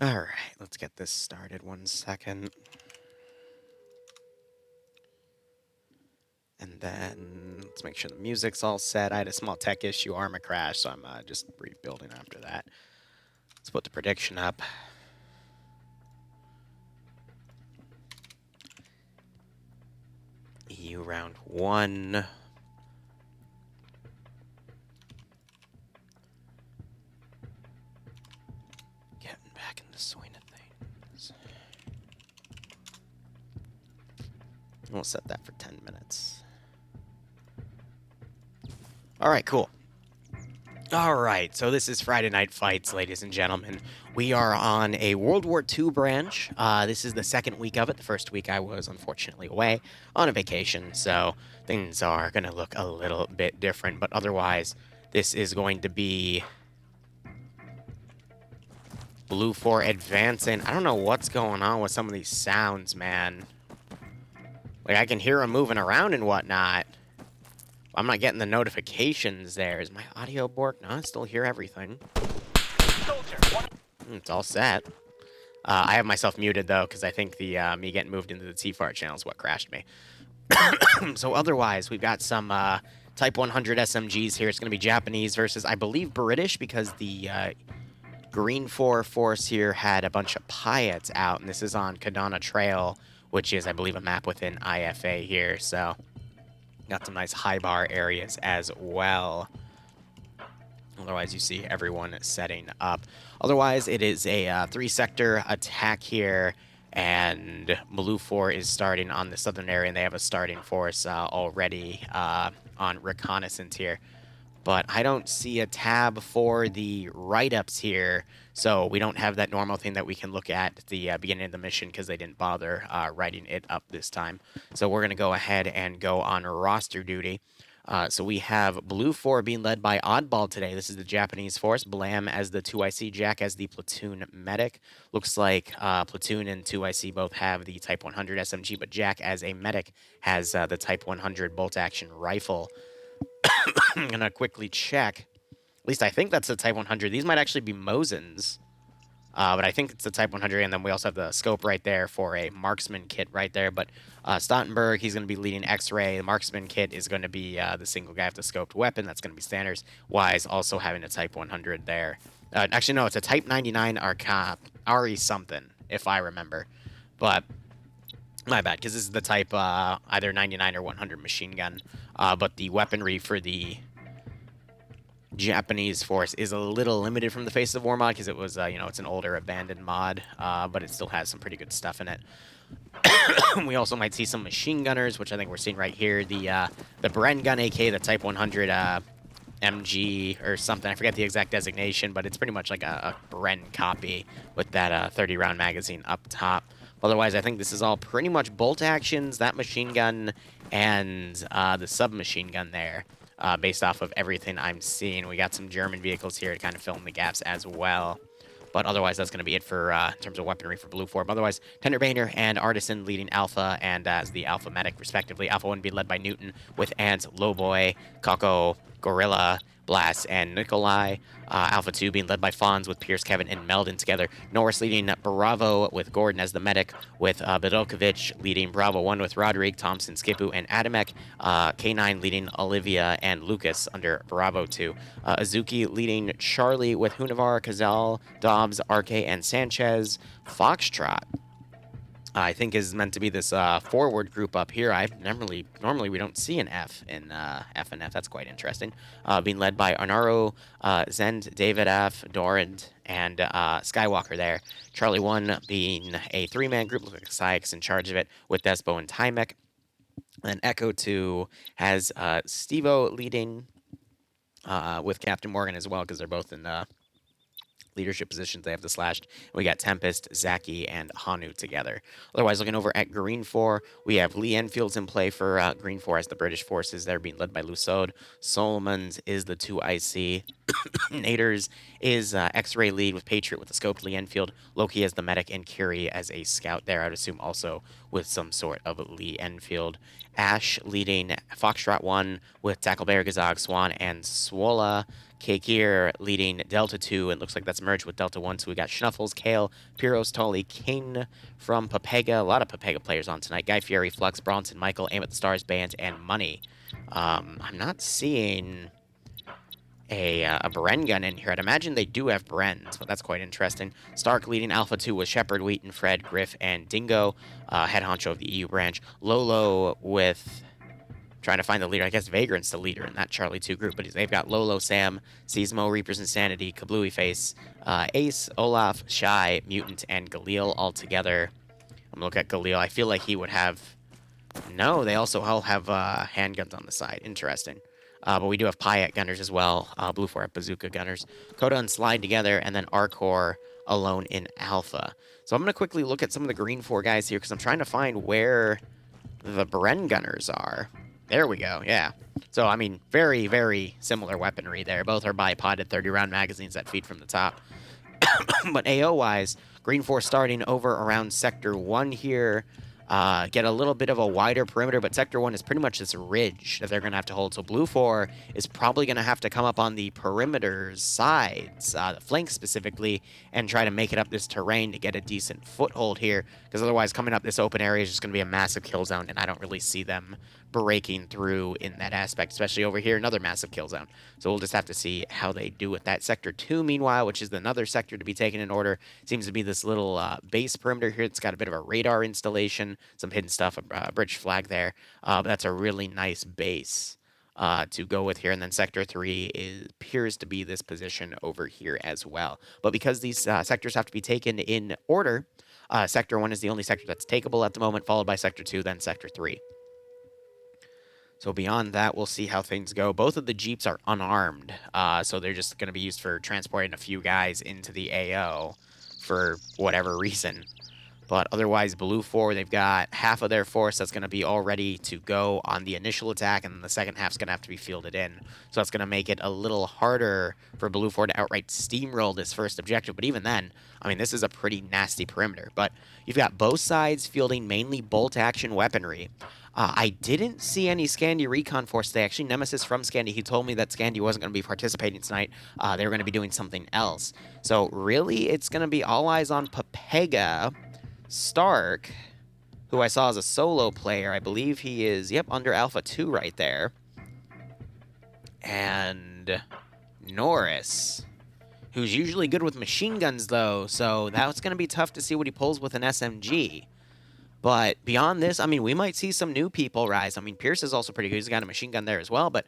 Alright, let's get this started 1 second. And then let's make sure the music's all set. I had a small tech issue, Arma crash, so I'm just rebuilding after that. Let's put the prediction up. EU round 1. Getting back in the swing of things. We'll set that for 10 minutes. Alright, cool. Alright, so this is Friday Night Fights, ladies and gentlemen. We are on a World War II branch. This is the second week of it. The first week I was unfortunately away on a vacation, so things are going to look a little bit different. But otherwise, this is going to be Blue 4 advancing. I don't know what's going on with some of these sounds, man. Like, I can hear them moving around and whatnot. I'm not getting the notifications there. Is my audio bork? No, I still hear everything. It's all set. I have myself muted, though, because I think the me getting moved into the T-Fart channel is what crashed me. So otherwise, we've got some Type 100 SMGs here. It's going to be Japanese versus, I believe, British, because the Green 4 force here had a bunch of Piats out, and this is on Kadana Trail, which is, I believe, a map within IFA here, so got some nice high bar areas as well. Otherwise, you see everyone setting up. Otherwise, it is a 3-sector attack here, and Blue 4 is starting on the southern area, and they have a starting force already on reconnaissance here. But I don't see a tab for the write-ups here, so we don't have that normal thing that we can look at the beginning of the mission because they didn't bother writing it up this time. So we're going to go ahead and go on roster duty. So we have Blue 4 being led by Oddball today. This is the Japanese force. Blam as the 2IC, Jack as the platoon medic. Looks like platoon and 2IC both have the Type 100 SMG, but Jack as a medic has the Type 100 bolt-action rifle. I'm going to quickly check. At least I think that's the Type 100. These might actually be Mosins. But I think it's the Type 100, and then we also have the scope right there for a marksman kit right there. But Stottenberg, he's going to be leading X-Ray. The marksman kit is going to be the single guy with the scoped weapon. That's going to be Sanders. Wise also having a Type 100 there. Actually, no, it's a Type 99 RE something, if I remember. But my bad, because this is the Type either 99 or 100 machine gun. But the weaponry for the Japanese force is a little limited from the Face of War mod because it was, it's an older abandoned mod, but it still has some pretty good stuff in it. We also might see some machine gunners, which I think we're seeing right here. The Bren gun, AK, the Type 100 MG or something. I forget the exact designation, but it's pretty much like a Bren copy with that 30-round magazine up top. Otherwise, I think this is all pretty much bolt actions, that machine gun, and the submachine gun there. Based off of everything I'm seeing. We got some German vehicles here to kind of fill in the gaps as well. But otherwise, that's going to be it for in terms of weaponry for Blue 4. But otherwise, Tenderbaner and Artisan leading Alpha and as the Alpha Medic, respectively. Alpha 1 being led by Newton with Ant, Lowboy, Kako, Gorilla, Blast, and Nikolai. Alpha 2 being led by Fonz with Pierce, Kevin, and Meldon together. Norris leading Bravo with Gordon as the medic, with Bedokovich leading Bravo 1 with Rodrigue, Thompson, Skipu, and Adamek. K9 leading Olivia and Lucas under Bravo 2. Azuki leading Charlie with Hunavar, Kazal, Dobbs, Arke, and Sanchez. Foxtrot, I think, is meant to be this forward group up here. Normally we don't see an F in F and F. That's quite interesting. Being led by Arnaro, Zend, David F, Dorand, and Skywalker there. Charlie 1 being a 3-man group, looks like Sykes in charge of it, with Despo and Tymek. And Echo 2 has Stevo leading with Captain Morgan as well, because they're both in leadership positions. They have the slashed. We got Tempest, Zaki, and Hanu together. Otherwise, looking over at Green 4, we have Lee Enfield's in play for Green 4 as the British forces. They're being led by Lusod. Solomons is the 2IC. Naders is X-Ray lead with Patriot with the scope. Lee Enfield. Loki as the medic, and Curie as a scout there. I'd assume also with some sort of Lee Enfield. Ash leading Foxtrot 1 with Tacklebear, Gazog, Swan, and Swola. Kekir leading Delta 2, and looks like that's merged with Delta 1. So we got Schnuffles, Kale, Pyros, Tolly, King from Papega. A lot of Papega players on tonight. Guy Fieri, Flux, Bronson, Michael, Aim at the Stars, Band, and Money. I'm not seeing a Bren gun in here. I'd imagine they do have Brens, but that's quite interesting. Stark leading Alpha 2 with Shepard, Wheaton, Fred, Griff, and Dingo. Head honcho of the EU branch. Lolo with... trying to find the leader. I guess Vagrant's the leader in that Charlie 2 group, but they've got Lolo, Sam, Seismo, Reaper's Insanity, Kablooey Face, Ace, Olaf, Shy, Mutant, and Galil all together. I'm gonna look at Galil. I feel like he would have... No, they also all have handguns on the side. Interesting. But we do have Pyatt gunners as well. Blue 4 have bazooka gunners. Coda and Slide together, and then Arcor alone in Alpha. So I'm going to quickly look at some of the green 4 guys here, because I'm trying to find where the Bren gunners are. There we go, yeah. So, I mean, very, very similar weaponry there. Both are bipoded 30-round magazines that feed from the top. But AO-wise, green 4 starting over around Sector 1 here. Get a little bit of a wider perimeter, but Sector 1 is pretty much this ridge that they're going to have to hold. So Blue 4 is probably going to have to come up on the perimeter sides, the flanks specifically, and try to make it up this terrain to get a decent foothold here, because otherwise coming up this open area is just going to be a massive kill zone, and I don't really see them breaking through in that aspect, especially over here, another massive kill zone. So we'll just have to see how they do with that. Sector 2, meanwhile, which is another sector to be taken in order, seems to be this little base perimeter here. It's got a bit of a radar installation, some hidden stuff, a British flag there. But that's a really nice base to go with here. And then Sector 3 appears to be this position over here as well. But because these sectors have to be taken in order, Sector 1 is the only sector that's takeable at the moment, followed by Sector 2, then Sector 3. So beyond that, we'll see how things go. Both of the Jeeps are unarmed, so they're just going to be used for transporting a few guys into the AO for whatever reason. But otherwise, Blue 4, they've got half of their force that's going to be all ready to go on the initial attack, and then the second half's going to have to be fielded in. So that's going to make it a little harder for Blue 4 to outright steamroll this first objective. But even then, I mean, this is a pretty nasty perimeter. But you've got both sides fielding mainly bolt-action weaponry. I didn't see any Scandi Recon Force today. Actually, Nemesis from Scandi, he told me that Scandi wasn't going to be participating tonight. They were going to be doing something else. So really, it's going to be all eyes on Papega. Stark, who I saw as a solo player, I believe he is, yep, under Alpha 2 right there. And Norris, who's usually good with machine guns, though, so that's going to be tough to see what he pulls with an SMG. But beyond this, I mean, we might see some new people rise. I mean, Pierce is also pretty good. He's got a machine gun there as well. But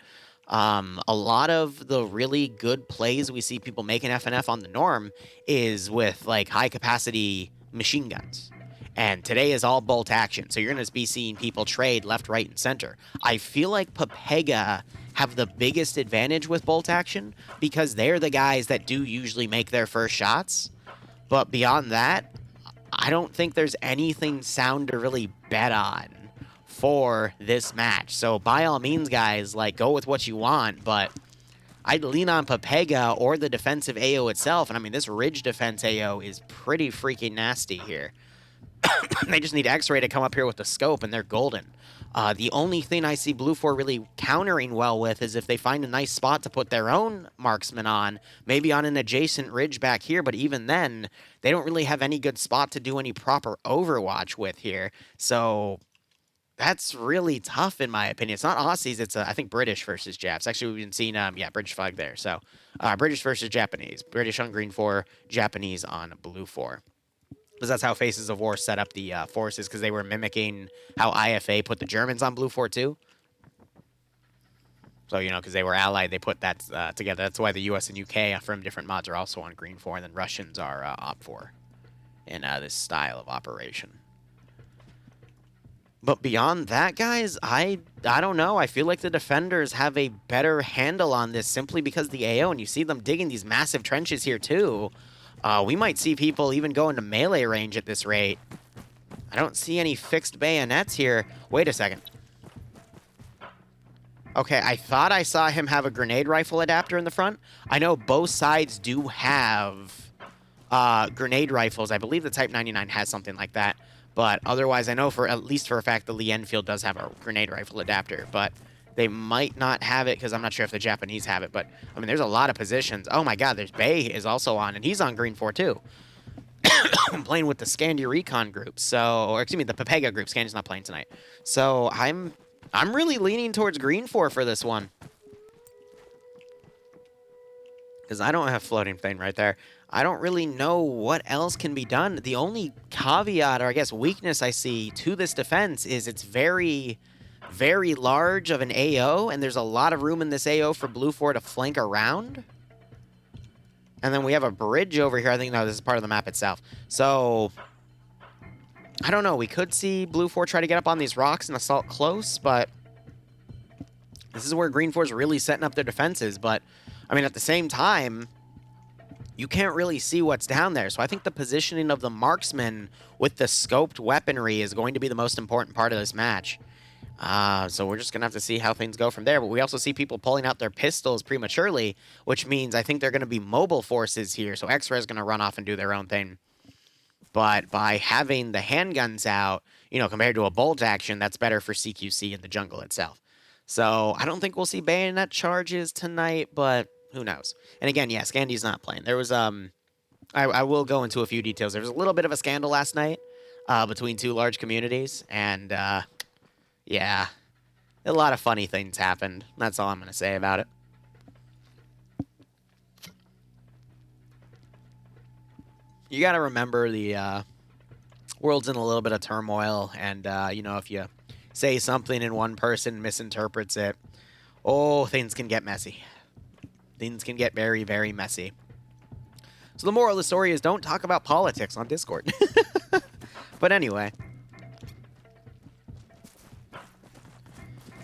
a lot of the really good plays we see people making FNF on the norm is with, like, high-capacity machine guns. And today is all bolt action. So you're going to be seeing people trade left, right, and center. I feel like Papega have the biggest advantage with bolt action because they're the guys that do usually make their first shots. But beyond that, I don't think there's anything sound to really bet on for this match. So by all means, guys, like, go with what you want, but I'd lean on Papega or the defensive AO itself. And I mean, this ridge defense AO is pretty freaking nasty here. They just need X-Ray to come up here with the scope, and they're golden. The only thing I see Blue 4 really countering well with is if they find a nice spot to put their own marksman on, maybe on an adjacent ridge back here, but even then, they don't really have any good spot to do any proper overwatch with here. So that's really tough, in my opinion. It's not Aussies, it's, I think, British versus Japs. Actually, we've been seeing, yeah, British flag there. So, British versus Japanese. British on green 4, Japanese on blue 4. Because that's how Faces of War set up the forces, because they were mimicking how IFA put the Germans on blue 4 too. So, you know, because they were allied, they put that together. That's why the US and UK from different mods are also on green 4, and then Russians are op 4 in this style of operation. But beyond that, guys, I don't know. I feel like the defenders have a better handle on this simply because the AO, and you see them digging these massive trenches here too. We might see people even go into melee range at this rate. I don't see any fixed bayonets here. Wait a second. Okay, I thought I saw him have a grenade rifle adapter in the front. I know both sides do have grenade rifles. I believe the Type 99 has something like that. But otherwise, I know for at least for a fact the Lee Enfield does have a grenade rifle adapter. But They might not have it because I'm not sure if the Japanese have it, but I mean, there's a lot of positions. Oh my God, there's Bay is also on, and he's on green 4 too. I'm playing with the Scandi Recon group, so, or excuse me, the Pepega group. Scandi's not playing tonight, so I'm really leaning towards green 4 for this one because I don't have floating thing right there. I don't really know what else can be done. The only caveat, or I guess weakness I see to this defense is it's very, very large of an AO, and there's a lot of room in this AO for Blue 4 to flank around. And then we have a bridge over here. I think, no, this is part of the map itself. So, I don't know. We could see Blue 4 try to get up on these rocks and assault close, but this is where Green 4 is really setting up their defenses. But, I mean, at the same time, you can't really see what's down there. So I think the positioning of the marksman with the scoped weaponry is going to be the most important part of this match. So we're just going to have to see how things go from there. But we also see people pulling out their pistols prematurely, which means I think they're going to be mobile forces here. So X-Ray is going to run off and do their own thing. But by having the handguns out, you know, compared to a bolt action, that's better for CQC in the jungle itself. So I don't think we'll see bayonet charges tonight, but who knows? And again, yeah, Scandi's not playing. There was, I will go into a few details. There was a little bit of a scandal last night between two large communities, and yeah, a lot of funny things happened. That's all I'm going to say about it. You got to remember the world's in a little bit of turmoil, and, you know, if you say something and one person misinterprets it, oh, things can get messy. Things can get very, very messy. So the moral of the story is don't talk about politics on Discord. But anyway.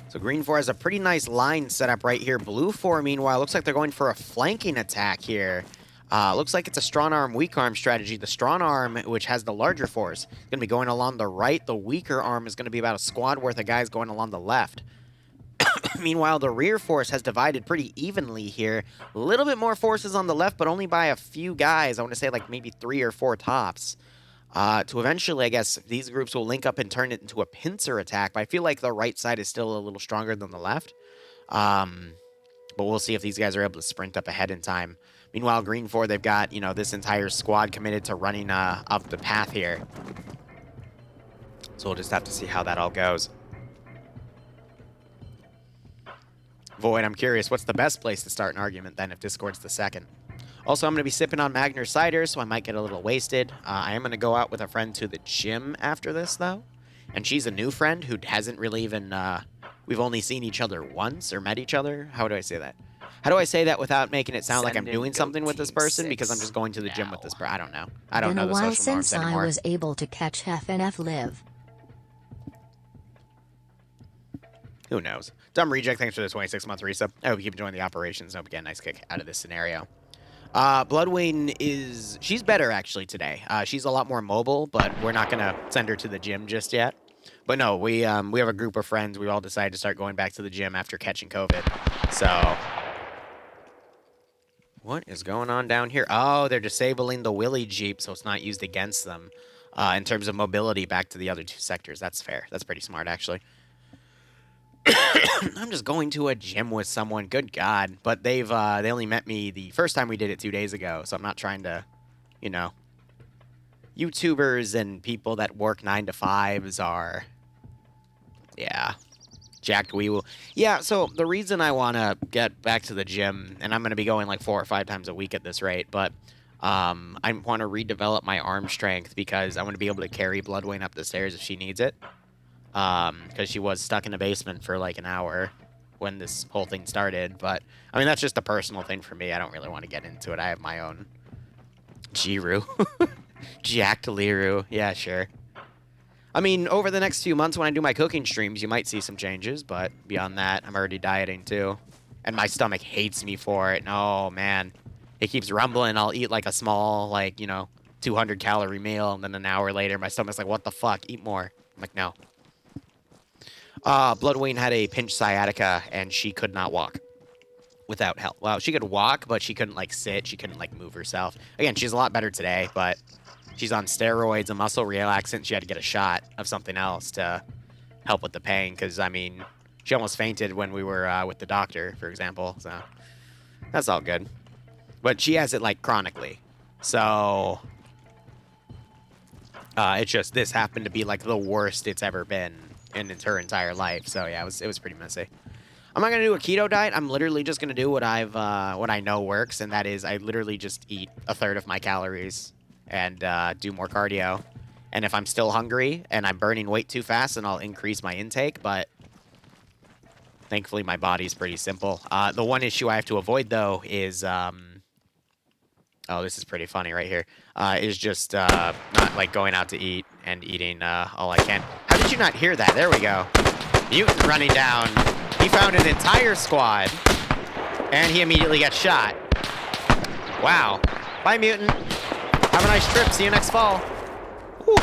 So Green 4 has a pretty nice line set up right here. Blue 4, meanwhile, looks like they're going for a flanking attack here. Looks like it's a strong arm, weak arm strategy. The strong arm, which has the larger force, is going to be going along the right. The weaker arm is going to be about a squad worth of guys going along the left. Meanwhile, the rear force has divided pretty evenly here. A little bit more forces on the left, but only by a few guys. I want to say like maybe 3 or 4 tops. To eventually, I guess, these groups will link up and turn it into a pincer attack. But I feel like the right side is still a little stronger than the left. But we'll see if these guys are able to sprint up ahead in time. Meanwhile, Green 4, they've got, you know, this entire squad committed to running up the path here. So we'll just have to see how that all goes. Void, I'm curious, what's the best place to start an argument then if Discord's the second? Also, I'm going to be sipping on Magner cider, so I might get a little wasted. I am going to go out with a friend to the gym after this, though. And she's a new friend who hasn't really even... we've only seen each other once or met each other. How do I say that? How do I say that without making it sound like I'm doing something with this person? Because I'm just going to the gym with this person. I don't know. I don't know the social norms anymore. Been a while since I was able to catch FNF live. Who knows? Dumb Reject, thanks for the 26-month resub. I hope you keep enjoying the operations. I hope you get a nice kick out of this scenario. Bloodwing is... She's better, actually, today. She's a lot more mobile, but we're not going to send her to the gym just yet. But no, we have a group of friends. We all decided to start going back to the gym after catching COVID. So... What is going on down here? Oh, they're disabling the Willy Jeep, so it's not used against them in terms of mobility back to the other 2 sectors. That's fair. That's pretty smart, actually. I'm just going to a gym with someone. Good God. But they only met me the first time we did it 2 days ago, so I'm not trying to, you know. YouTubers and people that work 9 to 5s are, yeah, jacked wee woo. Yeah, so the reason I want to get back to the gym, and I'm going to be going like 4 or 5 times a week at this rate, but I want to redevelop my arm strength because I want to be able to carry Bloodwing up the stairs if she needs it. Because she was stuck in the basement for like an hour when this whole thing started. But, I mean, that's just a personal thing for me. I don't really want to get into it. I have my own Jiru. Jacked Liru. Yeah, sure. I mean, over the next few months when I do my cooking streams, you might see some changes. But beyond that, I'm already dieting too. And my stomach hates me for it. Oh, man. It keeps rumbling. I'll eat like a small, like, you know, 200-calorie meal. And then an hour later, my stomach's like, what the fuck? Eat more. I'm like, no. Bloodwing had a pinched sciatica, and she could not walk without help. Well, she could walk, but she couldn't, like, sit. She couldn't, like, move herself. Again, she's a lot better today, but she's on steroids, a muscle relaxant. She had to get a shot of something else to help with the pain, because, I mean, She almost fainted when we were with the doctor, for example. So that's all good. But she has it like chronically. So it's just this happened to be like the worst it's ever been in her entire life. So yeah, it was pretty messy. I'm not gonna do a keto diet. I'm literally just gonna do what I know works, and that is I literally just eat a third of my calories and do more cardio. And if I'm still hungry and I'm burning weight too fast, then I'll increase my intake. But thankfully, my body's pretty simple. The one issue I have to avoid though is oh, this is pretty funny right here. Is just not like going out to eat and eating all I can. How did you not hear that? There we go. Mutant running down. He found an entire squad, and he immediately gets shot. Wow. Bye, Mutant. Have a nice trip. See you next fall. Whew.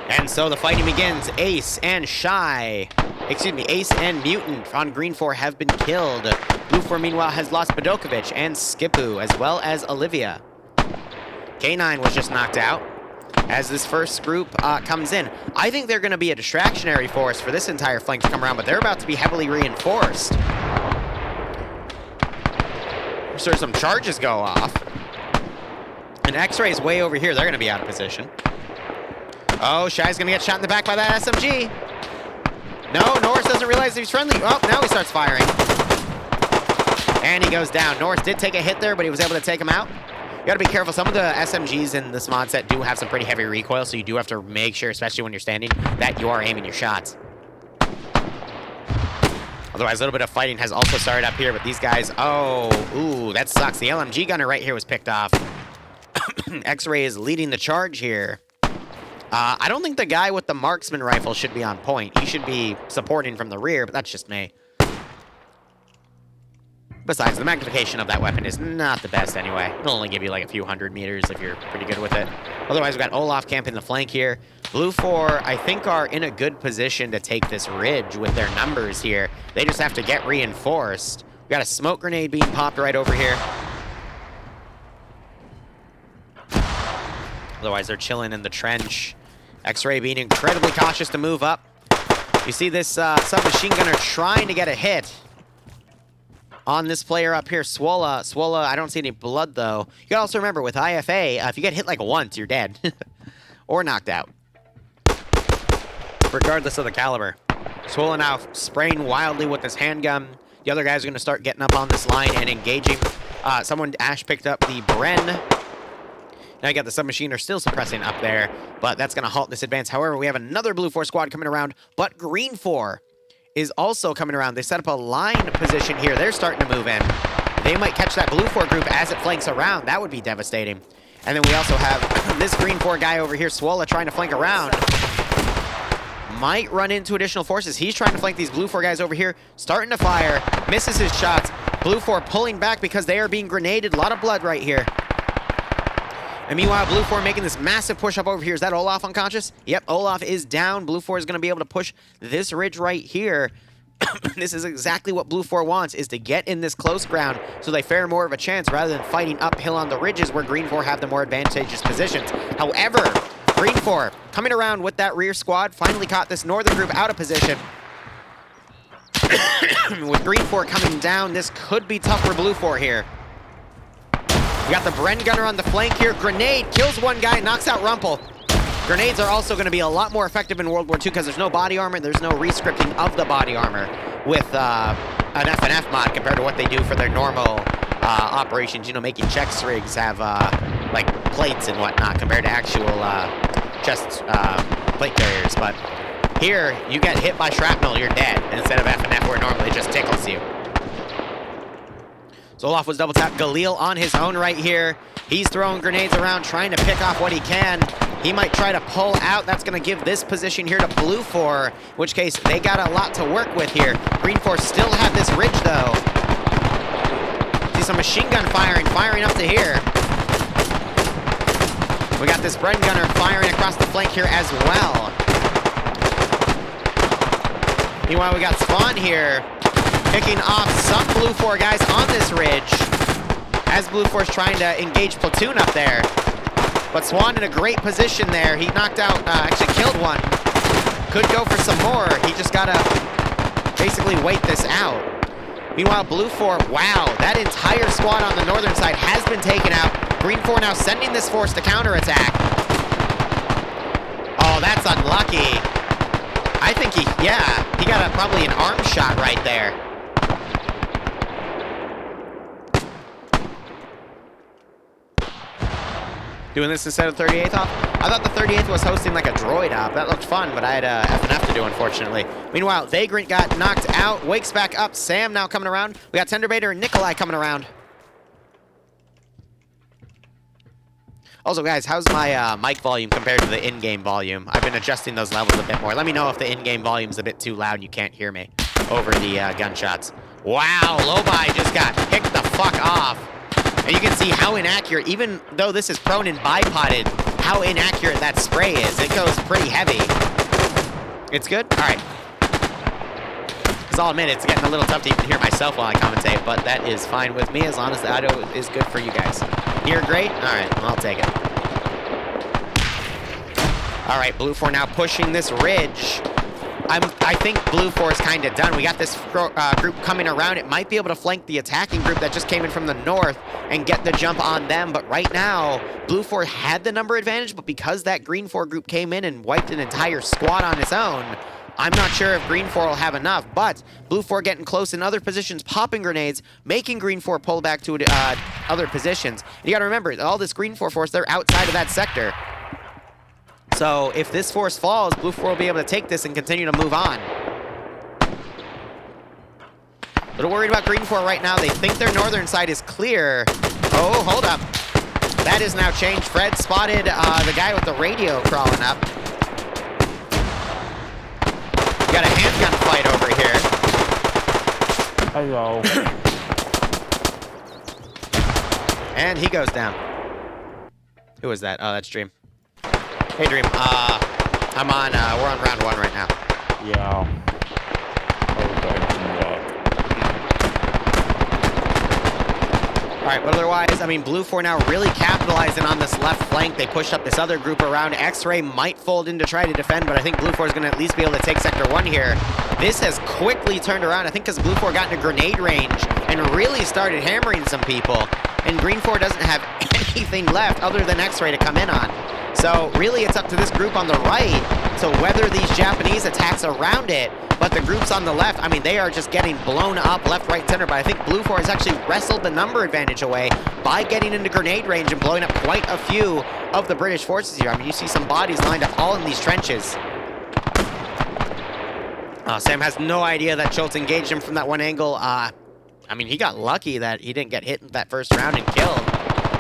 And so the fighting begins. Ace and Ace and Mutant on Green 4 have been killed. Blue 4, meanwhile, has lost Bedokovic and Skipu, as well as Olivia. K9 was just knocked out as this first group comes in. I think they're going to be a distractionary force for this entire flank to come around, but they're about to be heavily reinforced. So some charges go off. And X-Ray's way over here. They're going to be out of position. Oh, Shy's going to get shot in the back by that SMG. No, Norris doesn't realize he's friendly. Oh, now he starts firing. And he goes down. Norris did take a hit there, but he was able to take him out. You gotta be careful. Some of the SMGs in this mod set do have some pretty heavy recoil, so you do have to make sure, especially when you're standing, that you are aiming your shots. Otherwise, a little bit of fighting has also started up here, but these guys, oh, ooh, that sucks. The LMG gunner right here was picked off. X-Ray is leading the charge here. I don't think the guy with the marksman rifle should be on point. He should be supporting from the rear, but that's just me. Besides, the magnification of that weapon is not the best anyway. It'll only give you like a few hundred meters if you're pretty good with it. Otherwise, we've got Olaf camping the flank here. Blue 4, I think, are in a good position to take this ridge with their numbers here. They just have to get reinforced. We've got a smoke grenade being popped right over here. Otherwise, they're chilling in the trench. X-Ray being incredibly cautious to move up. You see this submachine gunner trying to get a hit on this player up here, Swola. Swola, I don't see any blood, though. You gotta also remember, with IFA, if you get hit like once, you're dead. Or knocked out. Regardless of the caliber. Swola now spraying wildly with this handgun. The other guys are gonna start getting up on this line and engaging. Ash picked up the Bren. Now you got the submachiner still suppressing up there, but that's gonna halt this advance. However, we have another Blue 4 squad coming around, but Green 4 is also coming around. They set up a line position here. They're starting to move in. They might catch that Blue 4 group as it flanks around. That would be devastating. And then we also have this Green 4 guy over here, Swola, trying to flank around. Might run into additional forces. He's trying to flank these Blue 4 guys over here, starting to fire, misses his shots. Blue 4 pulling back because they are being grenaded. A lot of blood right here. And meanwhile, Blue 4 making this massive push up over here. Is that Olaf unconscious? Yep, Olaf is down. Blue 4 is going to be able to push this ridge right here. This is exactly what Blue 4 wants, is to get in this close ground so they fare more of a chance rather than fighting uphill on the ridges where Green 4 have the more advantageous positions. However, Green 4 coming around with that rear squad, finally caught this northern group out of position. With Green 4 coming down, this could be tough for Blue 4 here. We got the Bren gunner on the flank here. Grenade kills one guy, knocks out Rumpel. Grenades are also going to be a lot more effective in World War II because there's no body armor. There's no rescripting of the body armor with an FNF mod compared to what they do for their normal operations. You know, making checks rigs have like plates and whatnot compared to actual chest plate carriers. But here, you get hit by shrapnel, you're dead, instead of FNF where normally it just tickles you. So Olaf was double tapped. Galil on his own right here. He's throwing grenades around, trying to pick off what he can. He might try to pull out. That's going to give this position here to Blue 4, in which case they got a lot to work with here. Green 4 still have this ridge, though. See some machine gun firing up to here. We got this Bren gunner firing across the flank here as well. Meanwhile, we got Spawn here, picking off some Blue 4 guys on this ridge as Blue 4 is trying to engage platoon up there. But Swan in a great position there. He knocked out, actually killed one. Could go for some more. He just gotta basically wait this out. Meanwhile, Blue 4, wow, that entire squad on the northern side has been taken out. Green 4 now sending this force to counterattack. Oh, that's unlucky. I think he got probably an arm shot right there. Doing this instead of 38th off? I thought the 38th was hosting like a droid op. That looked fun, but I had F&F to do, unfortunately. Meanwhile, Vagrant got knocked out, wakes back up. Sam now coming around. We got Tenderbaiter and Nikolai coming around. Also, guys, how's my mic volume compared to the in-game volume? I've been adjusting those levels a bit more. Let me know if the in-game volume's a bit too loud and you can't hear me over the gunshots. Wow, Lobai just got picked the fuck off. And you can see how inaccurate, even though this is prone and bipoded, how inaccurate that spray is. It goes pretty heavy. It's good? All right. Because I'll admit, it's getting a little tough to even hear myself while I commentate, but that is fine with me as long as the audio is good for you guys. Hear great? All right, well, I'll take it. All right, Blue 4 now pushing this ridge. I think Blue 4 is kind of done. We got this group coming around. It might be able to flank the attacking group that just came in from the north and get the jump on them. But right now, Blue 4 had the number advantage, but because that Green 4 group came in and wiped an entire squad on its own, I'm not sure if Green 4 will have enough. But Blue 4 getting close in other positions, popping grenades, making Green 4 pull back to other positions. And you got to remember, all this Green 4 force, they're outside of that sector. So if this force falls, Blue 4 will be able to take this and continue to move on. A little worried about Green 4 right now. They think their northern side is clear. Oh, hold up. That is now changed. Fred spotted the guy with the radio crawling up. Got a handgun fight over here. Hello. And he goes down. Who was that? Oh, that's Dream. Hey, Dream. I'm on, we're on round 1 right now. Yeah. All right, but otherwise, I mean, Blue 4 now really capitalizing on this left flank. They pushed up this other group around. X-Ray might fold in to try to defend, but I think Blue 4 is going to at least be able to take Sector 1 here. This has quickly turned around, I think, because Blue 4 got into grenade range and really started hammering some people. And Green 4 doesn't have anything left other than X-Ray to come in on. So really, it's up to this group on the right to weather these Japanese attacks around it. But the groups on the left, I mean, they are just getting blown up left, right, center. But I think Blue 4 has actually wrestled the number advantage away by getting into grenade range and blowing up quite a few of the British forces here. I mean, you see some bodies lined up all in these trenches. Sam has no idea that Schultz engaged him from that one angle. I mean, he got lucky that he didn't get hit in that first round and killed.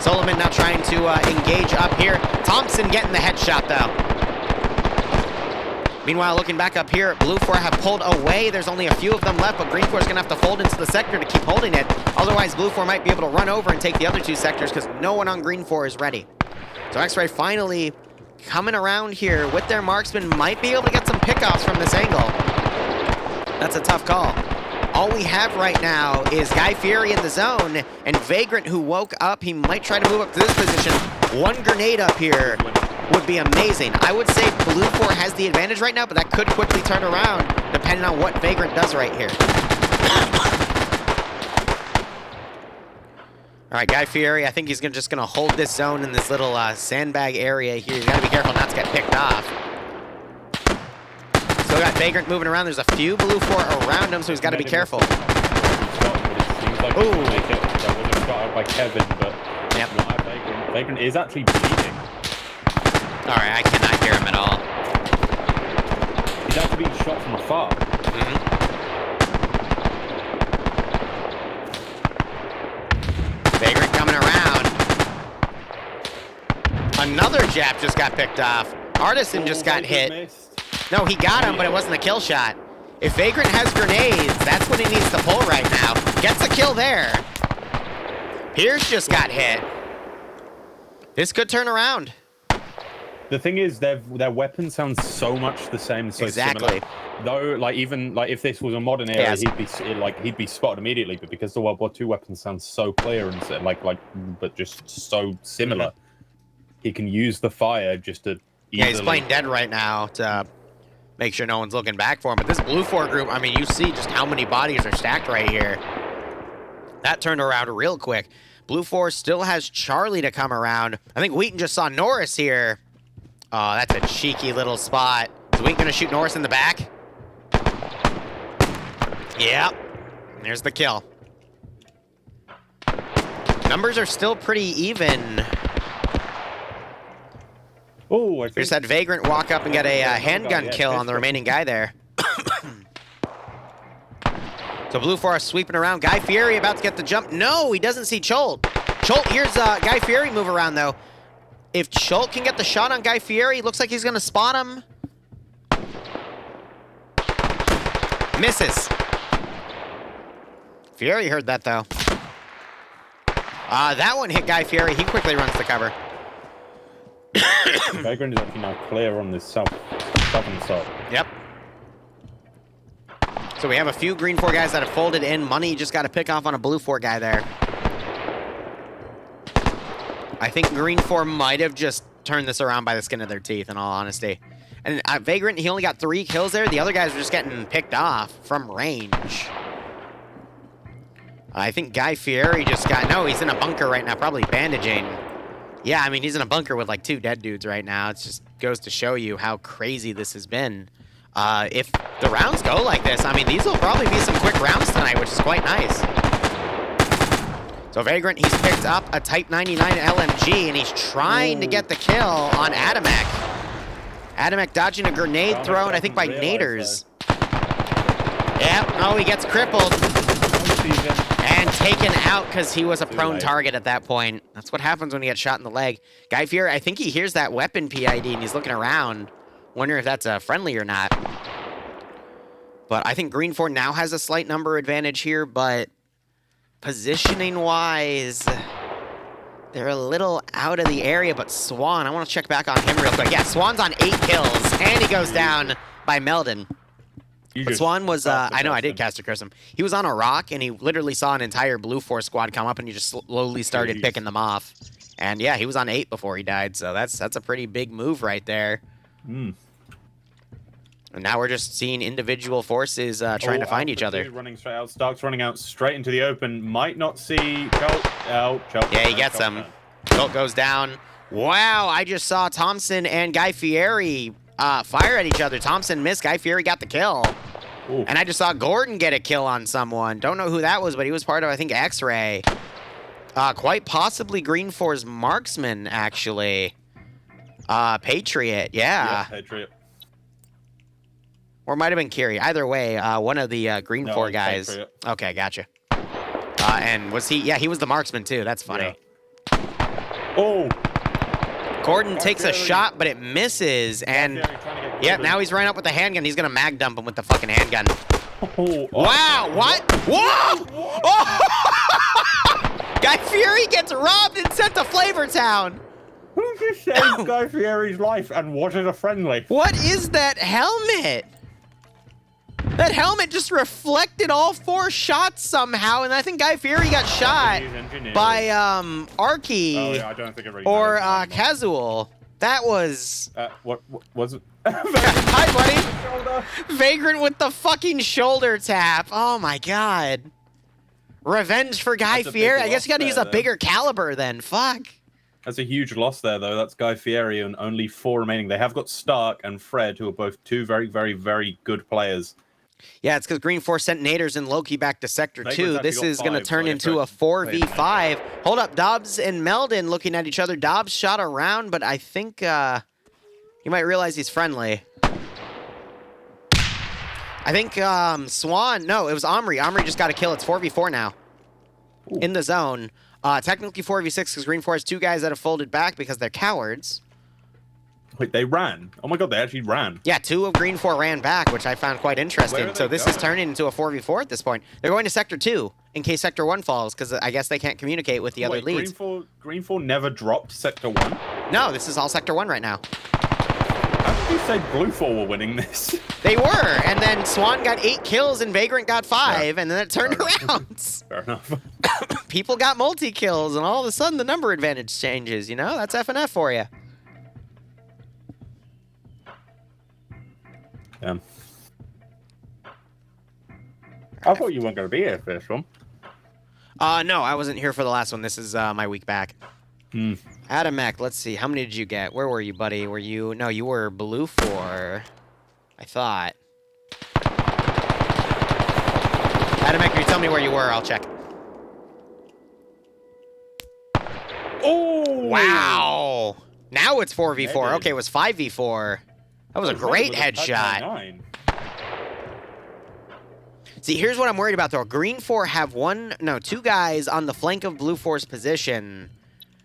Solomon now trying to engage up here. Thompson getting the headshot, though. Meanwhile, looking back up here, Blue 4 have pulled away. There's only a few of them left, but Green 4 is going to have to fold into the sector to keep holding it. Otherwise, Blue 4 might be able to run over and take the other 2 sectors because no one on Green 4 is ready. So X-Ray finally coming around here with their marksman, might be able to get some pickoffs from this angle. That's a tough call. All we have right now is Guy Fieri in the zone, and Vagrant, who woke up. He might try to move up to this position. One grenade up here would be amazing. I would say Blue 4 has the advantage right now, but that could quickly turn around depending on what Vagrant does right here. All right, Guy Fieri, I think he's just going to hold this zone in this little sandbag area here. He's got to be careful not to get picked off. Still got Vagrant moving around. There's a few Blue 4 around him, so he's got to be careful. Ooh. That wasn't shot out by Kevin, but yep. Not Vagrant. Vagrant is actually bleeding. All right, I cannot hear him at all. He's actually being shot from afar. Vagrant coming around. Another Jap just got picked off. Artisan just got hit. Missed. No, he got him, but it wasn't a kill shot. If Vagrant has grenades, that's what he needs to pull right now. Gets a kill there. Pierce just got hit. This could turn around. The thing is, their weapons sound so much the same, so exactly. Similar. Though, like even like if this was a modern era, he'd be spotted immediately. But because the World War II weapons sound so clear and so, but just so similar, he can use the fire just to. Yeah, he's playing dead right now to make sure no one's looking back for him. But this Blue 4 group, I mean, you see just how many bodies are stacked right here. That turned around real quick. Blue 4 still has Charlie to come around. I think Wheaton just saw Norris here. Oh, that's a cheeky little spot. Is Wheaton going to shoot Norris in the back? Yep. There's the kill. Numbers are still pretty even. Oh, I We just had Vagrant walk up and get a handgun kill on the remaining guy there. So Blue 4 is sweeping around. Guy Fieri about to get the jump. No, he doesn't see Cholt. Cholt here's Guy Fieri move around, though. If Cholt can get the shot on Guy Fieri, looks like he's going to spot him. Misses. Fieri heard that, though. That one hit Guy Fieri. He quickly runs to cover. Vagrant is actually now clear on this southern side. Yep. So we have a few green 4 guys that have folded in. Money just got to pick off on a blue 4 guy there. I think green 4 might have just turned this around by the skin of their teeth, in all honesty. And Vagrant, he only got 3 kills there. The other guys were just getting picked off from range. I think Guy Fieri just got... No, he's in a bunker right now, probably bandaging. Yeah, I mean, he's in a bunker with like 2 dead dudes right now. It just goes to show you how crazy this has been. If the rounds go like this, I mean, these will probably be some quick rounds tonight, which is quite nice. So Vagrant, he's picked up a Type 99 LMG, and he's trying to get the kill on Adamek. Adamek dodging a grenade thrown, I think, by naders. Yep, oh, he gets crippled. And taken out because he was a prone target at that point. That's what happens when you get shot in the leg. Guy Fieri, I think he hears that weapon PID, and he's looking around. Wondering if that's a friendly or not. But I think Green 4 now has a slight number advantage here, but positioning-wise, they're a little out of the area. But Swan, I want to check back on him real quick. Yeah, Swan's on 8 kills, and he goes down by Meldon. But Swan was, I know I did cast a curse him. He was on a rock, and he literally saw an entire Blue 4 squad come up, and he just slowly started picking them off. And yeah, he was on 8 before he died, so that's a pretty big move right there. And now we're just seeing individual forces trying to find each other. Running straight out. Stark's running out straight into the open. Might not see Cholt. Oh, Cholt. Yeah, he gets him. Cholt goes down. Wow, I just saw Thompson and Guy Fieri fire at each other. Thompson missed. Guy Fieri got the kill. Ooh. And I just saw Gordon get a kill on someone. Don't know who that was, but he was part of, I think, X-Ray. Quite possibly Green 4's marksman, actually. Patriot, yeah. Patriot. Or it might have been Kiri. Either way, one of the Green 4 guys. Patriot. Okay, gotcha. And was he? Yeah, he was the marksman too. That's funny. Yeah. Oh! Gordon takes a shot, but it misses. And yeah, now he's running up with the handgun. He's gonna mag dump him with the fucking handgun. Oh, wow! What? Whoa! Oh! Guy Fieri gets robbed and sent to Flavor Town. Who just saved Guy Fieri's life and was it a friendly? What is that helmet? That helmet just reflected all 4 shots somehow, and I think Guy Fieri got shot by Arky or Casual. That was... what was it? Hi, buddy. Vagrant with the fucking shoulder tap. Oh, my God. Revenge for Guy Fieri. I guess you got to use a bigger caliber then. Fuck. That's a huge loss there, though. That's Guy Fieri and only 4 remaining. They have got Stark and Fred, who are both 2 very, very, very good players. Yeah, it's because Green 4 sent Naders and Loki back to Sector 2. This is going to turn into a 4v5. Hold up, Dobbs and Meldon looking at each other. Dobbs shot around, but I think he might realize he's friendly. I think Swan, no, it was Omri. Omri just got a kill. It's 4v4 now. Ooh. In the zone. Technically 4v6 because Green 4 has 2 guys that have folded back because they're cowards. Wait, they ran? Oh my God, they actually ran. Yeah, 2 of Green 4 ran back, which I found quite interesting. So this is turning into a 4v4 at this point. They're going to Sector 2 in case Sector 1 falls because I guess they can't communicate with the other leads. Green 4 never dropped Sector 1? No, this is all Sector 1 right now. How did you say Blue 4 were winning this? They were, and then Swan got 8 kills and Vagrant got 5, and then it turned around. Fair enough. People got multi-kills, and all of a sudden the number advantage changes, you know? That's FNF for you. I thought you weren't going to be here for this one. No, I wasn't here for the last one. This is my week back. Adamek, let's see. How many did you get? Where were you, buddy? Were you... No, you were blue 4. I thought. Adamek, can you tell me where you were? I'll check. Oh! Wow! Now it's 4v4. Okay, it was 5v4. That was a great headshot. See, here's what I'm worried about, though. Green 4 have 2 guys on the flank of blue 4's position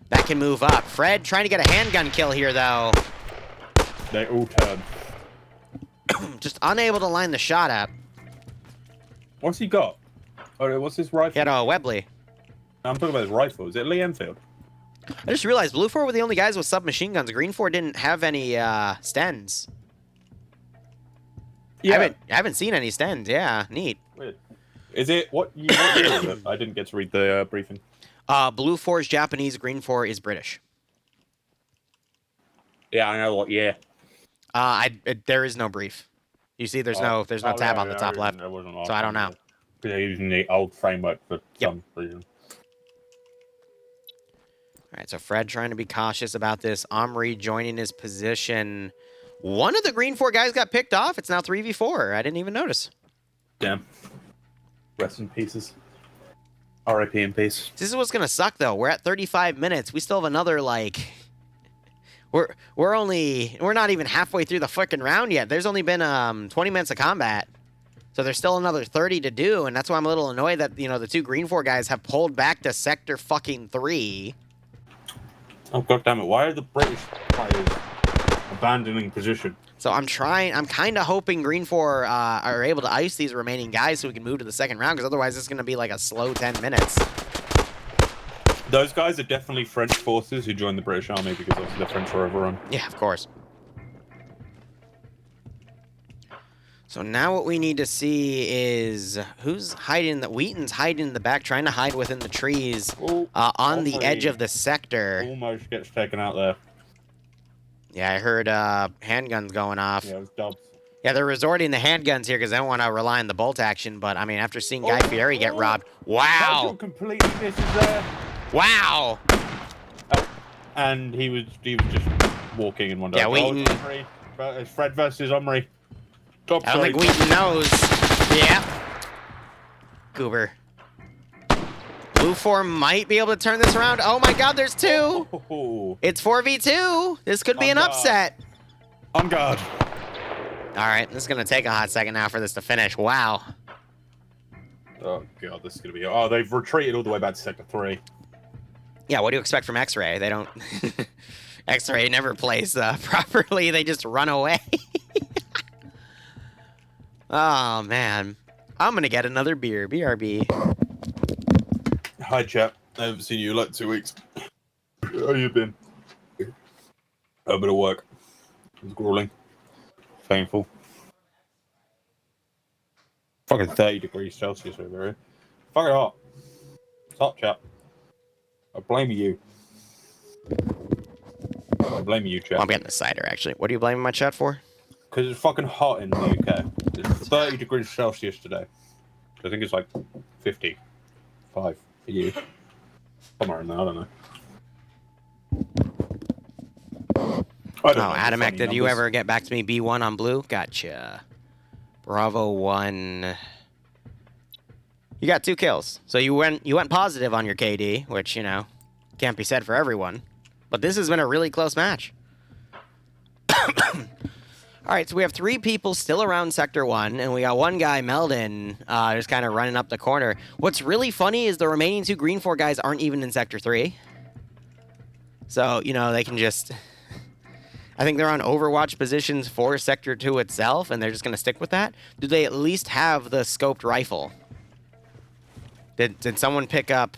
that can move up. Fred trying to get a handgun kill here, though. They all turn. Just unable to line the shot up. What's he got? Oh, what's his rifle? He had a Webley. I'm talking about his rifle. Is it Lee Enfield? I just realized blue 4 were the only guys with submachine guns. Green 4 didn't have any Stens. Yeah. I haven't seen any Stens. Yeah, neat. Weird. Is it what year is it? I didn't get to read the briefing. Blue 4 is Japanese. Green 4 is British. Yeah, I know what year. There is no brief. You see, there's no tab on the top left. So I don't know. They're using the old framework for some reason. All right, so Fred trying to be cautious about this. Omri joining his position. One of the Green 4 guys got picked off. It's now 3v4. I didn't even notice. Damn. Rest in pieces. RIP in peace. This is what's going to suck, though. We're at 35 minutes. We still have another, like... We're not even halfway through the fucking round yet. There's only been 20 minutes of combat. So there's still another 30 to do, and that's why I'm a little annoyed that, the 2 Green 4 guys have pulled back to Sector fucking 3. Oh, goddammit. Why are the British players abandoning position? So I'm kind of hoping Green 4 are able to ice these remaining guys so we can move to the second round, because otherwise it's going to be like a slow 10 minutes. Those guys are definitely French forces who joined the British Army because obviously the French were overrun. Yeah, of course. So now what we need to see is who's hiding. Wheaton's hiding in the back, trying to hide within the trees on the edge of the sector. Almost gets taken out there. Yeah, I heard handguns going off. Yeah, it was dubs. Yeah, they're resorting to handguns here because they don't want to rely on the bolt action. But, I mean, after seeing Guy Fieri get robbed. Wow. Completely misses there. Wow. And he was just walking in one direction. Yeah, Wheaton. It's Fred versus Omri. I don't think Wheaton knows. Yeah. Goober. Blue 4 might be able to turn this around. Oh my god, there's 2. It's 4v2. This could be an upset. On guard. All right, this is going to take a hot second now for this to finish. Wow. Oh god, this is going to be... Oh, they've retreated all the way back to Sector 3. Yeah, what do you expect from X-Ray? They don't... X-Ray never plays properly. They just run away. Oh, man. I'm going to get another beer. BRB. Hi, chap. I haven't seen you in like 2 weeks. How you been? A bit of work. It was grueling. Painful. Fucking 30 degrees Celsius over here. Fucking hot. It's hot, chap. I blame you. I blame you, chap. Well, I'm getting the cider, actually. What are you blaming my chat for? Because it's fucking hot in the UK. It's 30 degrees Celsius today. I think it's like 55 for you. Somewhere in there, I don't know. Adamek, did you ever get back to me B1 on blue? Gotcha. Bravo 1. You got 2 kills. So you went positive on your KD, which, can't be said for everyone. But this has been a really close match. All right, so we have 3 people still around Sector 1, and we got 1 guy, Meldon, just kind of running up the corner. What's really funny is the remaining 2 Green 4 guys aren't even in Sector 3. So, they can just... I think they're on Overwatch positions for Sector 2 itself, and they're just going to stick with that. Do they at least have the scoped rifle? Did someone pick up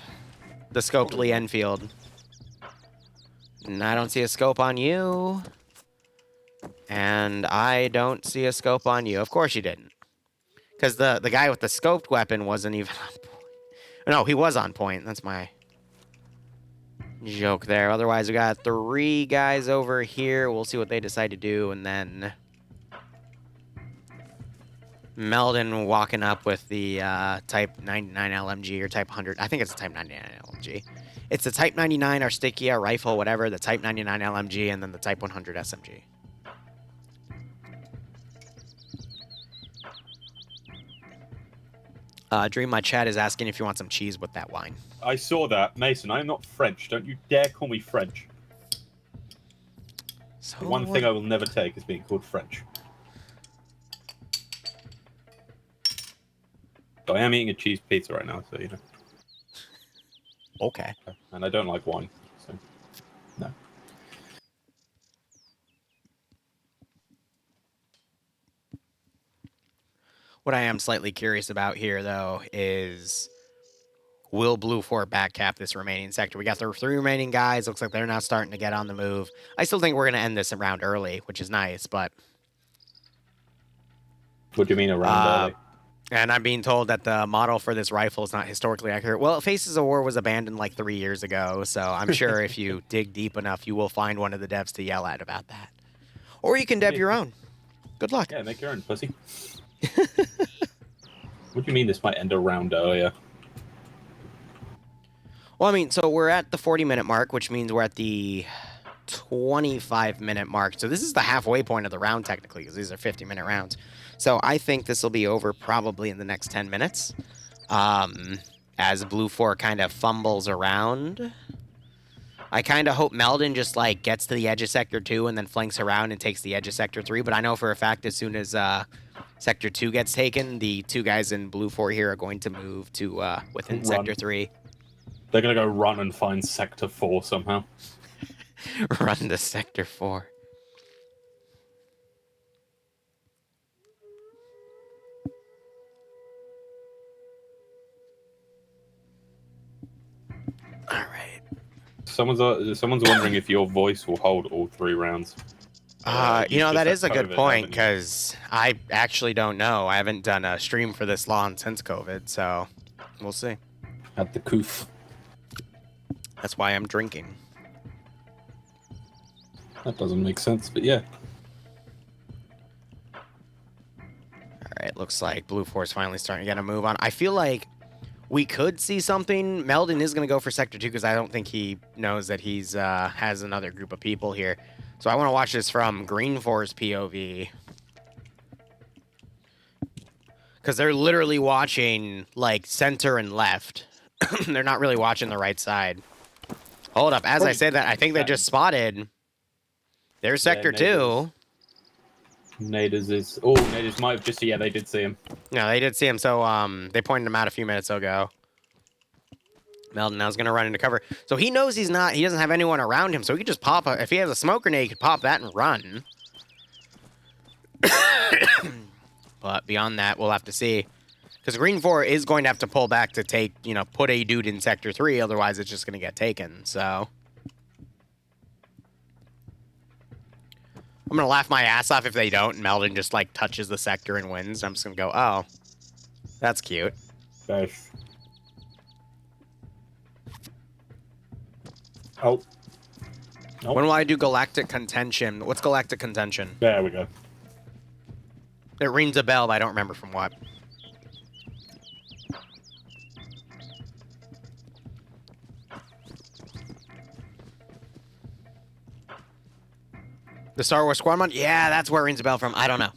the scoped Lee Enfield? And I don't see a scope on you. And I don't see a scope on you. Of course you didn't. Because the guy with the scoped weapon wasn't even on point. No, he was on point. That's my joke there. Otherwise, we got 3 guys over here. We'll see what they decide to do. And then Meldon walking up with the Type 99 LMG or Type 100. I think it's a Type 99 LMG. It's the Type 99 Arstickia rifle, whatever, the Type 99 LMG, and then the Type 100 SMG. Dream My Chat is asking if you want some cheese with that wine. I saw that. Mason, I am not French. Don't you dare call me French. So The one thing I will never take is being called French. So I am eating a cheese pizza right now, so you know. Okay. And I don't like wine, so no. What I am slightly curious about here, though, is will Blue 4 backcap this remaining sector? We got the 3 remaining guys. Looks like they're now starting to get on the move. I still think we're going to end this round early, which is nice, but... What do you mean around early? And I'm being told that the model for this rifle is not historically accurate. Well, Faces of War was abandoned like 3 years ago, so I'm sure if you dig deep enough, you will find one of the devs to yell at about that. Or you can dev your own. Good luck. Yeah, make your own, pussy. What do you mean this might end a round earlier? Well, I mean, so we're at the 40-minute mark, which means we're at the 25-minute mark. So this is the halfway point of the round, technically, because these are 50-minute rounds. So I think this will be over probably in the next 10 minutes. As Blue 4 kind of fumbles around. I kind of hope Meldon just, like, gets to the edge of Sector 2 and then flanks around and takes the edge of Sector 3. But I know for a fact as soon as Sector 2 gets taken, the 2 guys in Blue 4 here are going to move to within Sector 3. They're going to go run and find Sector 4 somehow. Run to Sector 4. All right. Someone's wondering if your voice will hold all 3 rounds. You know, that is a good point, because I actually don't know. I haven't done a stream for this long since COVID, so we'll see. At the coof. That's why I'm drinking. That doesn't make sense, but yeah. Alright, looks like Blue 4 is finally starting to get a move on. I feel like we could see something. Meldon is going to go for Sector 2 because I don't think he knows that he's has another group of people here. So I want to watch this from Green 4's POV. Because they're literally watching, like, center and left. They're not really watching the right side. Hold up. As I say that, I think they just spotted. There's Sector 2. Naders is... Oh, Naders might have just... Yeah, they did see him. No, they did see him, so they pointed him out a few minutes ago. Meldon now's going to run into cover. So he knows he doesn't have anyone around him, so he could just pop if he has a smoke grenade, he could pop that and run. But beyond that, we'll have to see. Because Green 4 is going to have to pull back to take, you know, put a dude in Sector 3, otherwise it's just going to get taken, so... I'm going to laugh my ass off if they don't, and Meldon just, like, touches the sector and wins. I'm just going to go, oh, that's cute. Nice. Oh. Nope. When will I do Galactic Contention? What's Galactic Contention? There we go. It rings a bell, but I don't remember from what. The Star Wars Squad mod? Yeah, that's where it rings a bell from. I don't know.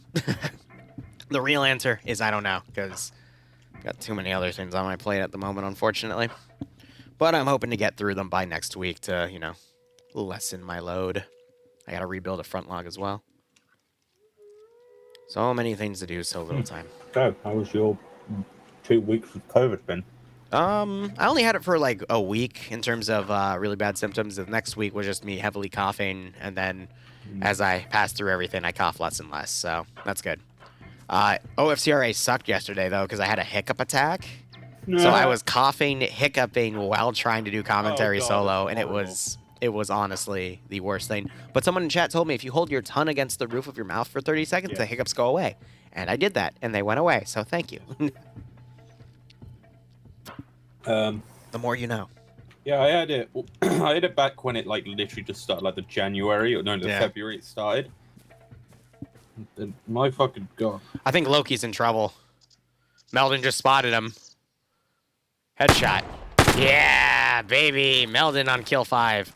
The real answer is I don't know, because I've got too many other things on my plate at the moment, unfortunately. But I'm hoping to get through them by next week to, you know, lessen my load. I gotta rebuild a front log as well. So many things to do, so little time. So, how was your 2 weeks with COVID been? I only had it for like a week in terms of really bad symptoms. The next week was just me heavily coughing, and then as I passed through everything, I cough less and less, so that's good. OFCRA sucked yesterday, though, because I had a hiccup attack. No. So I was coughing, hiccuping while trying to do commentary solo, and it was honestly the worst thing. But someone in chat told me if you hold your tongue against the roof of your mouth for 30 seconds, the hiccups go away. And I did that, and they went away, so thank you. The more you know. Yeah, I had it. I had it back when it like literally just started, like the January or no, the February it started. My fucking god. I think Loki's in trouble. Meldon just spotted him. Headshot. Yeah, baby. Meldon on kill 5.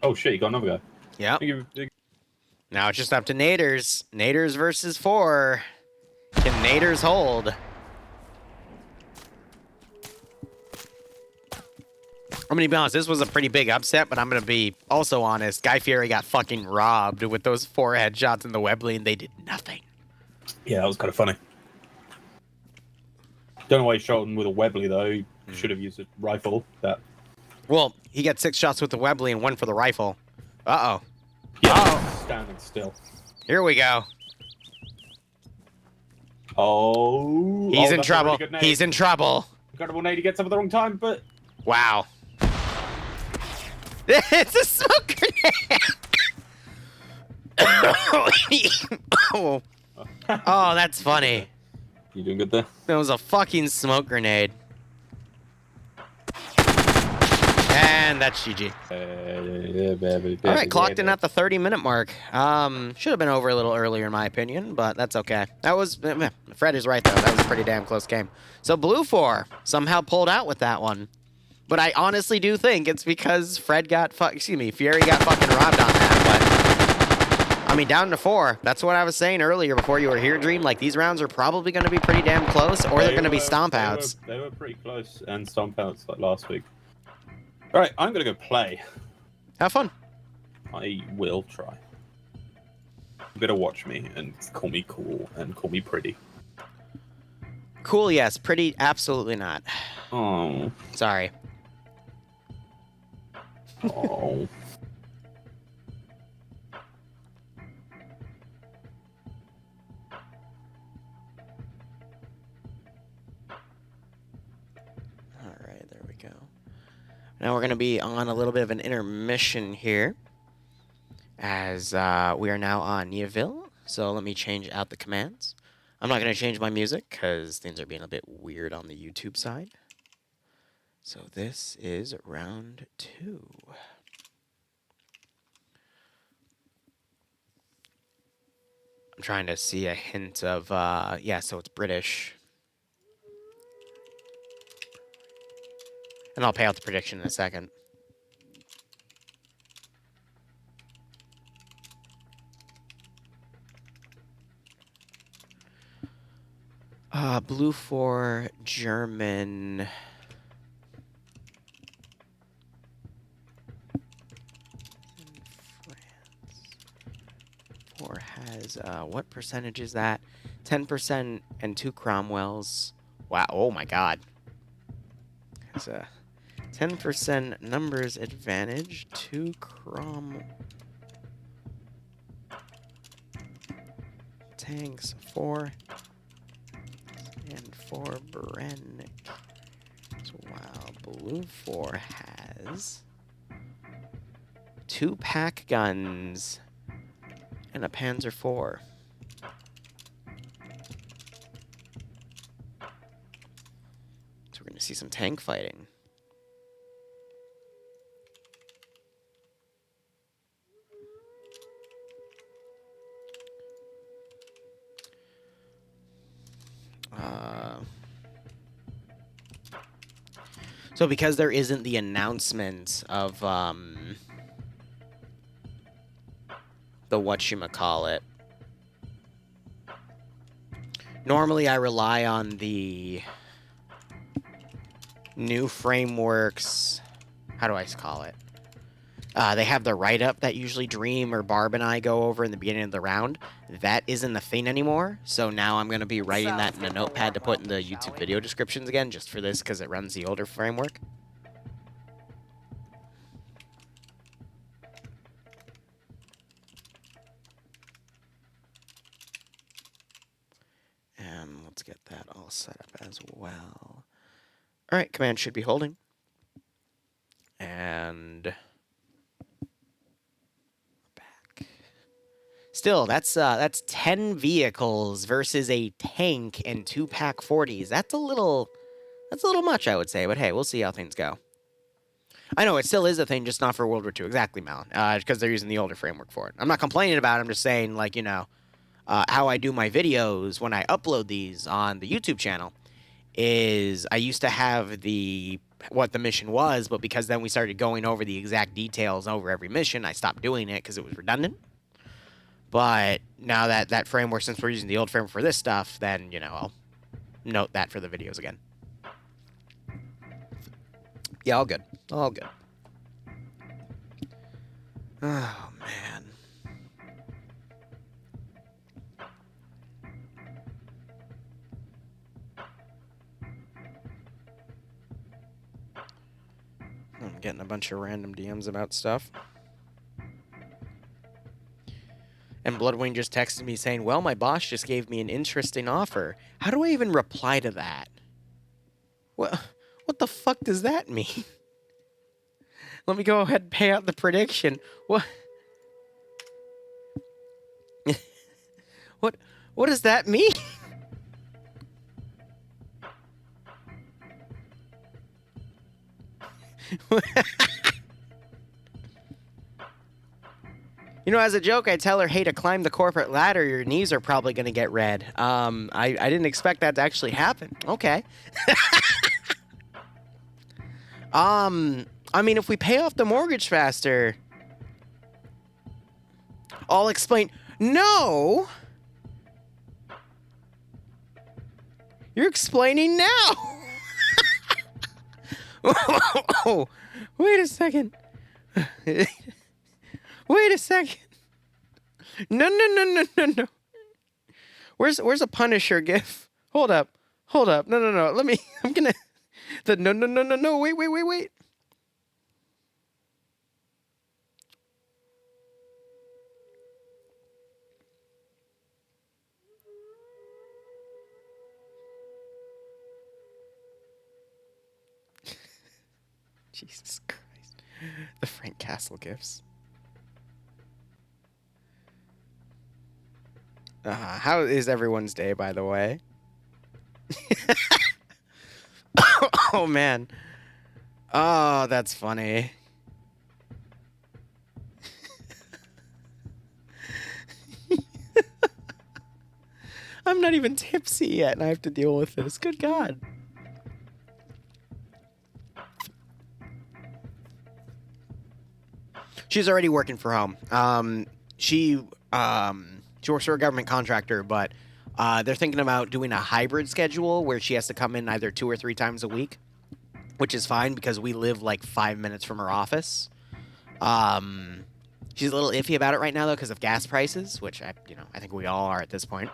Oh shit, you got another guy. Yep. You- Now it's just up to Naders. Naders versus 4. Can Naders hold? I'm gonna be honest, this was a pretty big upset, but I'm gonna be also honest. Guy Fieri got fucking robbed with those 4 headshots in the Webley, and they did nothing. Yeah, that was kind of funny. Don't know why he shot him with a Webley though. He should have used a rifle. That. Well, he got 6 shots with the Webley and 1 for the rifle. Uh-oh. Yeah, Uh-oh. standing still. Here we go. Oh. He's in that's a trouble. really good nade. He's in trouble. Incredible nade. He gets up at the wrong time, but Wow. It's a smoke grenade. Oh. Oh, that's funny. you doing good there? That was a fucking smoke grenade. And that's GG. Yeah, baby. All right, clocked in at the 30-minute mark. Should have been over a little earlier, in my opinion, but that's okay. That was... Fred is right, though. That was a pretty damn close game. So Blue 4 somehow pulled out with that one. But I honestly do think it's because Fred got... Fieri got fucking robbed on that, but... I mean, down to 4. That's what I was saying earlier before you were here, Dream. Like, these rounds are probably going to be pretty damn close, or they're going to be stomp outs. They were pretty close and stomp outs like last week. All right, I'm going to go play. Have fun. I will try. You better watch me and call me cool and call me pretty. Cool, yes. Pretty, absolutely not. Oh. Sorry. Oh. All right, there we go. Now we're going to be on a little bit of an intermission here, as we are now on Niaville. So let me change out the commands. I'm not going to change my music because things are being a bit weird on the YouTube side. So this is round 2. I'm trying to see a hint of, yeah, so it's British. And I'll pay out the prediction in a second. Blue 4, German. France. 4 has, what percentage is that? 10% and 2 Cromwells. Wow, oh my god. It's a 10% numbers advantage, 2 tanks, 4 and 4 Bren. So, wow, Blue 4 has 2 pack guns and a Panzer 4. So we're going to see some tank fighting. So because there isn't the announcement of the whatchamacallit, normally I rely on the new frameworks. How do I call it? They have the write-up that usually Dream or Barb and I go over in the beginning of the round. That isn't a thing anymore, so now I'm going to be writing that in a notepad to put in the YouTube video descriptions again, just for this, because it runs the older framework. And let's get that all set up as well. All right, command should be holding. And... Still, that's 10 vehicles versus a tank and 2 pack 40s. That's a little much, I would say. But hey, we'll see how things go. I know it still is a thing, just not for World War II. Exactly, Malin. Because they're using the older framework for it. I'm not complaining about it. I'm just saying, like, you know, how I do my videos when I upload these on the YouTube channel is I used to have what the mission was, but because then we started going over the exact details over every mission, I stopped doing it because it was redundant. But now that framework, since we're using the old framework for this stuff, then, I'll note that for the videos again. Yeah, all good. All good. Oh, man. I'm getting a bunch of random DMs about stuff. And Bloodwing just texted me saying, well, my boss just gave me an interesting offer. How do I even reply to that? What the fuck does that mean? Let me go ahead and pay out the prediction. What? What does that mean? As a joke, I tell her, hey, to climb the corporate ladder, your knees are probably going to get red. I didn't expect that to actually happen. Okay. I mean, if we pay off the mortgage faster, I'll explain. No! You're explaining now! Oh, wait a second. Wait a second. No. Where's a Punisher gif? Hold up. No. Let me. I'm gonna. No. Wait. Jesus Christ. The Frank Castle gifs. How is everyone's day, by the way? Oh, man. Oh, that's funny. I'm not even tipsy yet, and I have to deal with this. Good God. She's already working for home. She works for a government contractor, but they're thinking about doing a hybrid schedule where she has to come in either 2 or 3 times a week, which is fine because we live like 5 minutes from her office. She's a little iffy about it right now, though, because of gas prices, which I think we all are at this point.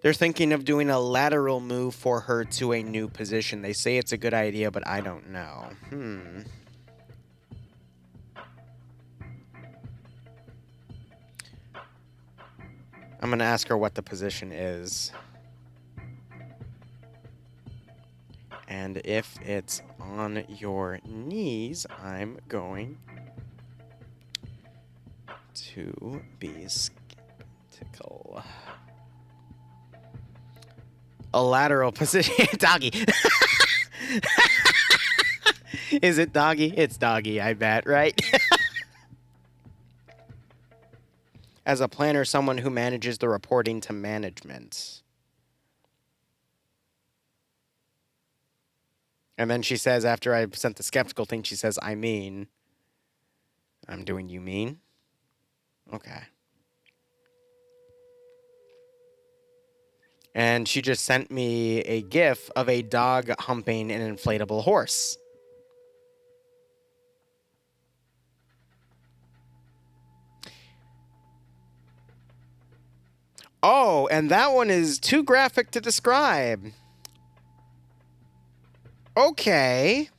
They're thinking of doing a lateral move for her to a new position. They say it's a good idea, but I don't know. I'm going to ask her what the position is. And if it's on your knees, I'm going to be skeptical. A lateral position. Doggy. Is it doggy? It's doggy, I bet, right? As a planner, someone who manages the reporting to management. And then she says, after I sent the skeptical thing, she says, I mean. I'm doing you mean? Okay. And she just sent me a GIF of a dog humping an inflatable horse. Oh, and that one is too graphic to describe. Okay.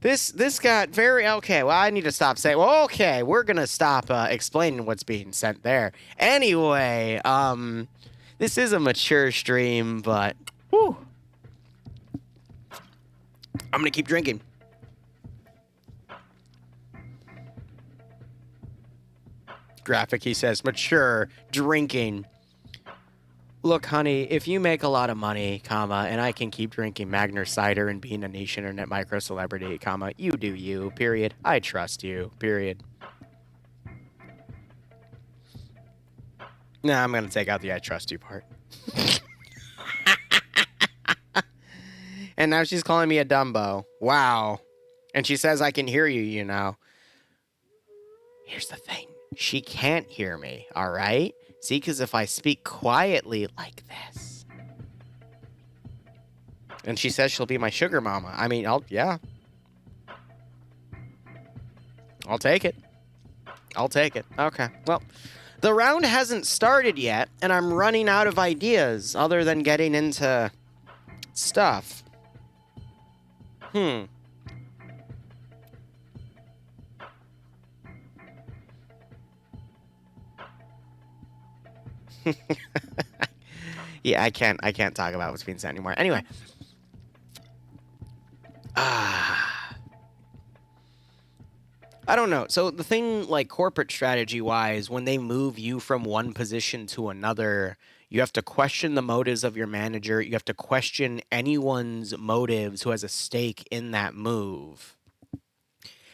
This got very... Okay, well, I need to stop saying... Well, okay, we're going to stop explaining what's being sent there. Anyway, this is a mature stream, but... Whew. I'm going to keep drinking. Graphic, he says. Mature. Drinking. Look, honey, if you make a lot of money, comma, and I can keep drinking Magner cider and being a niche internet micro celebrity, comma, you do you, period. I trust you, period. Nah, I'm gonna take out the I trust you part. And now she's calling me a Dumbo. Wow. And she says I can hear you, you know. Here's the thing. She can't hear me, all right? See, because if I speak quietly like this. And she says she'll be my sugar mama. I mean, yeah. I'll take it. I'll take it. Okay. Well, the round hasn't started yet, and I'm running out of ideas other than getting into stuff. Yeah, I can't talk about what's being said anymore. Anyway. I don't know. So the thing, like, corporate strategy-wise, when they move you from one position to another, you have to question the motives of your manager. You have to question anyone's motives who has a stake in that move.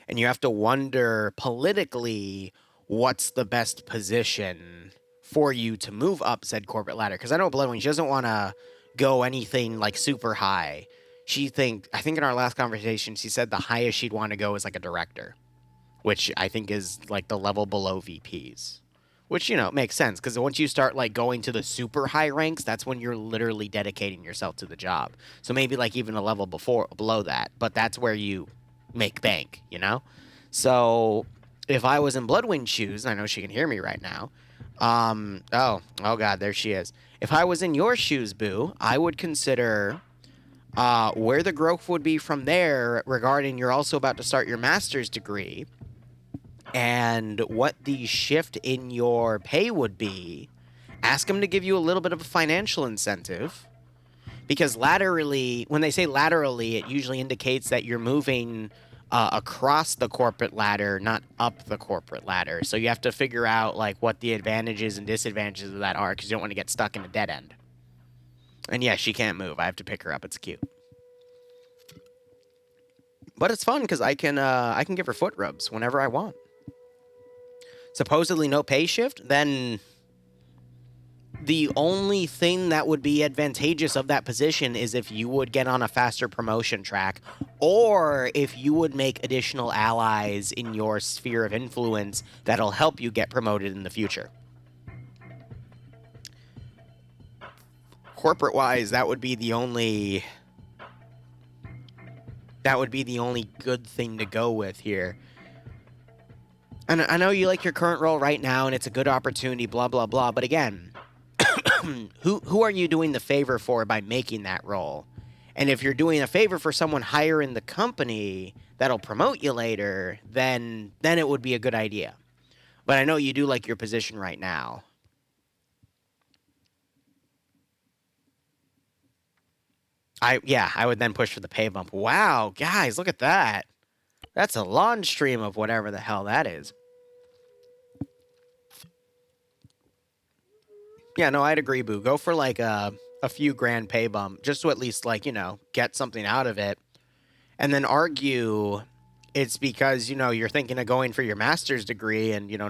And you have to wonder, politically, what's the best position for you to move up said corporate ladder. Because I know Bloodwing, she doesn't want to go anything, like, super high. I think in our last conversation, she said the highest she'd want to go is, like, a director. Which I think is, like, the level below VPs. Which, you know, makes sense, because once you start, like, going to the super high ranks, that's when you're literally dedicating yourself to the job. So maybe, like, even a level below that, but that's where you make bank, you know? So if I was in Bloodwing's shoes, I know she can hear me right now. Oh God, there she is. If I was in your shoes, Boo, I would consider where the growth would be from there regarding you're also about to start your master's degree. And what the shift in your pay would be, ask them to give you a little bit of a financial incentive. Because laterally, when they say laterally, it usually indicates that you're moving across the corporate ladder, not up the corporate ladder. So you have to figure out, like, what the advantages and disadvantages of that are, because you don't want to get stuck in a dead end. And yeah, she can't move. I have to pick her up. It's cute. But it's fun because I can give her foot rubs whenever I want. Supposedly no pay shift, then the only thing that would be advantageous of that position is if you would get on a faster promotion track, or if you would make additional allies in your sphere of influence that'll help you get promoted in the future. Corporate-wise, that would be the only good thing to go with here. And I know you like your current role right now, and it's a good opportunity, blah, blah, blah. But again, who are you doing the favor for by making that role? And if you're doing a favor for someone higher in the company that'll promote you later, then it would be a good idea. But I know you do like your position right now. I would then push for the pay bump. Wow, guys, look at that. That's a launch stream of whatever the hell that is. Yeah, no, I'd agree, Boo. Go for, like, a few grand pay bump, just to at least, like, you know, get something out of it. And then argue it's because, you know, you're thinking of going for your master's degree and, you know,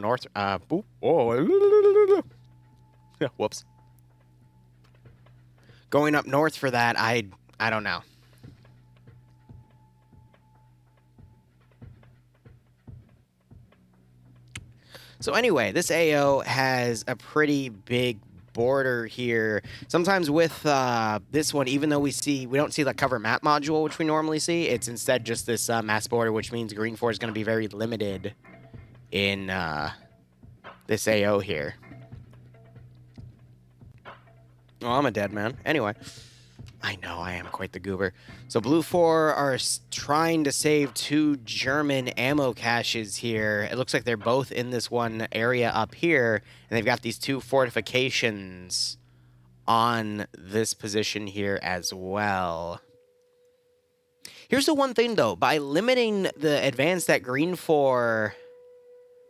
whoops. Going up north for that, I don't know. So anyway, this AO has a pretty big border here. Sometimes with this one, even though we don't see the cover map module, which we normally see, it's instead just this mass border, which means Green 4 is going to be very limited in this AO here. Oh, I'm a dead man. Anyway. I know, I am quite the goober. So Blue 4 are trying to save 2 German ammo caches here. It looks like they're both in this one area up here, and they've got these 2 fortifications on this position here as well. Here's the one thing, though. By limiting the advance that Green 4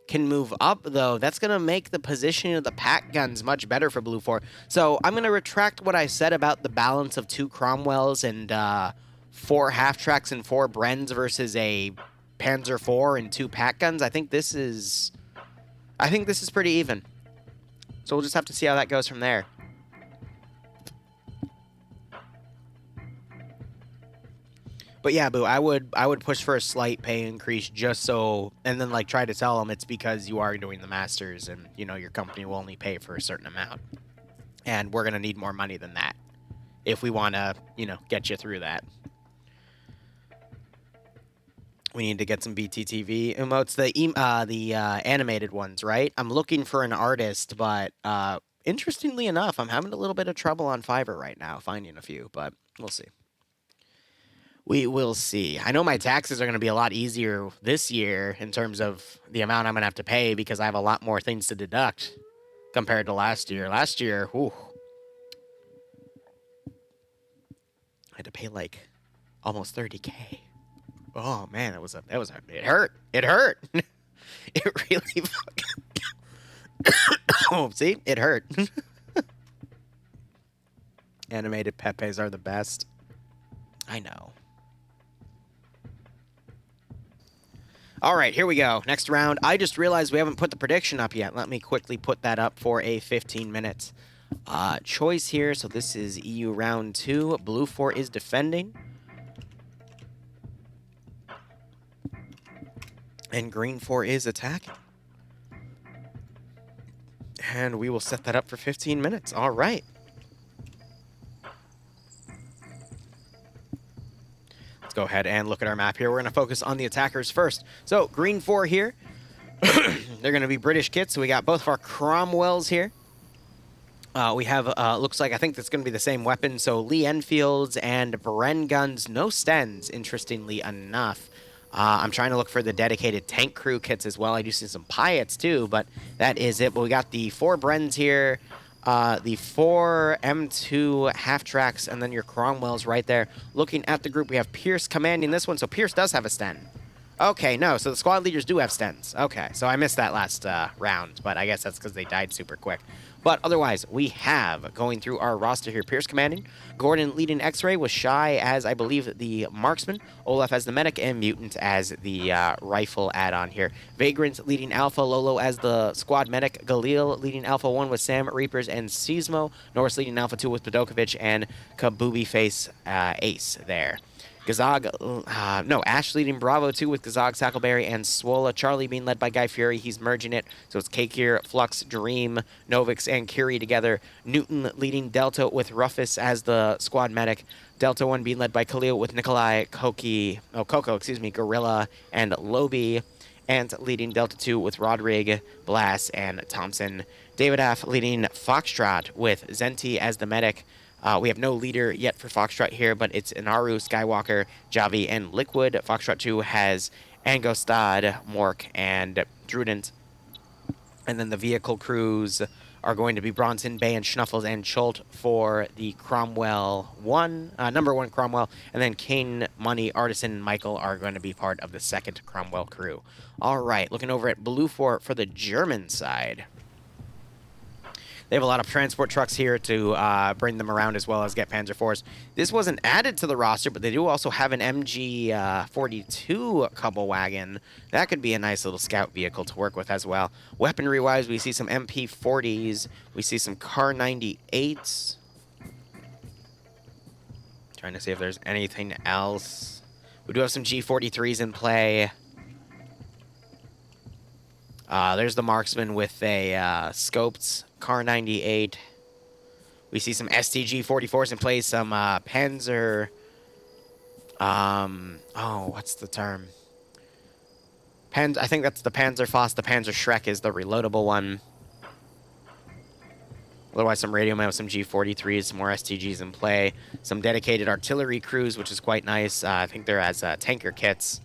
can move up, though, that's going to make the positioning of the pack guns much better for Blue 4. So I'm going to retract what I said about the balance of 2 Cromwells and 4 half-tracks and 4 Brens versus a Panzer IV and 2 pack guns. I think this is pretty even. So we'll just have to see how that goes from there. But yeah, Boo, I would push for a slight pay increase just so, and then like try to tell them it's because you are doing the Masters and, you know, your company will only pay for a certain amount. And we're going to need more money than that if we want to, you know, get you through that. We need to get some BTTV emotes, the animated ones, right? I'm looking for an artist, but interestingly enough, I'm having a little bit of trouble on Fiverr right now finding a few, but we'll see. We will see. I know my taxes are going to be a lot easier this year in terms of the amount I'm going to have to pay because I have a lot more things to deduct compared to last year. Last year, whew, I had to pay like almost 30K. Oh man, it hurt. It hurt. It really fucking. Oh, see, it hurt. Animated Pepes are the best. I know. All right, here we go. Next round. I just realized we haven't put the prediction up yet. Let me quickly put that up for a 15 minutes choice here. So this is EU round 2. Blue 4 is defending. And Green 4 is attacking. And we will set that up for 15 minutes. All right. Go ahead and look at our map here. We're going to focus on the attackers first. So, Green 4 here. They're going to be British kits. So we got both of our Cromwells here. We have, looks like, I think that's going to be the same weapon. So, Lee Enfields and Bren guns. No Stens, interestingly enough. I'm trying to look for the dedicated tank crew kits as well. I do see some Pyatt's too, but that is it. But we got the 4 Brens here. The 4 M2 half-tracks, and then your Cromwells right there. Looking at the group, we have Pierce commanding this one, so Pierce does have a Sten. Okay, no, so the squad leaders do have Stens. Okay, so I missed that last round, but I guess that's because they died super quick. But otherwise, we have, going through our roster here, Pierce commanding, Gordon leading X-Ray with Shy as, I believe, the marksman, Olaf as the medic, and Mutant as the rifle add-on here. Vagrant leading Alpha, Lolo as the squad medic, Galil leading Alpha 1 with Sam, Reapers, and Seismo, Norris leading Alpha 2 with Padokovic, and Kabubi Face Ace there. Gazog, Ash leading Bravo 2 with Gazog, Sackleberry, and Swola. Charlie being led by Guy Fury. He's merging it. So it's Cake here, Flux, Dream, Novix, and Curie together. Newton leading Delta with Ruffus as the squad medic. Delta 1 being led by Khalil with Nikolai, Coco, Gorilla, and Lobi. And leading Delta 2 with Rodrig, Blass, and Thompson. David F. leading Foxtrot with Zenti as the medic. We have no leader yet for Foxtrot here, but it's Inaru, Skywalker, Javi, and Liquid. Foxtrot 2 has Angostad, Mork, and Drudent. And then the vehicle crews are going to be Bronson, Bay, and Schnuffles, and Chult for the Cromwell 1, number 1 Cromwell. And then Kane, Money, Artisan, and Michael are going to be part of the 2nd Cromwell crew. All right, looking over at Blue 4 for the German side. They have a lot of transport trucks here to bring them around as well as get Panzer IVs. This wasn't added to the roster, but they do also have an MG42 couple wagon. That could be a nice little scout vehicle to work with as well. Weaponry-wise, we see some MP40s. We see some Car 98s. Trying to see if there's anything else. We do have some G43s in play. There's the marksman with a scoped Car 98. We see some STG 44s in play, some Panzer. What's the term? I think that's the Panzer Foss. The Panzer Shrek is the reloadable one. Otherwise, some radio man with some G43s, some more STGs in play. Some dedicated artillery crews, which is quite nice. I think they're as tanker kits.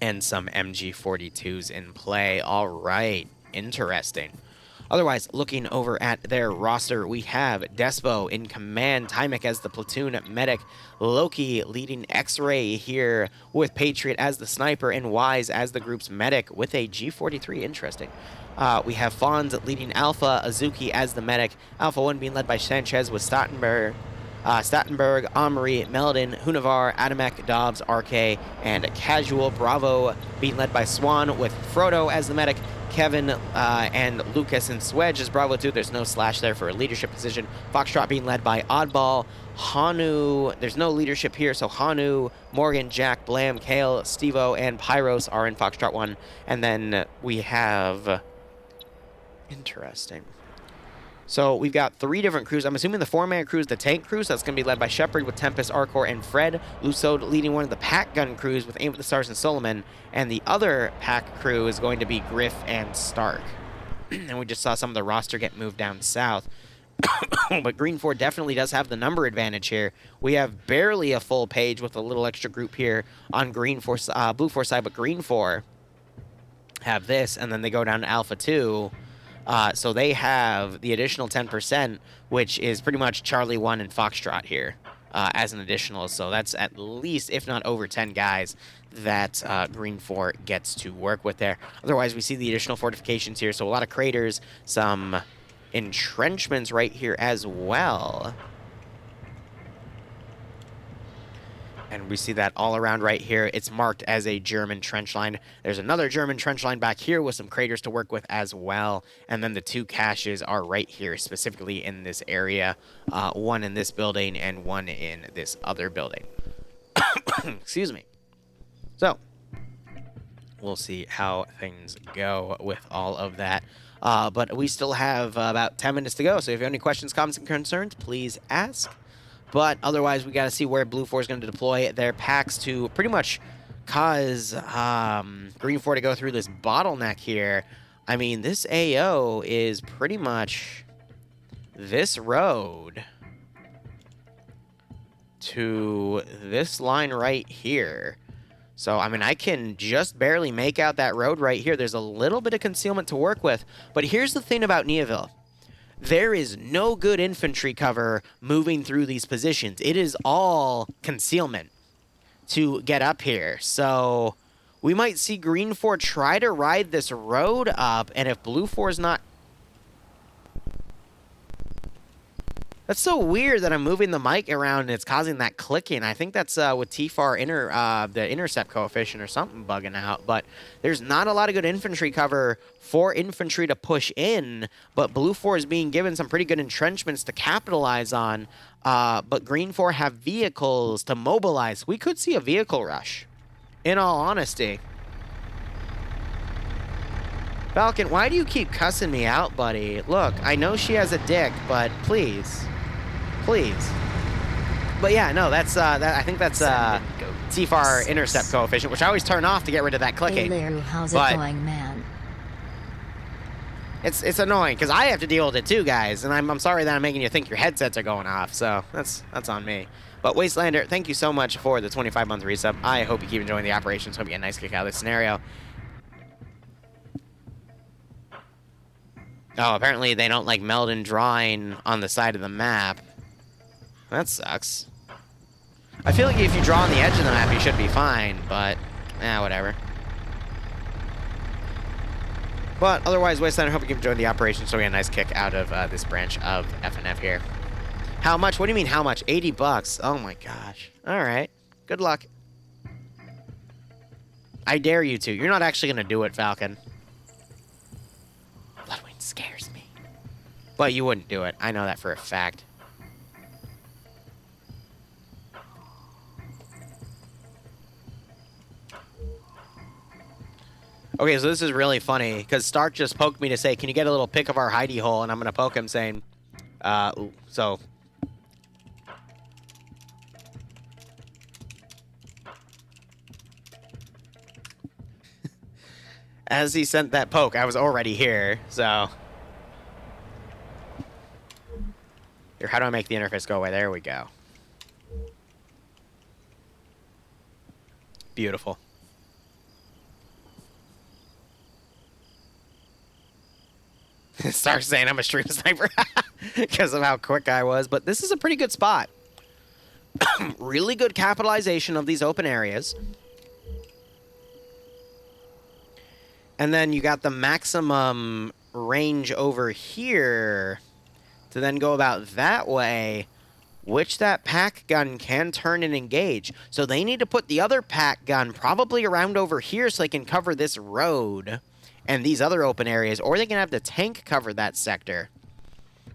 And some MG42s in play. All right. Interesting. Otherwise, looking over at their roster, we have Despo in command, Tymek as the platoon medic, Loki leading X-Ray here with Patriot as the sniper, and Wise as the group's medic with a G43. Interesting. We have Fawns leading Alpha, Azuki as the medic, Alpha 1 being led by Sanchez with Stattenberg, Omri, Meldon, Hunavar, Adamek, Dobbs, RK, and Casual. Bravo being led by Swan with Frodo as the medic, Kevin and Lucas and Swedge as Bravo 2. There's no slash there for a leadership position. Foxtrot being led by Oddball. Hanu, there's no leadership here, so Hanu, Morgan, Jack, Blam, Kale, Stevo, and Pyros are in Foxtrot 1. And then we have... Interesting. So we've got 3 different crews. I'm assuming the 4-man crew is the tank crew, so that's going to be led by Shepard with Tempest, Arcor, and Fred. Lusod leading one of the pack gun crews with Aim at the Stars and Solomon. And the other pack crew is going to be Griff and Stark. And we just saw some of the roster get moved down south. But Green 4 definitely does have the number advantage here. We have barely a full page with a little extra group here on Blue 4 side, but Green 4 have this, and then they go down to Alpha 2. So they have the additional 10%, which is pretty much Charlie 1 and Foxtrot here as an additional. So that's at least, if not over 10 guys that Green 4 gets to work with there. Otherwise, we see the additional fortifications here. So a lot of craters, some entrenchments right here as well. And we see that all around right here. It's marked as a German trench line. There's another German trench line back here with some craters to work with as well. And then the 2 caches are right here, specifically in this area. One in this building and one in this other building. Excuse me. So, we'll see how things go with all of that. But we still have about 10 minutes to go. So if you have any questions, comments, and concerns, please ask. But otherwise, we got to see where Blue 4 is going to deploy their packs to pretty much cause Green 4 to go through this bottleneck here. I mean, this AO is pretty much this road to this line right here. So, I mean, I can just barely make out that road right here. There's a little bit of concealment to work with. But here's the thing about Neoville. There is no good infantry cover moving through these positions. It is all concealment to get up here. So we might see Green 4 try to ride this road up, and if Blue 4 is not... That's so weird that I'm moving the mic around and it's causing that clicking. I think that's with TFAR the intercept coefficient or something bugging out. But there's not a lot of good infantry cover for infantry to push in. But Blue 4 is being given some pretty good entrenchments to capitalize on. But Green 4 have vehicles to mobilize. We could see a vehicle rush, in all honesty. Falcon, why do you keep cussing me out, buddy? Look, I know she has a dick, but please. Please. But yeah, no, that's I think that's TFAR intercept coefficient, which I always turn off to get rid of that clicking. Hey Liru, how's it But going, man? it's annoying because I have to deal with it too, guys, and I'm sorry that I'm making you think your headsets are going off. So that's on me. But Wastelander, thank you so much for the 25-month resub. I hope you keep enjoying the operations. Hope you get a nice kick out of this scenario. Oh, apparently they don't like Meldon drawing on the side of the map. That sucks. I feel like if you draw on the edge of the map, you should be fine, but whatever. But otherwise, Wasteland, I hope you can enjoy the operation so we get a nice kick out of this branch of FNF here. How much? What do you mean how much? 80 bucks. Oh my gosh. All right. Good luck. I dare you to. You're not actually going to do it, Falcon. Bloodwind scares me. But you wouldn't do it. I know that for a fact. Okay, so this is really funny, because Stark just poked me to say, can you get a little pic of our hidey hole? And I'm going to poke him saying, so... As he sent that poke, I was already here, so... Here, how do I make the interface go away? There we go. Beautiful. Start saying I'm a stream sniper because of how quick I was. But this is a pretty good spot. Really good capitalization of these open areas. And then you got the maximum range over here to then go about that way, which that pack gun can turn and engage. So they need to put the other pack gun probably around over here so they can cover this road and these other open areas, or they can have the tank cover that sector.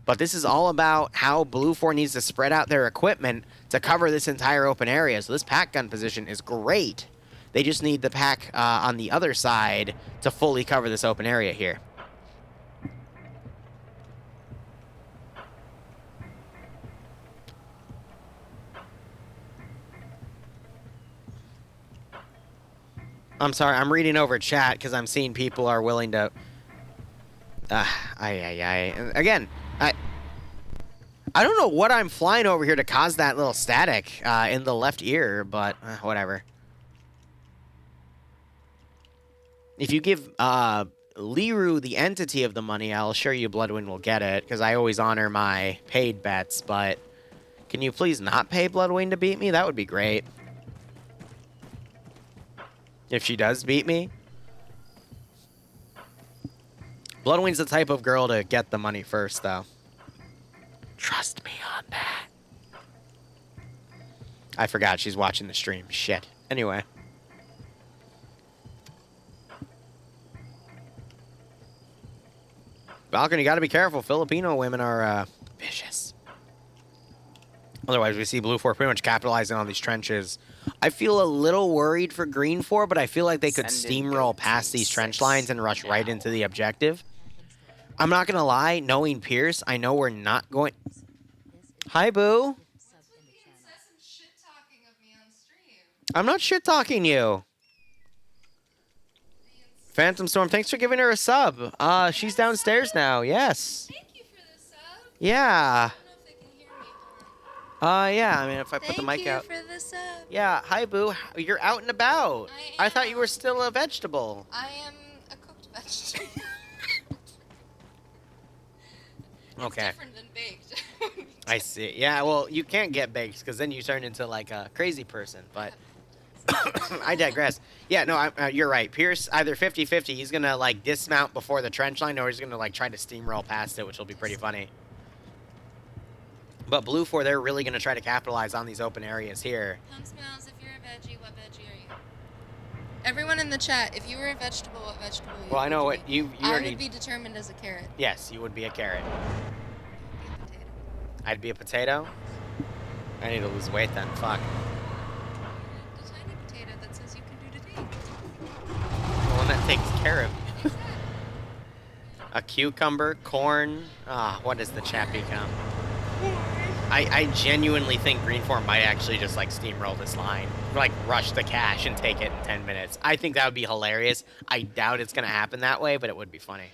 But this is all about how Blue 4 needs to spread out their equipment to cover this entire open area. So this pack gun position is great. They just need the pack on the other side to fully cover this open area here. I'm sorry, I'm reading over chat because I'm seeing people are willing to... Again, I don't know what I'm flying over here to cause that little static in the left ear, but whatever. If you give Liru the entity of the money, I'll assure you Bloodwind will get it, because I always honor my paid bets, but can you please not pay Bloodwind to beat me? That would be great. If she does beat me. Bloodwind's the type of girl to get the money first, though. Trust me on that. I forgot she's watching the stream. Shit. Anyway. Balcony, you gotta be careful. Filipino women are vicious. Otherwise, we see Blue 4 pretty much capitalizing on these trenches. I feel a little worried for Green 4, but I feel like they could steamroll past these trench lines and rush right into the objective. I'm not gonna lie, knowing Pierce, I know we're not going... Hi, Boo. I'm not shit-talking you. Phantom Storm, thanks for giving her a sub. She's downstairs now, yes. Thank you for the sub. Yeah. I don't know if they can hear me. Yeah, I mean, if I put the mic out. Thank you for the sub. Yeah, hi, Boo. You're out and about. I thought you were still a vegetable. I am a cooked vegetable. Okay. It's different than baked. I see. Yeah, well, you can't get baked because then you turn into like a crazy person, but I digress. Yeah, no, you're right. Pierce, either 50-50, he's going to like dismount before the trench line, or he's going to like try to steamroll past it, which will be pretty funny. But Blue 4, they're really going to try to capitalize on these open areas here. Plum smells, if you're a veggie, what veggie are you? Everyone in the chat, if you were a vegetable, what vegetable would you Well, I know what be? you I already... would be determined as a carrot. Yes, you would be a carrot. Be a potato. I'd be a potato? I need to lose weight then. Fuck. The tiny potato that says you can do today. The one that takes care of you. A cucumber, corn. What does the chat become? I genuinely think Green 4 might actually just like steamroll this line. Like rush the cash and take it in 10 minutes. I think that would be hilarious. I doubt it's going to happen that way, but it would be funny.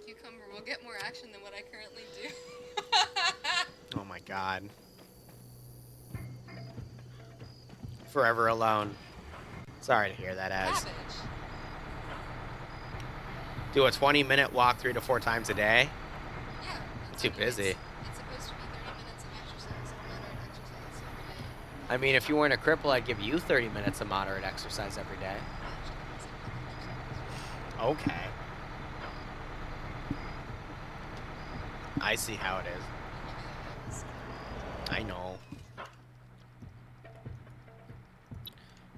Cucumber will get more action than what I currently do. Oh my god. Forever alone. Sorry to hear that, Az. Savage. Do a 20-minute walk 3 to 4 times a day? Yeah. that's Too what busy. It's supposed to be 30 minutes of exercise, of moderate exercise every day. I mean, if you weren't a cripple, I'd give you 30 minutes of moderate exercise every day. Okay. I see how it is. I know.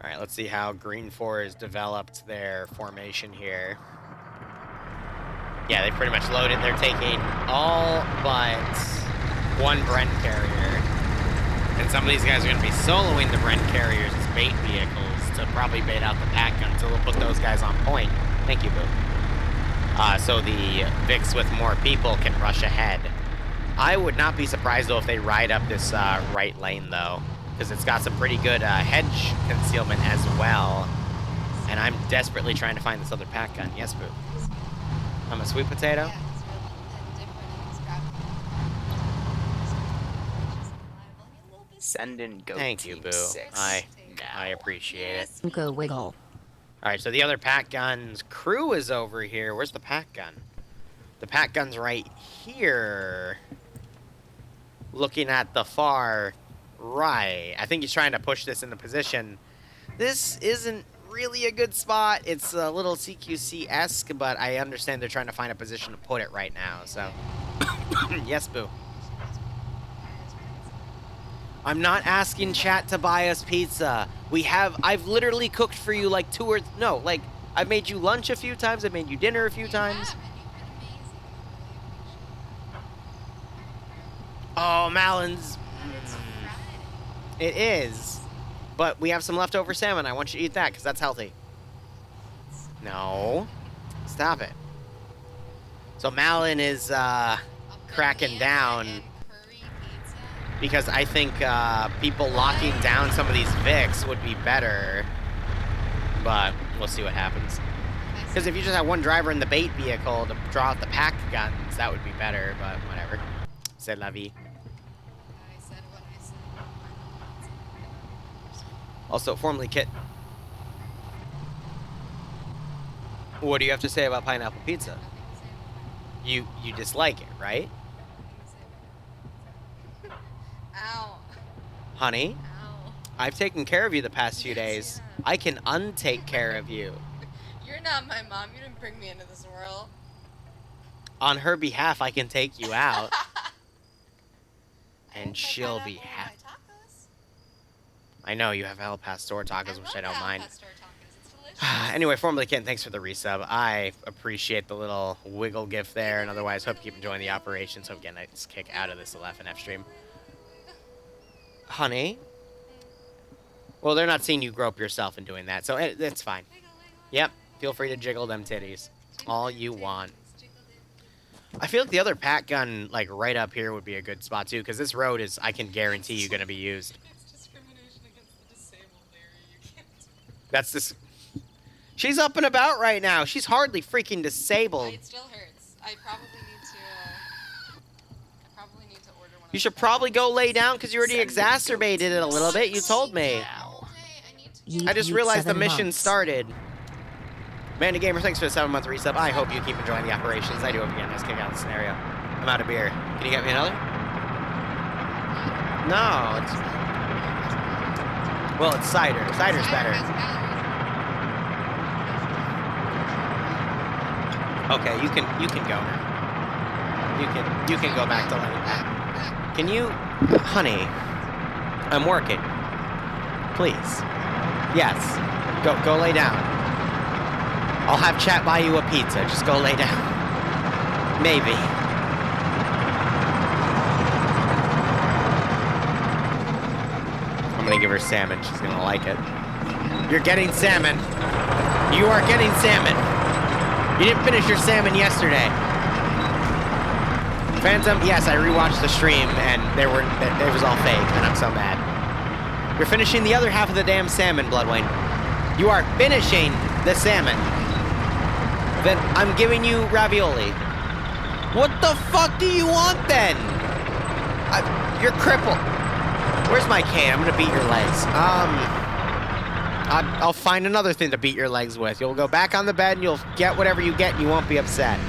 Alright, let's see how Green 4 has developed their formation here. Yeah, they pretty much loaded. They're taking all but one Bren carrier. And some of these guys are going to be soloing the Bren carriers as bait vehicles to probably bait out the pack gun, so we'll put those guys on point. Thank you, Boo. So the Vix with more people can rush ahead. I would not be surprised, though, if they ride up this right lane, though, because it's got some pretty good hedge concealment as well. And I'm desperately trying to find this other pack gun. Yes, Boo. I'm a sweet potato? Yeah, it's real different in this graphic. Send in go Thank you, Team Boo. 6. I appreciate it. Go wiggle. Alright, so the other pack gun's crew is over here. Where's the pack gun? The pack gun's right here. Looking at the far right. I think he's trying to push this into position. This isn't really a good spot. It's a little CQC-esque, but I understand they're trying to find a position to put it right now, so. Yes, boo. I'm not asking chat to buy us pizza. I've literally cooked for you like I've made you lunch a few times, I've made you dinner a few times. Oh, Malon's. It is. But we have some leftover salmon. I want you to eat that because that's healthy. No. Stop it. So Malin is cracking down because I think people locking down some of these Vics would be better. But we'll see what happens. Because if you just have one driver in the bait vehicle to draw out the pack guns, that would be better, but whatever. C'est la vie. I said what I said. Also, formerly Kit. What do you have to say about pineapple pizza? You dislike it, right? Ow. Honey, Ow. I've taken care of you the past few days. I can untake care of you. You're not my mom. You didn't bring me into this world. On her behalf, I can take you out. I And didn't put she'll be pineapple on happy. my tacos. I know, you have El Pastor tacos, which I don't love mind. Al Pastor tacos. It's delicious. Anyway, formerly Kit, thanks for the resub. I appreciate the little wiggle gift there, and otherwise, hope you keep enjoying the operations. Hope you get a nice kick out of this 11F stream. Honey? Well, they're not seeing you grope yourself in doing that, so it's fine. Yep, feel free to jiggle them titties. All you want. I feel like the other pack gun, like, right up here would be a good spot, too, because this road is, I can guarantee you, going to be used. It's discrimination against the disabled, Larry. You can't. That's this. She's up and about right now. She's hardly freaking disabled. It still hurts. I probably need to order one. You should probably go lay down because you already exacerbated it a little bit. You told me. I just realized the mission started. Manda Gamer, thanks for the 7-month resub. I hope you keep enjoying the operations. I do hope you get a nice kick out of the scenario. I'm out of beer. Can you get me another? No. Well, it's cider. Cider's better. Okay, you can go now. You can go back to laying down. Can you, honey? I'm working. Please. Yes. Go lay down. I'll have chat buy you a pizza. Just go lay down. Maybe. I'm gonna give her salmon. She's gonna like it. You're getting salmon. You are getting salmon. You didn't finish your salmon yesterday. Phantom, yes, I rewatched the stream and it was all fake, and I'm so mad. You're finishing the other half of the damn salmon, Bloodwayne. You are finishing the salmon. Then I'm giving you ravioli. What the fuck do you want then? You're crippled. Where's my cane? I'm gonna beat your legs. I'll find another thing to beat your legs with. You'll go back on the bed and you'll get whatever you get and you won't be upset.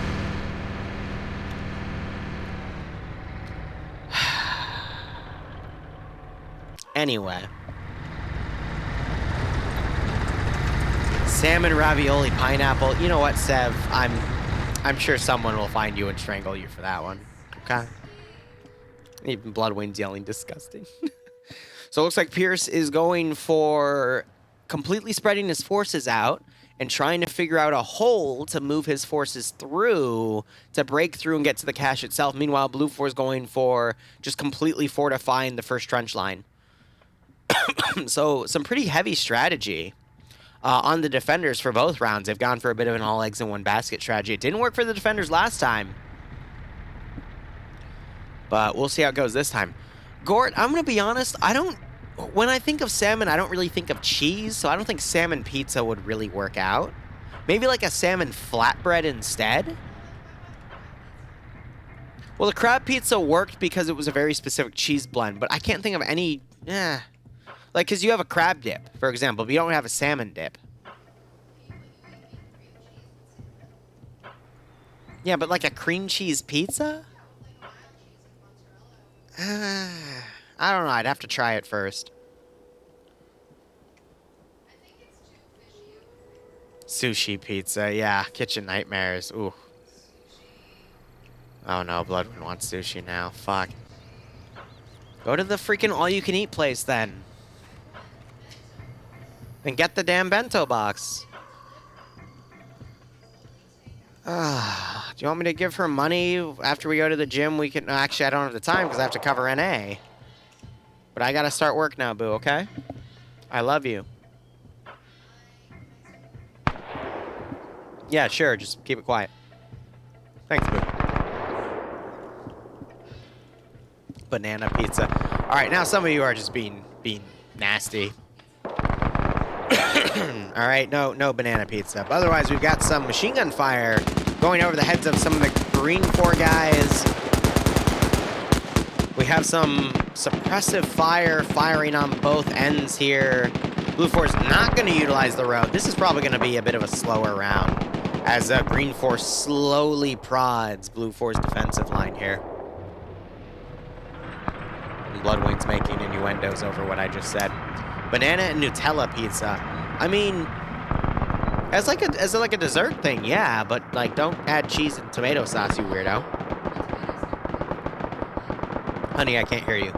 Anyway. Salmon, ravioli, pineapple. You know what, Sev? I'm sure someone will find you and strangle you for that one. Okay? Even Bloodwayne's yelling disgusting. So it looks like Pierce is going for completely spreading his forces out and trying to figure out a hole to move his forces through to break through and get to the cache itself. Meanwhile, Blue 4 is going for just completely fortifying the first trench line. So some pretty heavy strategy on the defenders for both rounds. They've gone for a bit of an all eggs in one basket strategy. It didn't work for the defenders last time. But we'll see how it goes this time. Gort, I'm going to be honest, when I think of salmon, I don't really think of cheese, so I don't think salmon pizza would really work out. Maybe like a salmon flatbread instead? Well, the crab pizza worked because it was a very specific cheese blend, but I can't think of any... Like, because you have a crab dip, for example, but you don't have a salmon dip. Yeah, but like a cream cheese pizza? I don't know. I'd have to try it first. Sushi pizza, yeah. Kitchen nightmares. Ooh. Oh no, Bloodwind wants sushi now. Fuck. Go to the freaking all-you-can-eat place then. And get the damn bento box. Do you want me to give her money after we go to the gym? We can. No, actually, I don't have the time because I have to cover NA. But I gotta start work now, boo. Okay? I love you. Yeah, sure. Just keep it quiet. Thanks, boo. Banana pizza. All right, now some of you are just being nasty. All right, no banana pizza. But otherwise, we've got some machine gun fire going over the heads of some of the Green 4 guys. We have some suppressive fire firing on both ends here. Blue 4's not going to utilize the road. This is probably going to be a bit of a slower round as Green 4 slowly prods Blue 4's defensive line here. And Bloodwing's making innuendos over what I just said. Banana and Nutella pizza. I mean, as like a dessert thing, yeah, but like don't add cheese and tomato sauce, you weirdo. Honey, I can't hear you.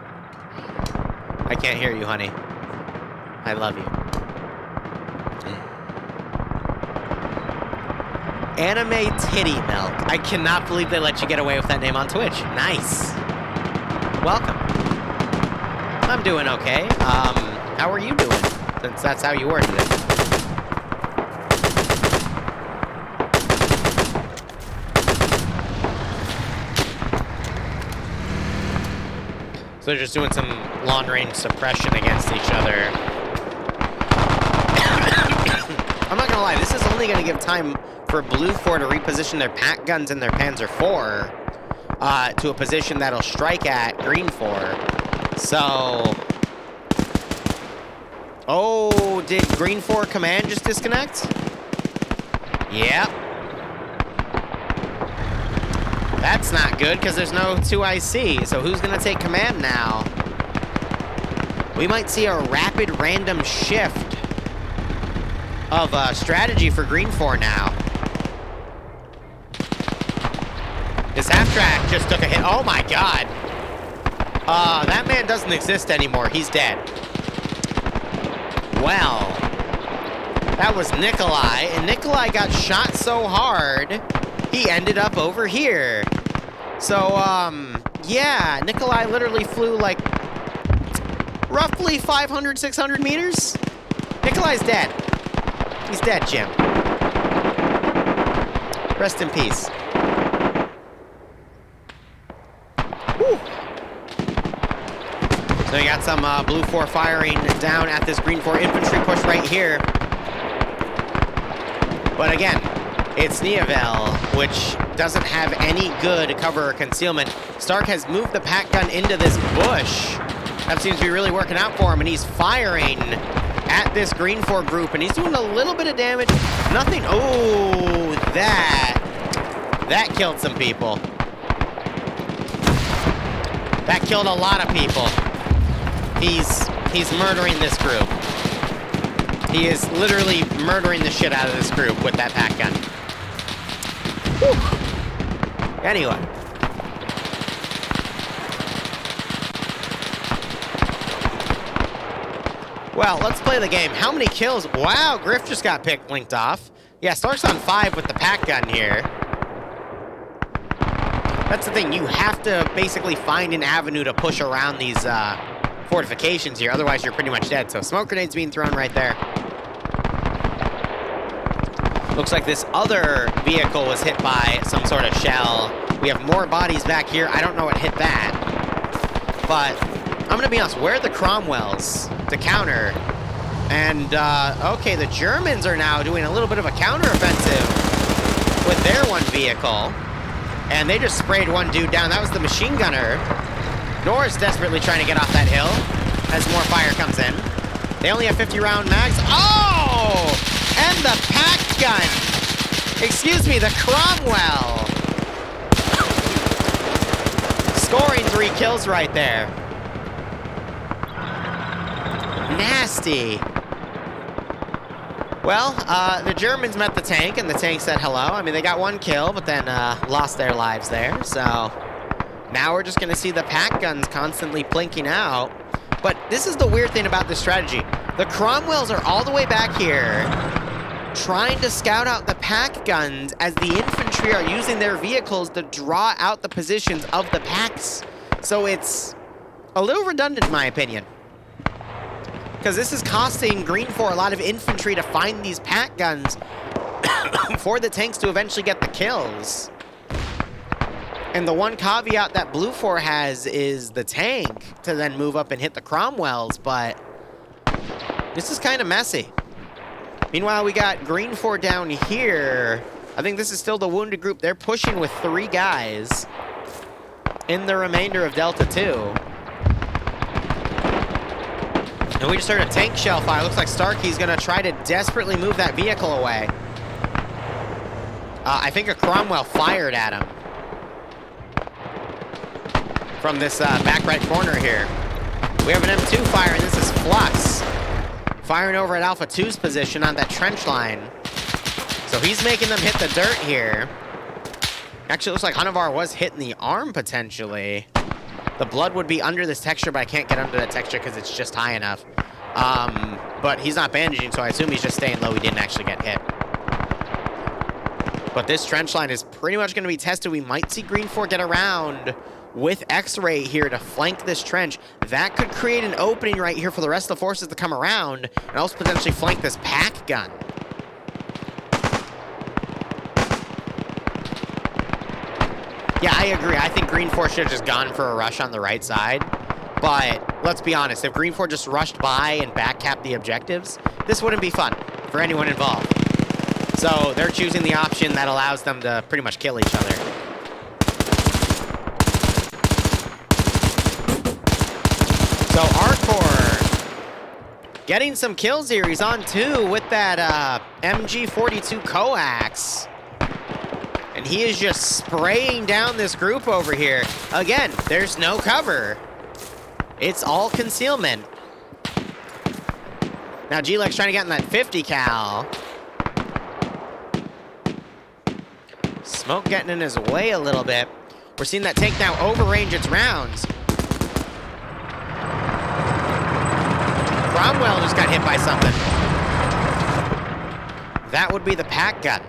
I can't hear you, honey. I love you. Anime Titty Milk. I cannot believe they let you get away with that name on Twitch. Nice. Welcome. I'm doing okay. How are you doing? Since that's how you ordered it. So they're just doing some long-range suppression against each other. I'm not gonna lie, this is only gonna give time for Blue 4 to reposition their pack guns and their Panzer 4 to a position that'll strike at Green 4. So... Oh, did Green 4 command just disconnect? Yep. That's not good, because there's no 2IC. So who's going to take command now? We might see a rapid random shift of strategy for Green 4 now. His half-track just took a hit. Oh my god. That man doesn't exist anymore. He's dead. Well, that was Nikolai, and Nikolai got shot so hard, he ended up over here. So, yeah, Nikolai literally flew, like, roughly 500, 600 meters. Nikolai's dead. He's dead, Jim. Rest in peace. Whew. So you got some Blue 4 firing down at this Green 4 infantry push right here. But again, it's Niavel, which doesn't have any good cover or concealment. Stark has moved the pack gun into this bush. That seems to be really working out for him, and he's firing at this Green 4 group, and he's doing a little bit of damage. Nothing. Oh, that killed some people. That killed a lot of people. He's murdering this group. He is literally murdering the shit out of this group with that pack gun. Whew. Anyway. Well, let's play the game. How many kills? Wow, Griff just got linked off. Yeah, Stark's on 5 with the pack gun here. That's the thing. You have to basically find an avenue to push around these fortifications here. Otherwise, you're pretty much dead. So smoke grenades being thrown right there. Looks like this other vehicle was hit by some sort of shell. We have more bodies back here. I don't know what hit that. But I'm going to be honest. Where are the Cromwells to counter? And, okay, the Germans are now doing a little bit of a counteroffensive with their one vehicle. And they just sprayed one dude down. That was the machine gunner. Norris desperately trying to get off that hill as more fire comes in. They only have 50-round mags. Oh! And the pack gun! Excuse me, the Cromwell scoring 3 kills right there. Nasty. Well, the Germans met the tank, and the tank said hello. I mean, they got 1 kill, but then lost their lives there. So now we're just going to see the pack guns constantly plinking out. But this is the weird thing about this strategy. The Cromwells are all the way back here, trying to scout out the pack guns as the infantry are using their vehicles to draw out the positions of the packs. So it's a little redundant, in my opinion. Because this is costing Green 4 a lot of infantry to find these pack guns for the tanks to eventually get the kills. And the one caveat that Blue 4 has is the tank to then move up and hit the Cromwells, but this is kind of messy. Meanwhile, we got Green 4 down here. I think this is still the wounded group. They're pushing with 3 guys in the remainder of Delta 2. And we just heard a tank shell fire. Looks like Starkey's gonna try to desperately move that vehicle away. I think a Cromwell fired at him from this back right corner here. We have an M2 fire, and this is Flux firing over at Alpha 2's position on that trench line. So he's making them hit the dirt here. Actually, it looks like Hunavar was hit in the arm, potentially. The blood would be under this texture, but I can't get under that texture because it's just high enough. But he's not bandaging, so I assume he's just staying low. He didn't actually get hit. But this trench line is pretty much going to be tested. We might see Green 4 get around with X-Ray here to flank this trench. That could create an opening right here for the rest of the forces to come around and also potentially flank this pack gun. Yeah, I agree. I think Green 4 should have just gone for a rush on the right side. But let's be honest, if Green 4 just rushed by and backcapped the objectives, this wouldn't be fun for anyone involved. So they're choosing the option that allows them to pretty much kill each other. So Arcor getting some kills here. He's on 2 with that MG42 coax. And he is just spraying down this group over here. Again, there's no cover. It's all concealment. Now G-Lex trying to get in that 50 cal. Smoke getting in his way a little bit. We're seeing that tank now overrange its rounds. Cromwell just got hit by something. That would be the pack gun.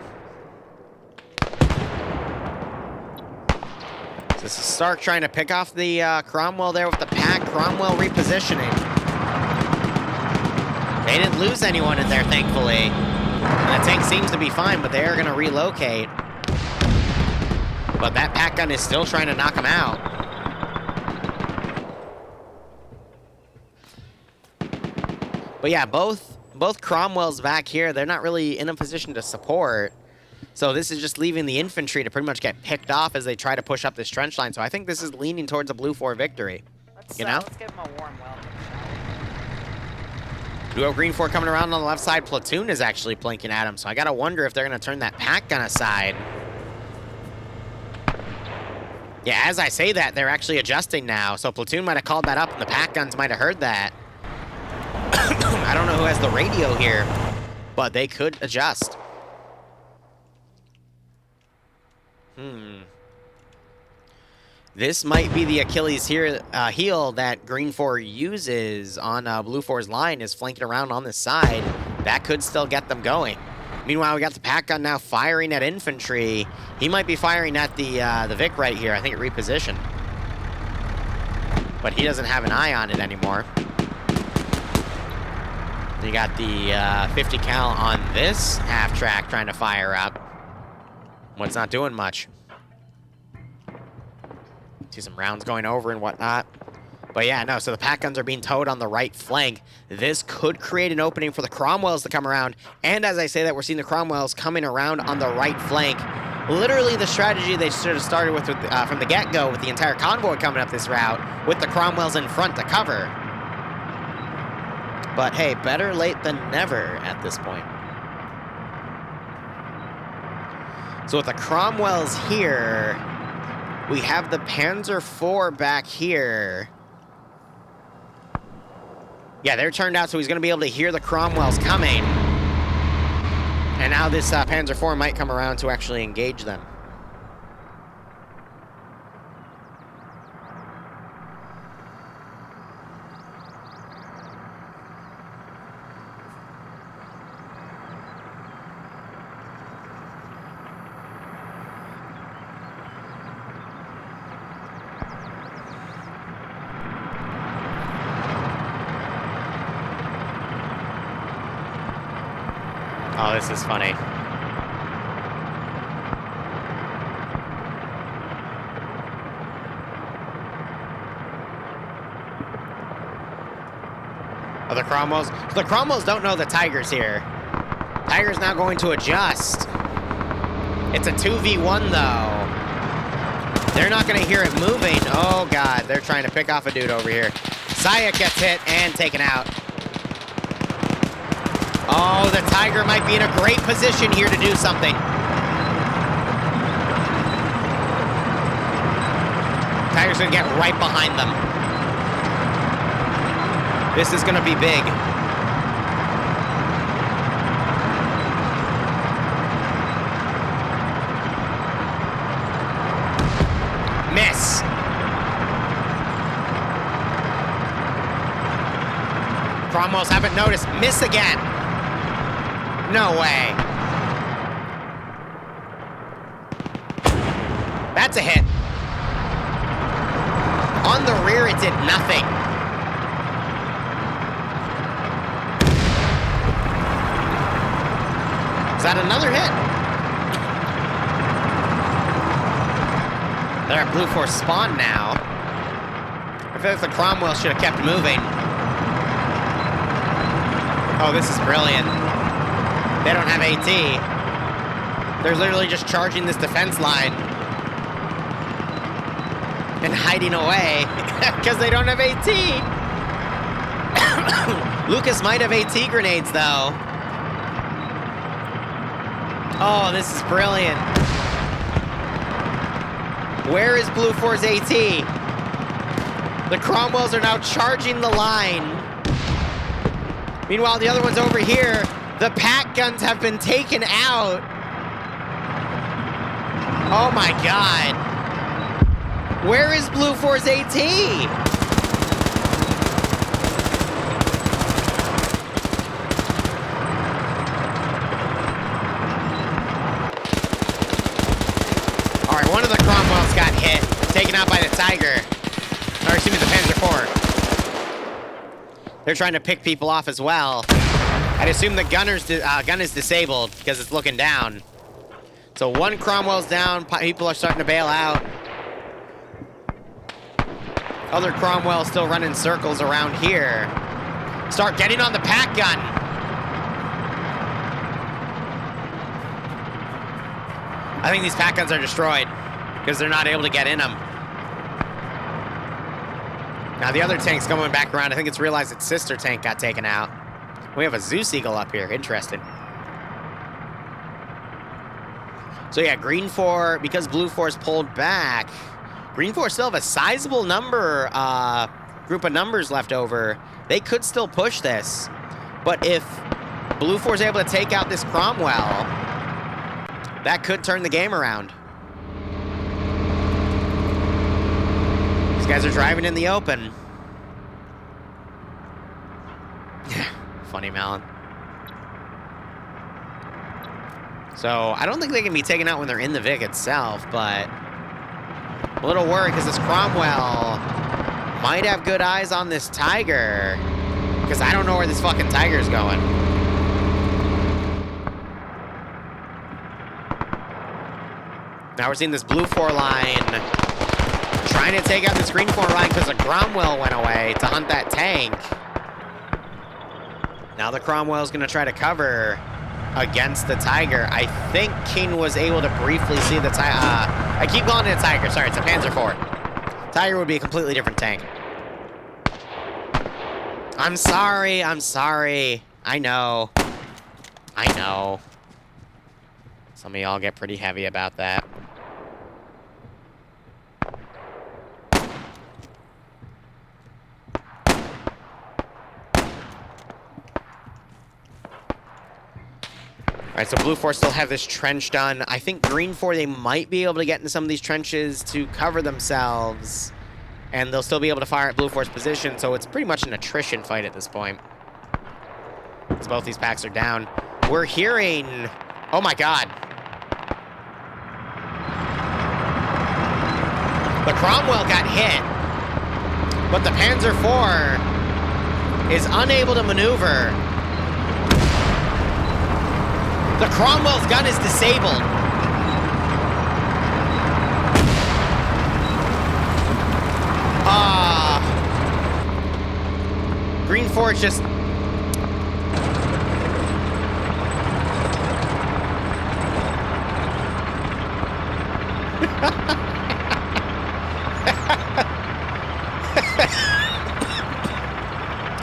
This is Stark trying to pick off the Cromwell there with the pack. Cromwell repositioning. They didn't lose anyone in there, thankfully. And the tank seems to be fine, but they are going to relocate. But that pack gun is still trying to knock him out. But yeah, both Cromwells back here, they're not really in a position to support. So this is just leaving the infantry to pretty much get picked off as they try to push up this trench line. So I think this is leaning towards a Blue 4 victory. Let's you know? Let's give him a warm welcome. Duo Green 4 coming around on the left side. Platoon is actually plinking at him. So I gotta wonder if they're gonna turn that pack gun aside. Yeah, as I say that, they're actually adjusting now. So Platoon might have called that up and the pack guns might have heard that. I don't know who has the radio here, but they could adjust. This might be the Achilles heel that Green 4 uses on Blue 4's line, is flanking around on this side. That could still get them going. Meanwhile, we got the pack gun now firing at infantry. He might be firing at the Vic right here. I think it repositioned. But he doesn't have an eye on it anymore. You got the 50 cal on this half track trying to fire up. What's not doing much. See some rounds going over and whatnot. But yeah, no, so the pack guns are being towed on the right flank. This could create an opening for the Cromwells to come around. And as I say that, we're seeing the Cromwells coming around on the right flank. Literally the strategy they should have started with from the get-go, with the entire convoy coming up this route, with the Cromwells in front to cover. But hey, better late than never at this point. So with the Cromwells here, We have the Panzer IV back here. Yeah, they're turned out, so he's going to be able to hear the Cromwells coming. And now this Panzer IV might come around to actually engage them. Oh, this is funny. Oh, the Cromwells. The Cromwells don't know the Tiger's here. Tiger's now going to adjust. It's a 2v1 though. They're not going to hear it moving. Oh god, they're trying to pick off a dude over here. Sayek gets hit and taken out. Oh, the Tiger might be in a great position here to do something. Tiger's gonna get right behind them. This is gonna be big. Miss. Cromwells haven't noticed. Miss again. No way. That's a hit. On the rear, it did nothing. Is that another hit? They're at Blue Force spawn now. I feel like the Cromwell should have kept moving. Oh, this is brilliant. They don't have AT. They're literally just charging this defense line and hiding away because they don't have AT. Lucas might have AT grenades, though. Oh, this is brilliant. Where is Blue Force AT? The Cromwells are now charging the line. Meanwhile, the other one's over here. The pack guns have been taken out. Oh my god. Where is Blue Force AT? Alright, one of the Cromwells got hit. Taken out by the Tiger. Or excuse me, the Panzer IV. They're trying to pick people off as well. I'd assume the gun is disabled because it's looking down. So one Cromwell's down. People are starting to bail out. Other Cromwell still running circles around here. Start getting on the pack gun. I think these pack guns are destroyed because they're not able to get in them. Now the other tank's coming back around. I think it's realized its sister tank got taken out. We have a Zeus Eagle up here. Interesting. So yeah, Green 4, because Blue 4's pulled back, Green 4 still have a sizable number, group of numbers left over. They could still push this. But if Blue 4's able to take out this Cromwell, that could turn the game around. These guys are driving in the open. Funny Malin. So, I don't think they can be taken out when they're in the Vic itself, but a little worried because this Cromwell might have good eyes on this Tiger, because I don't know where this fucking Tiger's going. Now we're seeing this Blue 4 line trying to take out this Green 4 line because the Cromwell went away to hunt that tank. Now the Cromwell's going to try to cover against the Tiger. I think King was able to briefly see the Tiger. I keep calling it a Tiger. Sorry, it's a Panzer IV. Tiger would be a completely different tank. I'm sorry. I'm sorry. I know. I know. Some of y'all get pretty heavy about that. Alright, so Blue 4 still have this trench done. I think Green 4, they might be able to get into some of these trenches to cover themselves. And they'll still be able to fire at Blue 4's position, so it's pretty much an attrition fight at this point. Because both these packs are down. We're hearing... Oh my god. The Cromwell got hit. But the Panzer IV is unable to maneuver. The Cromwell's gun is disabled. Green 4 just...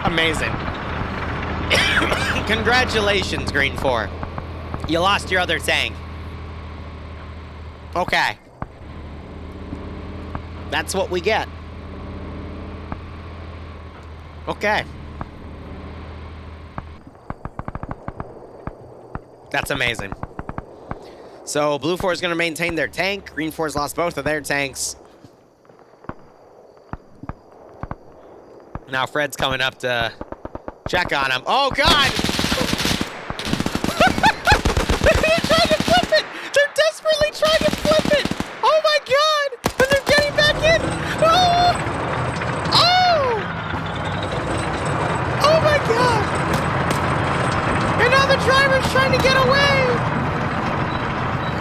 Amazing. Congratulations, Green 4. You lost your other tank. Okay. That's what we get. Okay. That's amazing. So, Blue 4 is going to maintain their tank. Green 4's lost both of their tanks. Now Fred's coming up to check on him. Oh, God! They're trying to flip it! They're desperately trying to flip it! Oh, my God! And they're getting back in! Oh! Oh! Oh, my God! And now the driver's trying to get away!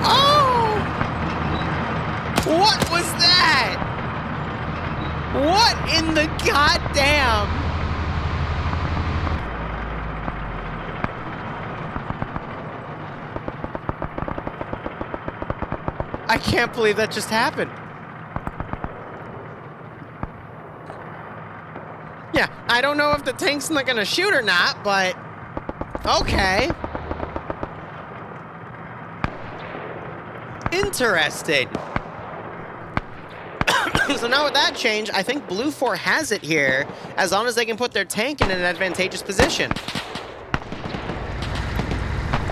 Oh! What was that? What in the goddamn? I can't believe that just happened. Yeah, I don't know if the tank's not gonna shoot or not, but okay. Interesting. So now with that change, I think Blue 4 has it here, as long as they can put their tank in an advantageous position.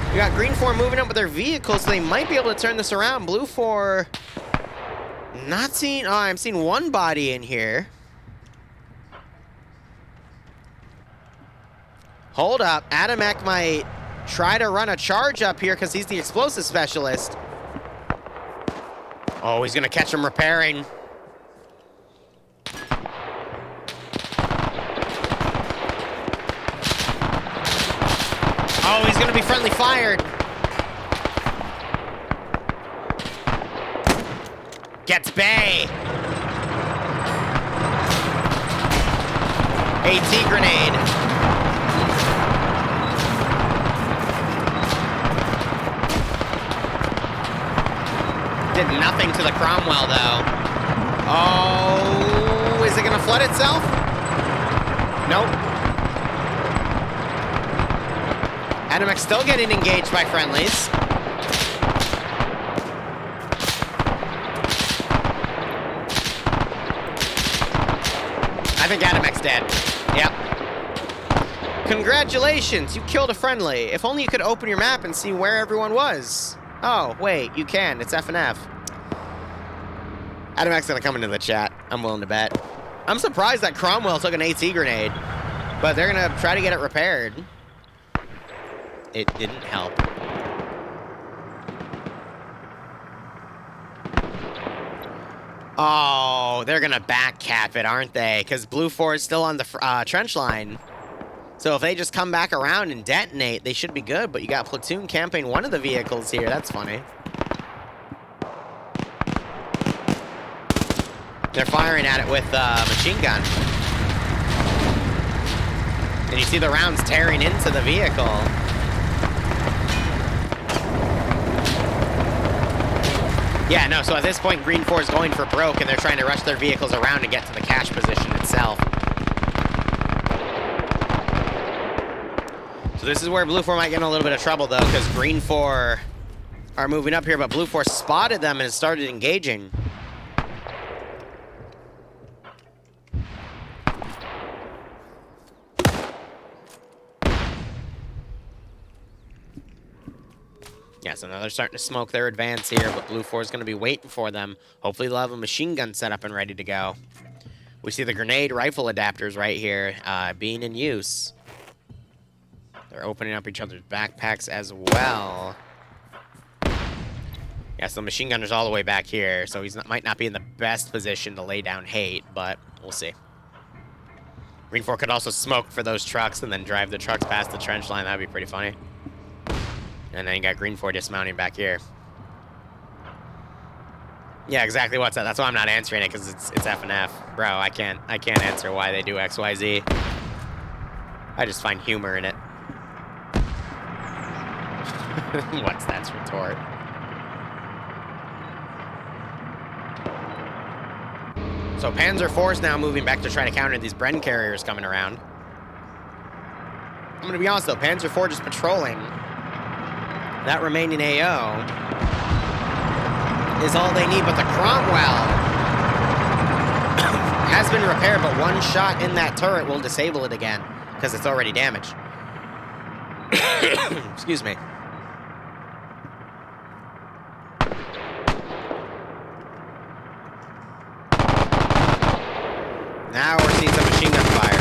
We got Green 4 moving up with their vehicles, so they might be able to turn this around. Blue 4, not seeing, oh, I'm seeing one body in here. Hold up, Adamek might try to run a charge up here because he's the explosive specialist. Oh, he's gonna catch him repairing. Oh, he's gonna be friendly fired. Gets Bay. AT grenade. Did nothing to the Cromwell, though. Oh, is it gonna flood itself? Nope. Adamek's still getting engaged by friendlies. I think Adamek's dead. Yep. Congratulations, you killed a friendly. If only you could open your map and see where everyone was. Oh, wait, you can. It's FNF. Adamek's gonna come into the chat. I'm willing to bet. I'm surprised that Cromwell took an AT grenade, but they're gonna try to get it repaired. It didn't help. Oh, they're gonna back cap it, aren't they? Because Blue 4 is still on the trench line. So if they just come back around and detonate, they should be good. But you got Platoon camping one of the vehicles here. That's funny. They're firing at it with a machine gun. And you see the rounds tearing into the vehicle. Yeah, no, so at this point, Green 4 is going for broke, and they're trying to rush their vehicles around to get to the cache position itself. So this is where Blue 4 might get in a little bit of trouble, though, because Green 4 are moving up here, but Blue 4 spotted them and has started engaging. Yeah, so now they're starting to smoke their advance here, but Blue 4 is going to be waiting for them. Hopefully they'll have a machine gun set up and ready to go. We see the grenade rifle adapters right here being in use. They're opening up each other's backpacks as well. Yeah, so the machine gunner's all the way back here, so he might not be in the best position to lay down hate, but we'll see. Green 4 could also smoke for those trucks and then drive the trucks past the trench line. That'd be pretty funny. And then you got Green 4 dismounting back here. Yeah, exactly what's that? That's why I'm not answering it, because it's F and F. Bro, I can't answer why they do XYZ. I just find humor in it. What's that's retort? So Panzer IV's now moving back to try to counter these Bren carriers coming around. I'm gonna be honest though, Panzer IV just patrolling. That remaining AO is all they need, but the Cromwell has been repaired, but one shot in that turret will disable it again, because it's already damaged. Excuse me. Now we're seeing some machine gun fire.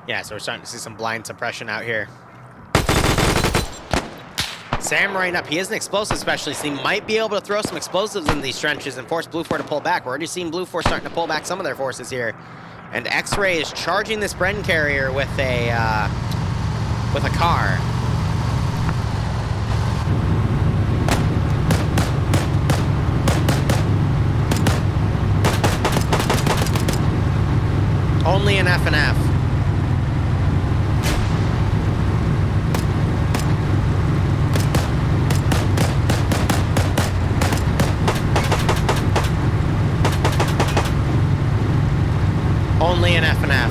Yeah, so we're starting to see some blind suppression out here. Sam right up. He is an explosive specialist. He might be able to throw some explosives in these trenches and force Blue 4 to pull back. We're already seeing Blue 4 starting to pull back some of their forces here. And X-Ray is charging this Bren carrier with a car. Only an F and F. Only an F and F.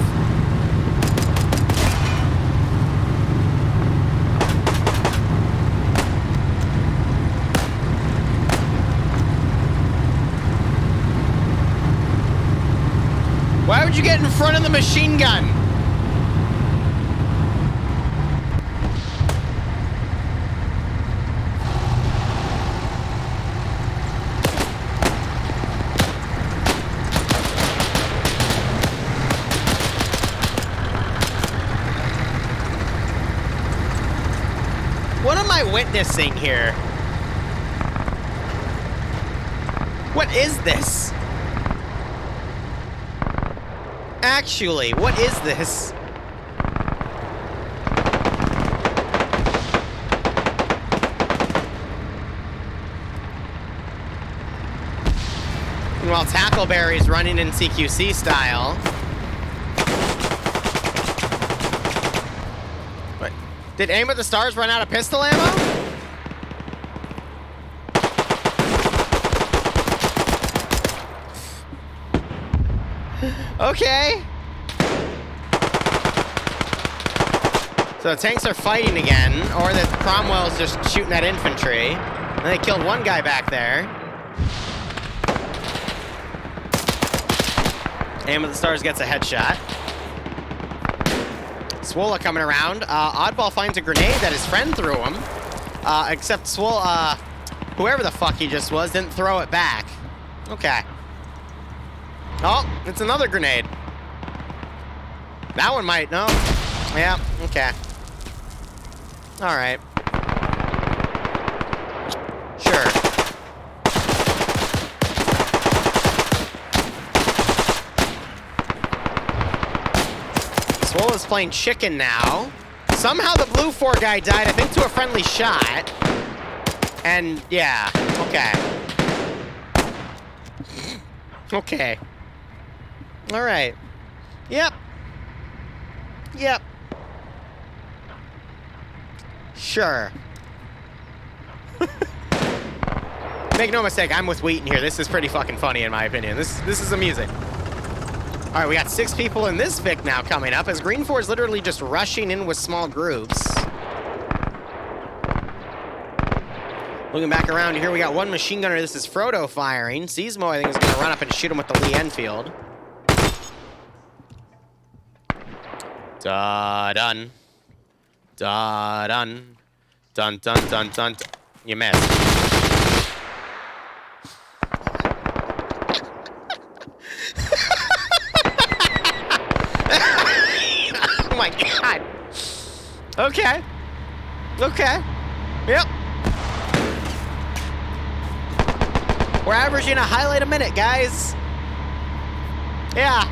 Why would you get in front of the machine gun? What am I witnessing here? What is this? Actually, what is this? While Tackleberry's running in CQC style. What? Did Aim at the Stars run out of pistol ammo? Okay. So the tanks are fighting again, or that Cromwell's just shooting at infantry. And they killed one guy back there. Aim of the Stars gets a headshot. Swola coming around. Oddball finds a grenade that his friend threw him. Except Swola, whoever the fuck he just was, didn't throw it back. Okay. Oh, it's another grenade. That one might, no? Yeah, okay. Alright. Sure. Swola's playing chicken now. Somehow the Blue 4 guy died, I think, to a friendly shot. And, yeah, okay. Okay. Alright. Yep. Yep. Sure. Make no mistake, I'm with Wheaton here. This is pretty fucking funny in my opinion. This is amusing. Alright, we got 6 people in this Vic now coming up as Green 4 is literally just rushing in with small groups. Looking back around here, we got one machine gunner. This is Frodo firing. Seismo, I think, is going to run up and shoot him with the Lee Enfield. Da-dun. Da-dun. Dun, dun, dun, dun. You missed. Oh my god. Okay. Okay. Yep. We're averaging a highlight a minute, guys. Yeah.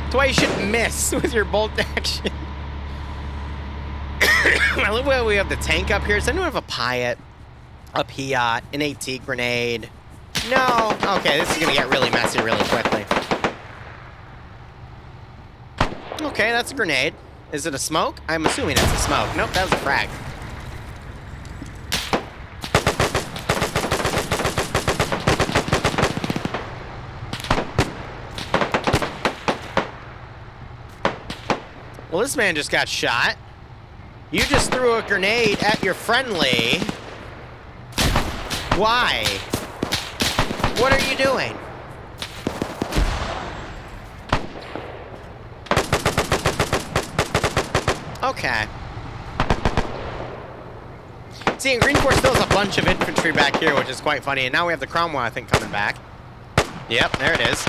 That's why you shouldn't miss with your bolt action. I love where we have the tank up here. Does anyone have a Piat, a Piat, an AT grenade? No? Okay, this is going to get really messy really quickly. Okay, that's a grenade. Is it a smoke? I'm assuming it's a smoke. Nope, that was a frag. Well, this man just got shot. You just threw a grenade at your friendly. Why? What are you doing? Okay. See, in Green Force still has a bunch of infantry back here, which is quite funny. And now we have the Cromwell, I think, coming back. Yep, there it is.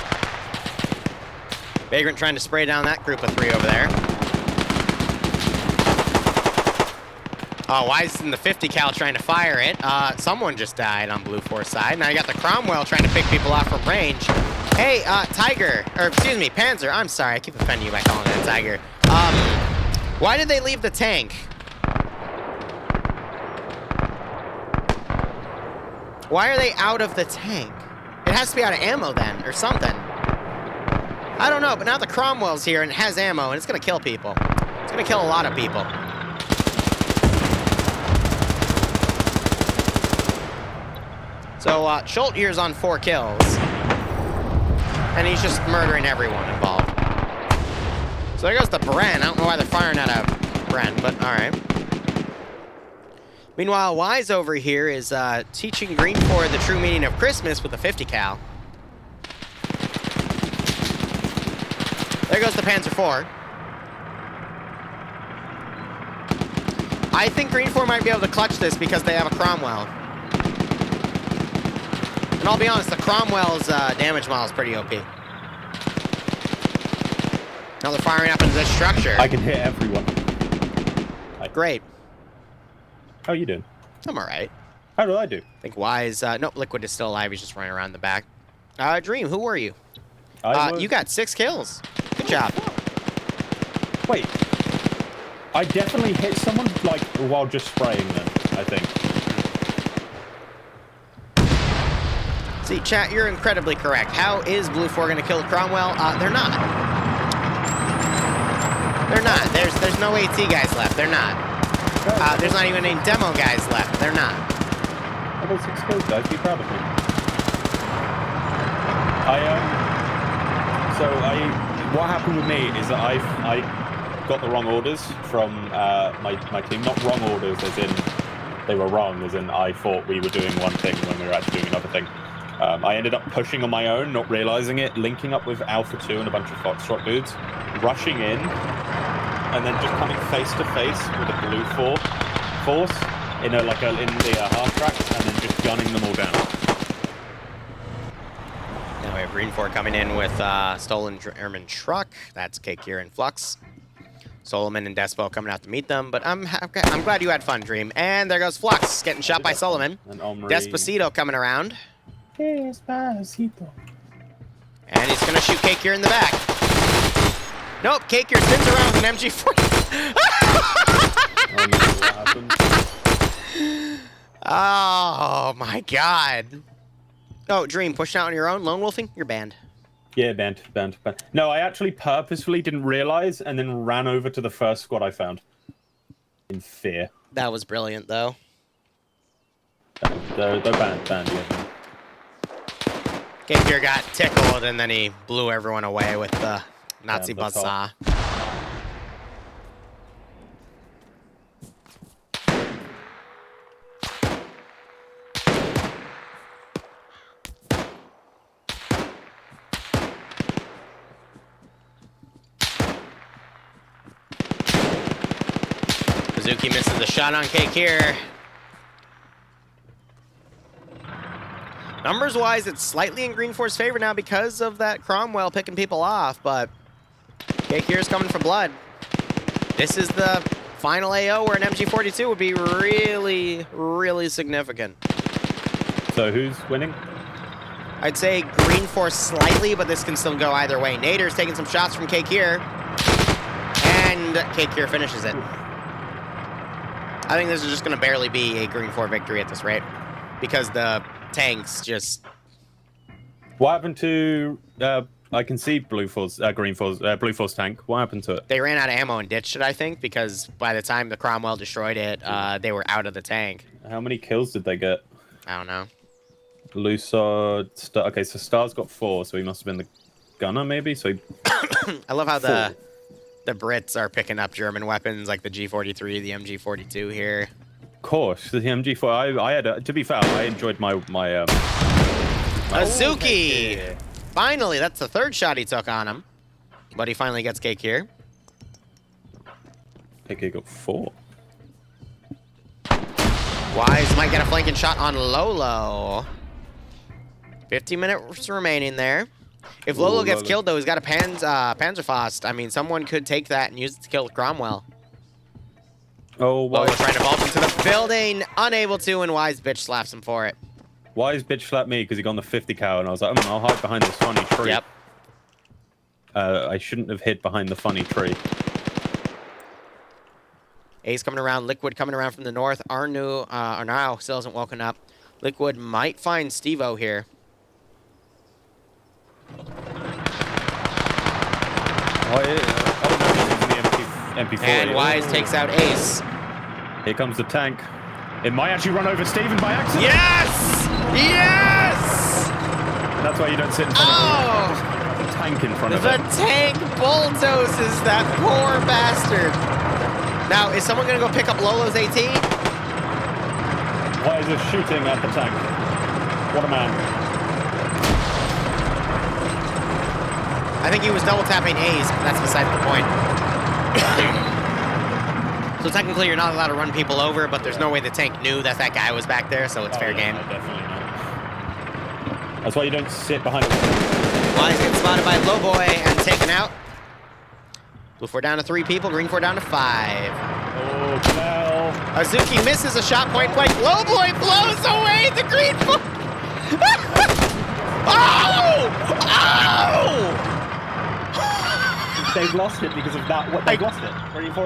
Vagrant trying to spray down that group of 3 over there. Oh, why is in the 50 cal trying to fire it? Someone just died on Blue Force side. Now you got the Cromwell trying to pick people off from range. Hey, Tiger, or excuse me, Panzer. I'm sorry, I keep offending you by calling it a Tiger. Why did they leave the tank? Why are they out of the tank? It has to be out of ammo then, or something. I don't know, but now the Cromwell's here and it has ammo, and it's gonna kill people. It's gonna kill a lot of people. So, Schultz here's on 4 kills. And he's just murdering everyone involved. So there goes the Bren. I don't know why they're firing at a Bren, but alright. Meanwhile, Wise over here is teaching Green for the true meaning of Christmas with a 50 cal. There goes the Panzer IV. I think Green 4 might be able to clutch this because they have a Cromwell. And I'll be honest, the Cromwell's damage model is pretty OP. Now they're firing up into this structure. I can hit everyone. Great. How are you doing? I'm alright. How did I do? I think Wise, nope, Liquid is still alive. He's just running around the back. Dream, who were you? You got 6 kills. Good job. Wait. I definitely hit someone, like, while just spraying them, I think. See, chat, you're incredibly correct. How is Blue 4 going to kill Cromwell? They're not. They're not. There's no AT guys left. They're not. There's not even any demo guys left. They're not. I got 6 kills, guys. Be proud of me. What happened with me is that I got the wrong orders from my team. Not wrong orders as in they were wrong, as in I thought we were doing one thing when we were actually doing another thing. I ended up pushing on my own, not realizing it, linking up with Alpha 2 and a bunch of Foxtrot dudes, rushing in, and then just coming face to face with a Blue force in the half tracks, and then just gunning them all down. Now we have Green 4 coming in with stolen German truck. That's K-Kier and Flux. Solomon and Despo coming out to meet them, but I'm glad you had fun, Dream. And there goes Flux, getting shot by Solomon. Despacito coming around. Despacito. And he's gonna shoot Cake here in the back. Nope, Cake here spins around with an MG40. Oh my god. Oh, Dream, pushing out on your own, lone wolfing? You're banned. Yeah, banned. No, I actually purposefully didn't realize and then ran over to the first squad I found. In fear. That was brilliant, though. They're banned, yeah. Cake here got tickled, and then he blew everyone away with the Nazi buzzsaw. Azuki misses the shot on Cake here. Numbers-wise, it's slightly in Green Force favor now because of that Cromwell picking people off, but Cake here is coming for blood. This is the final AO where an MG42 would be really, really significant. So who's winning? I'd say Green Force slightly, but this can still go either way. Nader's taking some shots from Cake here, and Cake here finishes it. I think this is just going to barely be a Green 4 victory at this rate, because the tanks just... What happened to... I can see Blue Force tank. What happened to it? They ran out of ammo and ditched it, I think, because by the time the Cromwell destroyed it, they were out of the tank. How many kills did they get? I don't know. Lusard... Okay, so Star's got 4, so he must have been the gunner, maybe? So he... I love how the Brits are picking up German weapons, like the G43, the MG42 here. Of course, the MG4. I had, to be fair, I enjoyed my Azuki! Oh, Finally, that's the third shot he took on him. But he finally gets Cake here. Cake got 4. Wise might get a flanking shot on Lolo. 50 minutes remaining there. If Lolo gets killed, though, he's got a Panzerfaust. I mean, someone could take that and use it to kill Cromwell. Oh, Lolo trying to vault into the building. Unable to, and Wise bitch slaps him for it. Wise bitch slapped me because he got on the 50 cal, and I was like, I'll hide behind this funny tree. Yep. I shouldn't have hid behind the funny tree. Ace coming around. Liquid coming around from the north. Arnau still hasn't woken up. Liquid might find Steve-O here. Oh, yeah. MP40. And Wise takes out Ace. Here comes the tank. It might actually run over Steven by accident. Yes! Yes! That's why you don't sit in front of the tank in front of The it. tank bulldozes that poor bastard. Now, is someone going to go pick up Lolo's AT? Why is it shooting at the tank? What a man. I think he was double tapping Ace, but that's beside the point. So technically you're not allowed to run people over, but there's no way the tank knew that that guy was back there, so it's fair game. No, definitely not. That's why you don't sit behind a Wise gets spotted by Lowboy and taken out. Blue 4 down to 3 people, Green 4 down to 5. Oh, Canal. Azuki misses a shot point blank. Lowboy blows away the Green 4. Oh! Oh! They've lost it because of that. They've lost it.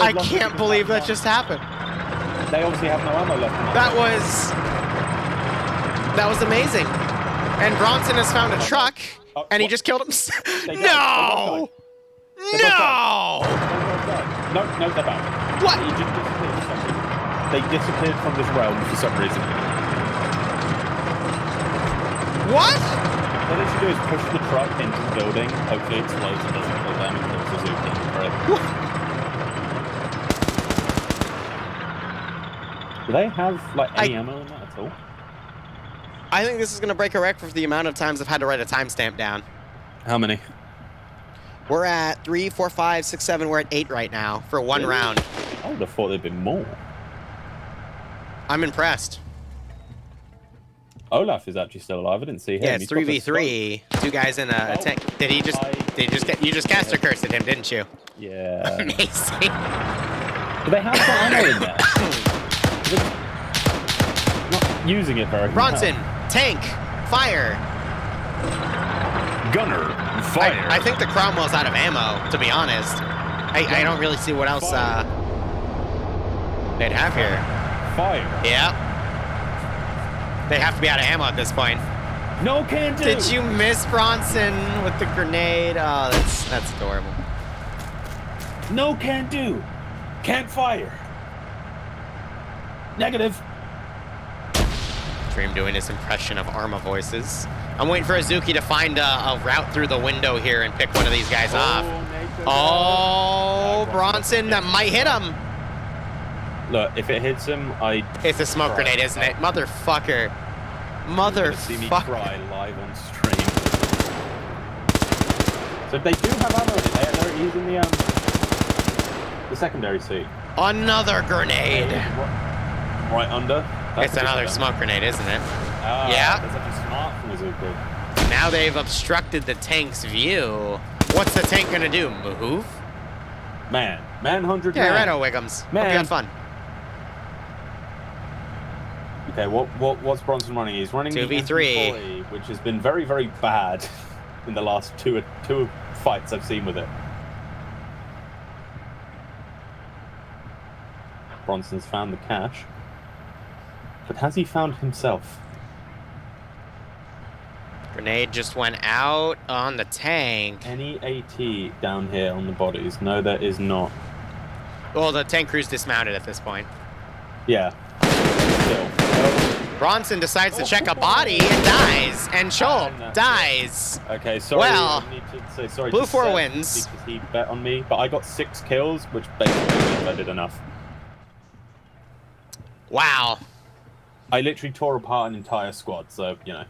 I can't believe that just happened. They obviously have no ammo left. That was amazing. And Bronson has found a truck, and he just killed him. No! No! No, they're back. What? He just disappeared for some reason. They disappeared from this realm for some reason. What? What they should do is push the truck into the building, hopefully it explodes and doesn't kill them and kills Suzuki. Right? Do they have like any ammo in that at all? I think this is going to break a record for the amount of times I've had to write a timestamp down. How many? We're at 3, 4, 5, 6, 7. We're at 8 right now for one round. I would have thought there'd been more. I'm impressed. Olaf is actually still alive. I didn't see him. Yeah, it's 3v3. 2 guys in a tank. Did you just cast a curse at him, didn't you? Yeah. Amazing. Do they have the ammo in there? Not using it very Bronson, tank, fire. Gunner, fire. I think the Cromwell's out of ammo, to be honest. I don't really see what else they'd have here. Fire. Yeah. They have to be out of ammo at this point. No can do. Did you miss Bronson with the grenade? Oh, that's adorable. No can do. Can't fire. Negative. Dream doing his impression of Arma voices. I'm waiting for Azuki to find a route through the window here and pick one of these guys off. Oh, Bronson, that might hit him. Look, if it hits him, It's a smoke grenade, isn't it? Motherfucker. See me cry live on stream. So if they do have ammo, they're using the secondary seat. Another grenade. Right under. It's another smoke grenade, isn't it? Ah, Yeah. That's actually smart from Azuka. Now they've obstructed the tank's view. What's the tank gonna do? Move? Man, 100 Yeah, man. righto, Wiggums. Hope you Man. had fun. Okay, what's Bronson running? He's running 2v3. the MP40, which has been very, very bad in the last two fights I've seen with it. Bronson's found the cache. But has he found himself? Grenade just went out on the tank. Any AT down here on the bodies? No, there is not. Well, the tank crew's dismounted at this point. Yeah. Still. Bronson decides to check a body and dies. And Schultz dies. Okay, sorry. Well, I need to say sorry Blue to 4 Seth wins. because he bet on me, but I got 6 kills, which basically means I did enough. Wow. I literally tore apart an entire squad, so, you know.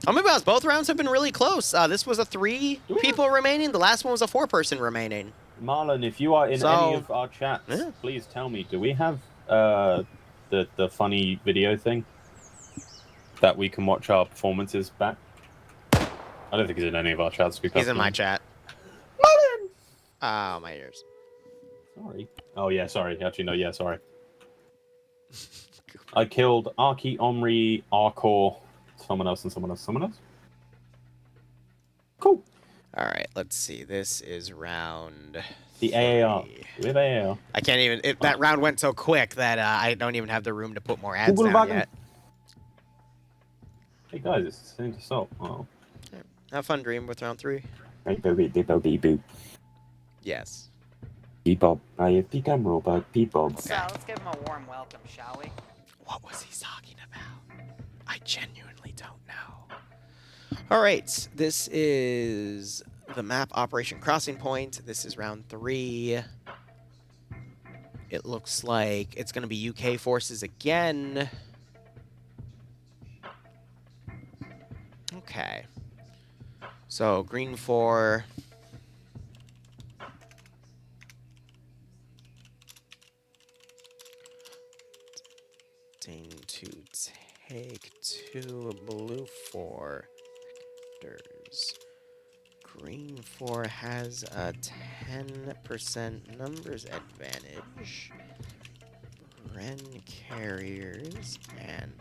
Oh, maybe both rounds have been really close. This was a 3 people remaining. The last one was a 4-person remaining. Marlon, if you are in any of our chats, please tell me, do we have the funny video thing that we can watch our performances back? I don't think he's in any of our chats. He's in my chat. Marlon! Oh, my ears. Sorry. Oh, yeah, sorry. Actually, no, yeah, sorry. I killed Arky, Omri, Arcor, someone else, and someone else. Someone else? Cool. All right, let's see. This is round The 3. AAR. We have AAR. I can't even... that round went so quick that I don't even have the room to put more ads Google down Wagon. yet. Hey, guys, it's starting to stop. Oh. Have fun, Dream, with round 3. Yes. Bebop, I have become robot Bebop. So let's give him a warm welcome, shall we? What was he talking about? I genuinely don't know. All right, this is the map Operation Crossing Point. This is round 3. It looks like it's going to be UK forces again. Okay. So, green 4. To take 2 blue 4 vectors. Green 4 has a 10% numbers advantage. Bren carriers, and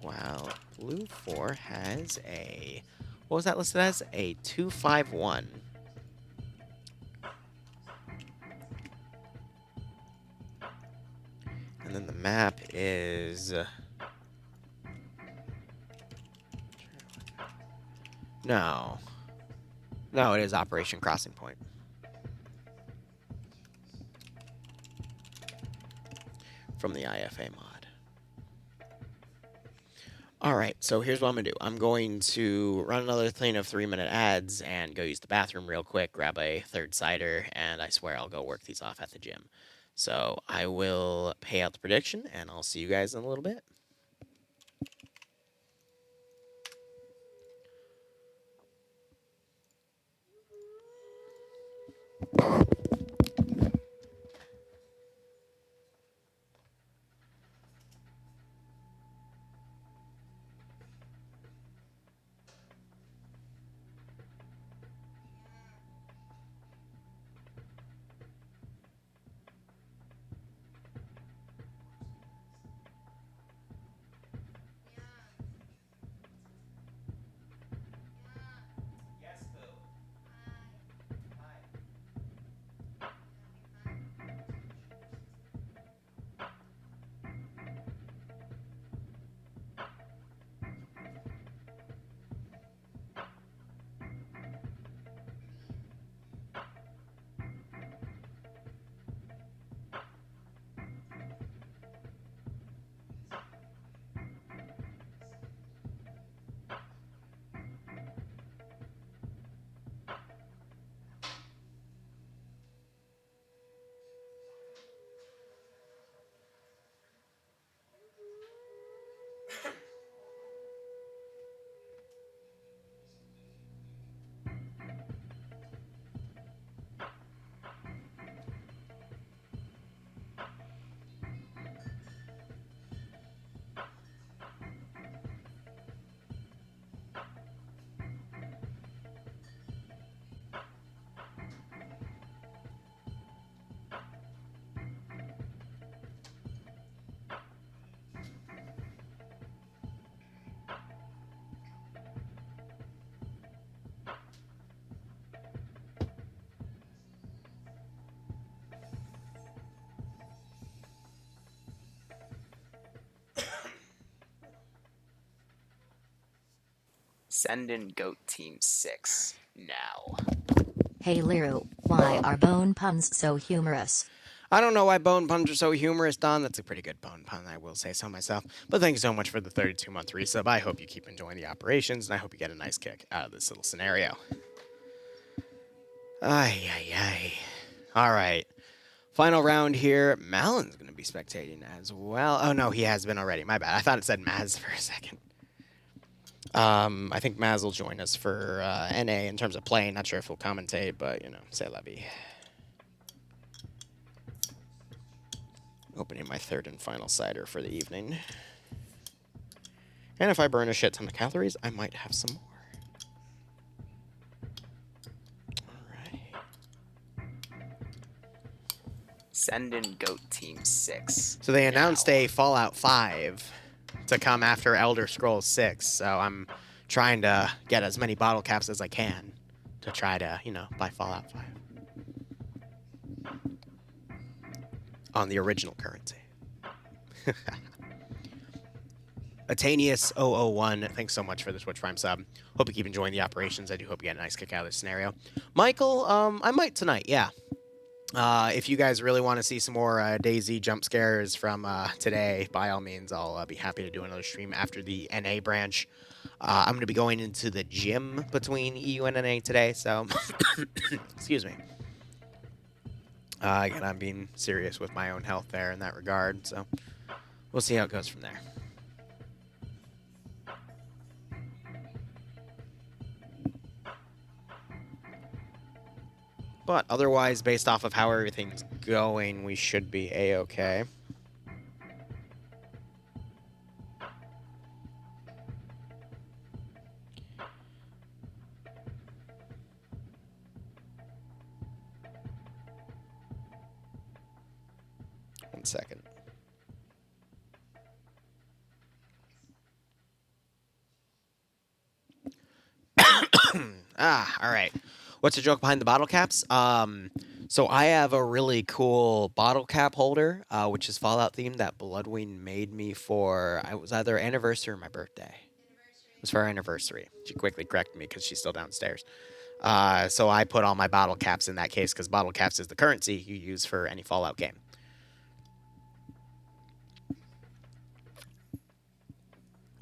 while blue 4 has a, what was that listed as? A 251. And then the map is... No. No, it is Operation Crossing Point. From the IFA mod. Alright, so here's what I'm going to do. I'm going to run another thing of 3-minute ads and go use the bathroom real quick, grab a 3rd cider, and I swear I'll go work these off at the gym. So I will pay out the prediction, and I'll see you guys in a little bit. Send in Goat Team 6 now. Hey Liru, why are bone puns so humorous? I don't know why bone puns are so humorous, Don. That's a pretty good bone pun, I will say so myself. But thank you so much for the 32-month resub. I hope you keep enjoying the operations, and I hope you get a nice kick out of this little scenario. Ay, ay, ay. All right. Final round here. Malon's going to be spectating as well. Oh, no, he has been already. My bad. I thought it said Maz for a second. I think Maz will join us for NA in terms of playing. Not sure if he'll commentate, but, you know, say la vie. Opening my third and final cider for the evening. And if I burn a shit ton of calories, I might have some more. Send in Goat Team 6. So they announced a Fallout 5 to come after Elder Scrolls 6, so I'm trying to get as many bottle caps as I can to try to, you know, buy Fallout 5. On the original currency. Atanius001, thanks so much for the Twitch Prime sub. Hope you keep enjoying the operations. I do hope you get a nice kick out of this scenario. Michael, I might tonight, yeah. If you guys really want to see some more DayZ jump scares from today, by all means, I'll be happy to do another stream after the NA branch. I'm going to be going into the gym between EU and NA today, so excuse me. Again, I'm being serious with my own health there in that regard, so we'll see how it goes from there. But otherwise, based off of how everything's going, we should be A-okay. One second. All right. What's the joke behind the bottle caps? So I have a really cool bottle cap holder, which is Fallout themed that Bloodwing made me for, it was either anniversary or my birthday. It was for our anniversary. She quickly corrected me because she's still downstairs. So I put all my bottle caps in that case because bottle caps is the currency you use for any Fallout game.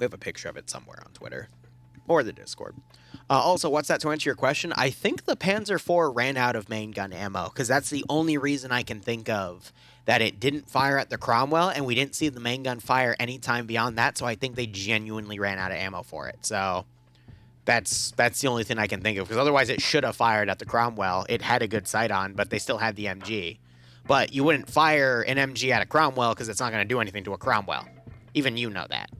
We have a picture of it somewhere on Twitter or the Discord. Also, what's that to answer your question? I think the Panzer IV ran out of main gun ammo because that's the only reason I can think of that it didn't fire at the Cromwell, and we didn't see the main gun fire anytime beyond that, so I think they genuinely ran out of ammo for it. So that's the only thing I can think of, because otherwise it should have fired at the Cromwell. It had a good sight on, but they still had the MG. But you wouldn't fire an MG at a Cromwell because it's not going to do anything to a Cromwell. Even you know that.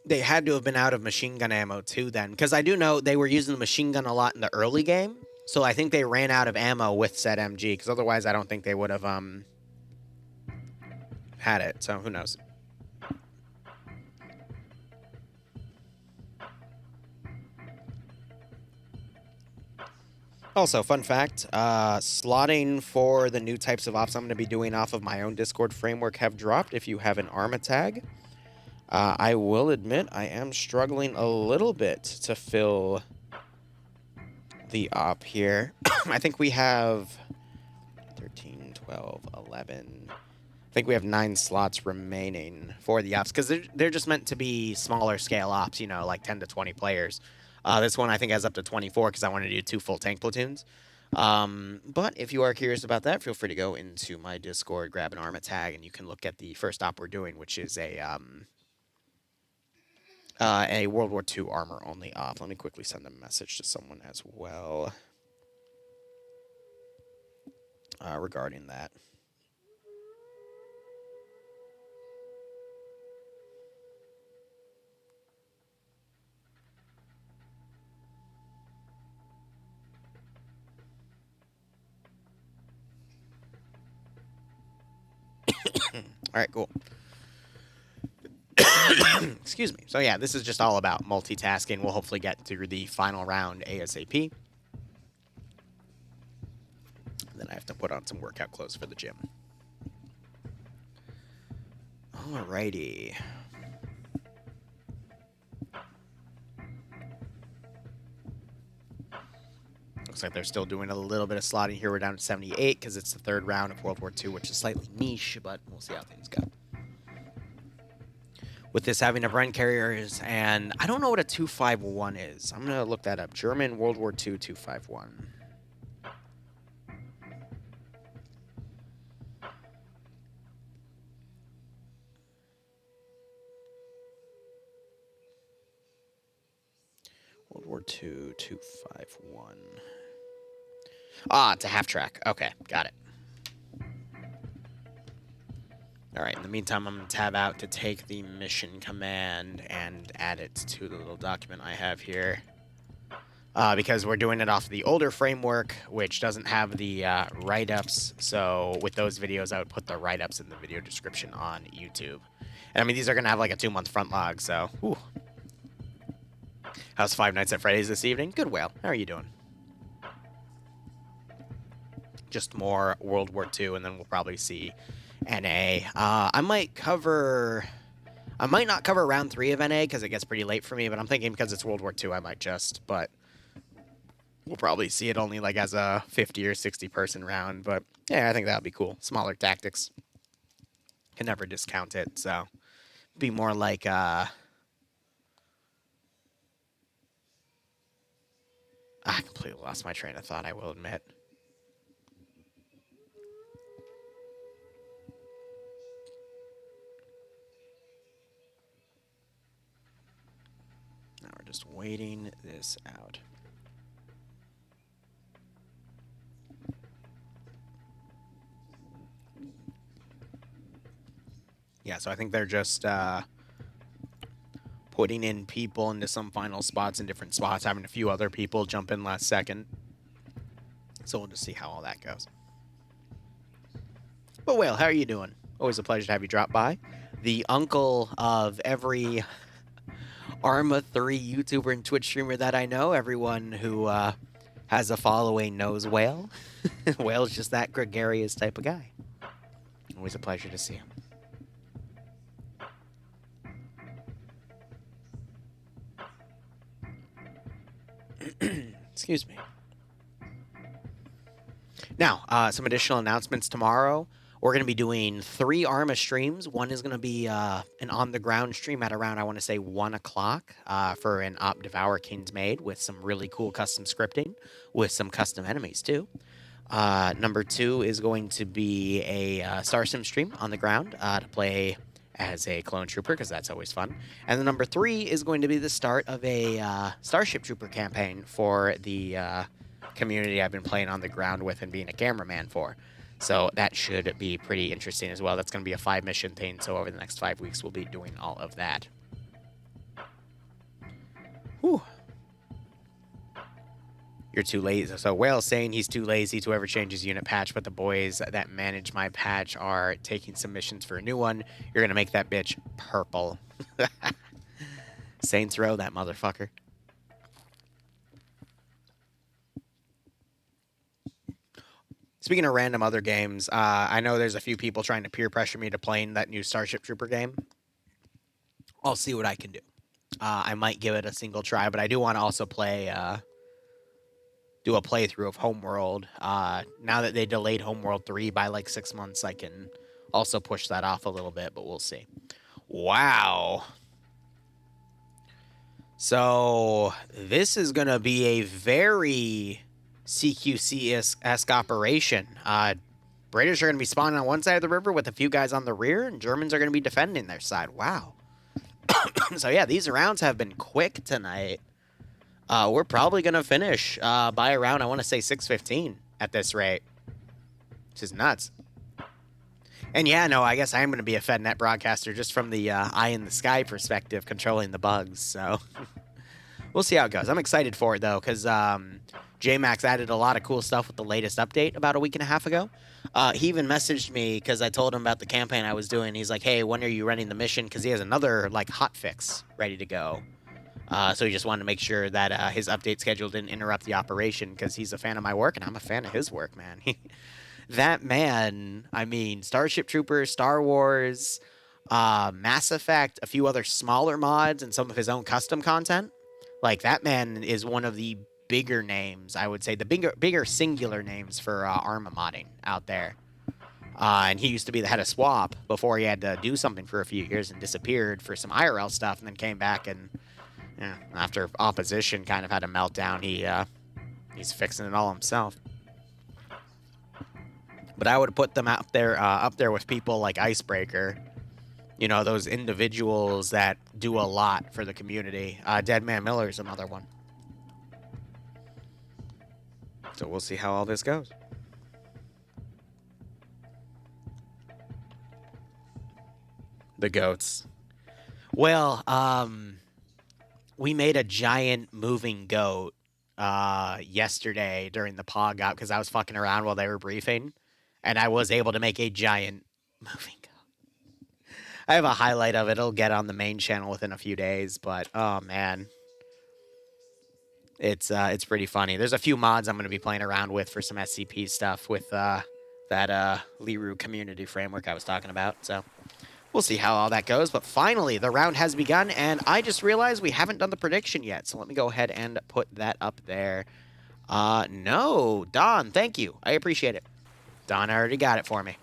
They had to have been out of machine gun ammo too then, because I do know they were using the machine gun a lot in the early game, so I think they ran out of ammo with said MG, because otherwise I don't think they would have had it, so who knows. Also, fun fact, slotting for the new types of ops I'm going to be doing off of my own Discord framework have dropped if you have an ARMA tag. I will admit I am struggling a little bit to fill the op here. I think we have 13, 12, 11. I think we have 9 slots remaining for the ops, because they're just meant to be smaller scale ops, you know, like 10 to 20 players. This one I think has up to 24 because I want to do 2 full tank platoons. But if you are curious about that, feel free to go into my Discord, grab an ARMA tag, and you can look at the first op we're doing, which is a World War II armor only op. Let me quickly send a message to someone as well regarding that. All right, cool. Excuse me. So yeah, this is just all about multitasking. We'll hopefully get through the final round ASAP. Then I have to put on some workout clothes for the gym. Alrighty. Looks like they're still doing a little bit of slotting here. We're down to 78 because it's the third round of World War II, which is slightly niche, but we'll see how things go. With this having a Bren carrier is, and I don't know what a 251 is. I'm going to look that up. German World War II 251. World War II 251. Ah, it's a half track. Okay, got it. All right, in the meantime, I'm going to tab out to take the mission command and add it to the little document I have here. Because we're doing it off the older framework, which doesn't have the write-ups. So with those videos, I would put the write-ups in the video description on YouTube. And I mean, these are going to have like a 2-month front log, so whew. How's Five Nights at Freddy's this evening? Good, Whale. How are you doing? Just more World War II, and then we'll probably see NA. I might not cover round 3 of NA because it gets pretty late for me, but I'm thinking because it's World War II, I might just, but we'll probably see it only like as a 50 or 60 person round, but yeah, I think that would be cool. Smaller tactics. Can never discount it, so be more like, I completely lost my train of thought, I will admit. Now we're just waiting this out. Yeah, so I think they're just putting in people into some final spots in different spots, having a few other people jump in last second. So we'll just see how all that goes. But Whale, how are you doing? Always a pleasure to have you drop by. The uncle of every Arma 3 YouTuber and Twitch streamer that I know. Everyone who has a following knows Whale. Whale's just that gregarious type of guy. Always a pleasure to see him. Excuse me. Now, some additional announcements tomorrow. We're going to be doing 3 Arma streams. One is going to be an on-the-ground stream at around, I want to say, 1 o'clock for an Op Devour King's Maid with some really cool custom scripting with some custom enemies, too. Number 2 is going to be a Star Sim stream on the ground to play as a clone trooper, because that's always fun. And the number 3 is going to be the start of a Starship Trooper campaign for the community I've been playing on the ground with and being a cameraman for. So that should be pretty interesting as well. That's going to be a 5-mission thing, so over the next 5 weeks we'll be doing all of that. Whew. You're too lazy. So Whale's saying he's too lazy to ever change his unit patch, but the boys that manage my patch are taking submissions for a new one. You're going to make that bitch purple. Saints Row, that motherfucker. Speaking of random other games, I know there's a few people trying to peer pressure me to playing that new Starship Trooper game. I'll see what I can do. I might give it a single try, but I do want to also play... do a playthrough of Homeworld. Now that they delayed Homeworld 3 by like 6 months, I can also push that off a little bit, but we'll see. Wow. So this is going to be a very CQC-esque operation. British are going to be spawning on one side of the river with a few guys on the rear, and Germans are going to be defending their side. Wow. So yeah, these rounds have been quick tonight. We're probably going to finish by around, I want to say, 6:15 at this rate. Which is nuts. And yeah, no, I guess I am going to be a FedNet broadcaster just from the eye in the sky perspective, controlling the bugs. So we'll see how it goes. I'm excited for it, though, because JMax added a lot of cool stuff with the latest update about a week and a half ago. He even messaged me because I told him about the campaign I was doing. He's like, "Hey, when are you running the mission?" Because he has another like hot fix ready to go. So he just wanted to make sure that his update schedule didn't interrupt the operation because he's a fan of my work and I'm a fan of his work, man. That man, I mean, Starship Troopers, Star Wars, Mass Effect, a few other smaller mods, and some of his own custom content. Like that man is one of the bigger names, I would say, the bigger singular names for Arma modding out there. And he used to be the head of Swap before he had to do something for a few years and disappeared for some IRL stuff, and then came back and after opposition kind of had a meltdown, he's fixing it all himself. But I would put them up there with people like Icebreaker. You know, those individuals that do a lot for the community. Dead Man Miller is another one. So we'll see how all this goes. The goats. Well, we made a giant moving goat yesterday during the POG out because I was fucking around while they were briefing, and I was able to make a giant moving goat. I have a highlight of it. It'll get on the main channel within a few days, but oh man, it's pretty funny. There's a few mods I'm going to be playing around with for some SCP stuff with that Liru community framework I was talking about. So we'll see how all that goes. But finally, the round has begun, and I just realized we haven't done the prediction yet. So let me go ahead and put that up there. No, Don, thank you. I appreciate it. Don already got it for me.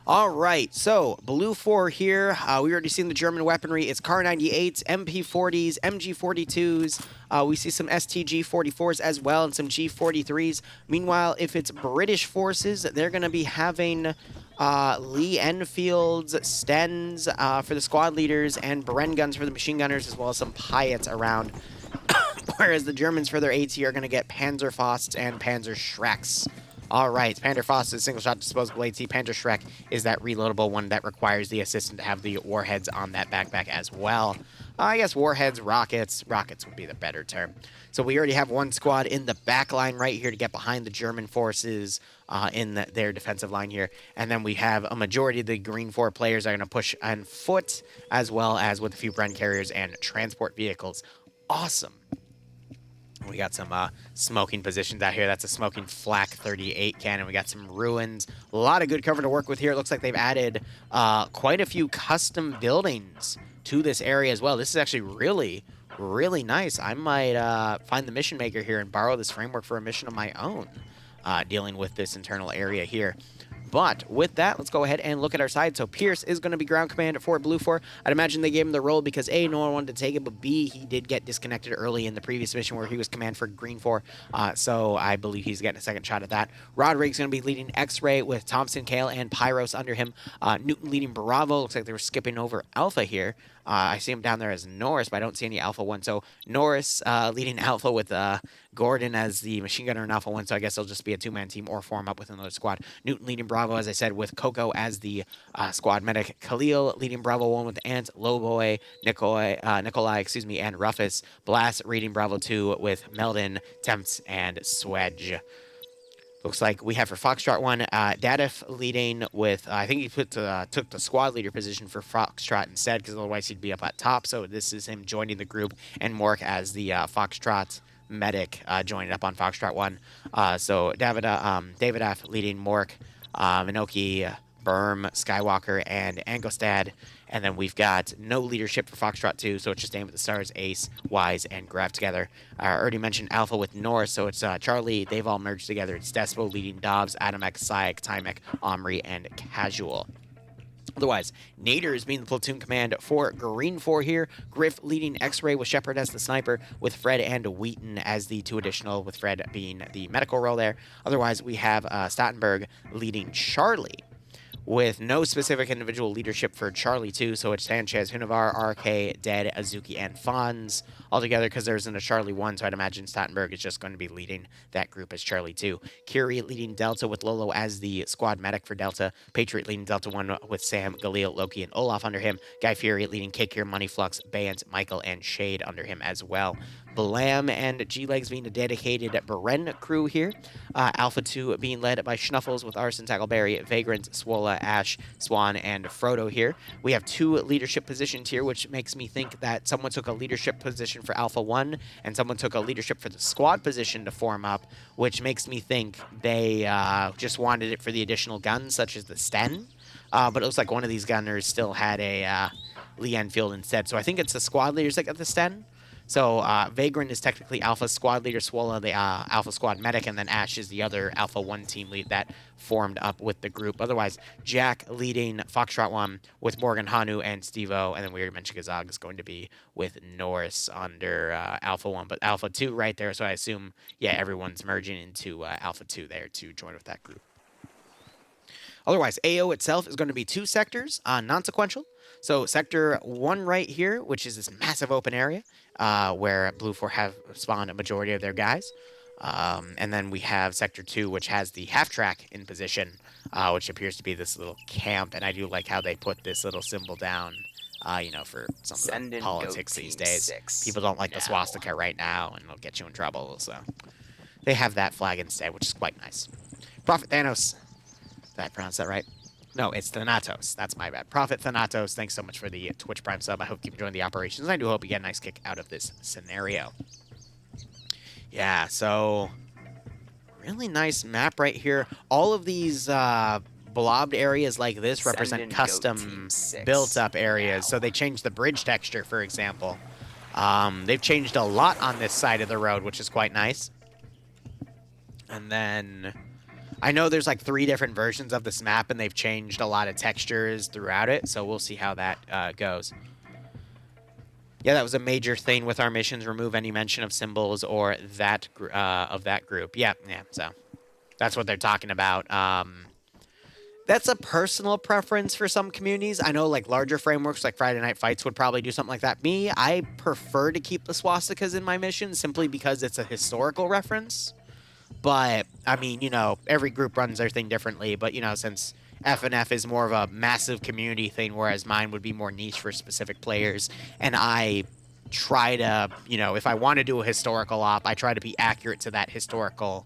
All right, so Blue 4 here. We already seen the German weaponry. It's Kar 98s, MP40s, MG42s. We see some STG 44s as well and some G43s. Meanwhile, if it's British forces, they're going to be having Lee Enfields, Stens for the squad leaders, and Bren guns for the machine gunners, as well as some Piats around. Whereas the Germans for their AT are going to get Panzerfausts and Panzerschrecks. All right, Panzerfaust is single-shot disposable AT. Panzerschreck is that reloadable one that requires the assistant to have the warheads on that backpack as well. I guess warheads, rockets would be the better term. So we already have one squad in the back line right here to get behind the German forces in their defensive line here. And then we have a majority of the Green 4 players are going to push on foot, as well as with a few Bren carriers and transport vehicles. Awesome. We got some smoking positions out here. That's a smoking Flak 38 cannon. We got some ruins. A lot of good cover to work with here. It looks like they've added quite a few custom buildings to this area as well. This is actually really, really nice. I might find the mission maker here and borrow this framework for a mission of my own, dealing with this internal area here. But with that, let's go ahead and look at our side. So Pierce is going to be ground command for Blue 4. I'd imagine they gave him the role because A, no one wanted to take it, but B, he did get disconnected early in the previous mission where he was command for Green 4. So I believe he's getting a second shot at that. Rodrigue's going to be leading X-Ray with Thompson, Kale, and Pyros under him. Newton leading Bravo. Looks like they were skipping over Alpha here. I see him down there as Norris, but I don't see any Alpha 1. So Norris leading Alpha with Gordon as the machine gunner in Alpha 1. So I guess it'll just be a two-man team or form up with another squad. Newton leading Bravo, as I said, with Coco as the squad medic. Khalil leading Bravo 1 with Ant, Lowboy, Nikolai, and Ruffus. Blast leading Bravo 2 with Meldon, Temps, and Swedge. Looks like we have for Foxtrot 1, Dadif leading with, I think he took the squad leader position for Foxtrot instead, because otherwise he'd be up at top. So this is him joining the group, and Mork as the Foxtrot medic joining up on Foxtrot 1. So David F leading Mork, Minoki, Berm, Skywalker, and Angostad. And then we've got no leadership for Foxtrot 2, so it's just Aim at the Stars, Ace, Wise, and Graf together. I already mentioned Alpha with Norris, so it's Charlie. They've all merged together. It's Despo leading Dobbs, Adamek, Syek, Timek, Omri, and Casual. Otherwise, Nader is being the platoon command for Green 4 here. Griff leading X-Ray with Shepard as the sniper, with Fred and Wheaton as the two additional, with Fred being the medical role there. Otherwise, we have Stottenberg leading Charlie, with no specific individual leadership for Charlie 2. So it's Sanchez, Hunavar, RK, Dead, Azuki, and Fonz all together because there isn't a Charlie 1. So I'd imagine Stattenberg is just going to be leading that group as Charlie 2. Curie leading Delta with Lolo as the squad medic for Delta. Patriot leading Delta 1 with Sam, Galil, Loki, and Olaf under him. Guy Fury leading Kikir, Money Flux, Bans, Michael, and Shade under him as well. Blam and G-Legs being a dedicated Bren crew here. Alpha 2 being led by Schnuffles with Arson, Tackleberry, Vagrant, Swola, Ash, Swan, and Frodo here. We have 2 leadership positions here, which makes me think that someone took a leadership position for Alpha 1 and someone took a leadership for the squad position to form up, which makes me think they just wanted it for the additional guns, such as the Sten. But it looks like one of these gunners still had a Lee Enfield instead. So I think it's the squad leaders that got the Sten. So Vagrant is technically Alpha Squad Leader, Swola the Alpha Squad Medic, and then Ash is the other Alpha 1 team lead that formed up with the group. Otherwise, Jack leading Foxtrot 1 with Morgan, Hanu, and Steve-O, and then we already mentioned Gazag is going to be with Norris under Alpha 1, but Alpha 2 right there, so I assume, yeah, everyone's merging into Alpha 2 there to join with that group. Otherwise, AO itself is going to be 2 sectors, non-sequential. So Sector 1 right here, which is this massive open area where Blue 4 have spawned a majority of their guys. And then we have Sector 2, which has the half-track in position, which appears to be this little camp. And I do like how they put this little symbol down, you know, for some of the politics these days. People don't like the swastika right now, and it'll get you in trouble. So they have that flag instead, which is quite nice. Prophet Thanos. Did I pronounce that right? No, it's Thanatos. That's my bad. Prophet Thanatos, thanks so much for the Twitch Prime sub. I hope you enjoying the operations. And I do hope you get a nice kick out of this scenario. Yeah, so really nice map right here. All of these blobbed areas like this represent custom built-up areas. So they changed the bridge texture, for example. They've changed a lot on this side of the road, which is quite nice. And then I know there's like 3 different versions of this map, and they've changed a lot of textures throughout it, so we'll see how that goes. Yeah, that was a major thing with our missions, remove any mention of symbols or that group. Yeah, so that's what they're talking about. That's a personal preference for some communities. I know like larger frameworks like Friday Night Fights would probably do something like that. Me, I prefer to keep the swastikas in my missions simply because it's a historical reference. But, I mean, you know, every group runs their thing differently. But, you know, since FNF is more of a massive community thing, whereas mine would be more niche for specific players. And I try to, you know, if I want to do a historical op, I try to be accurate to that historical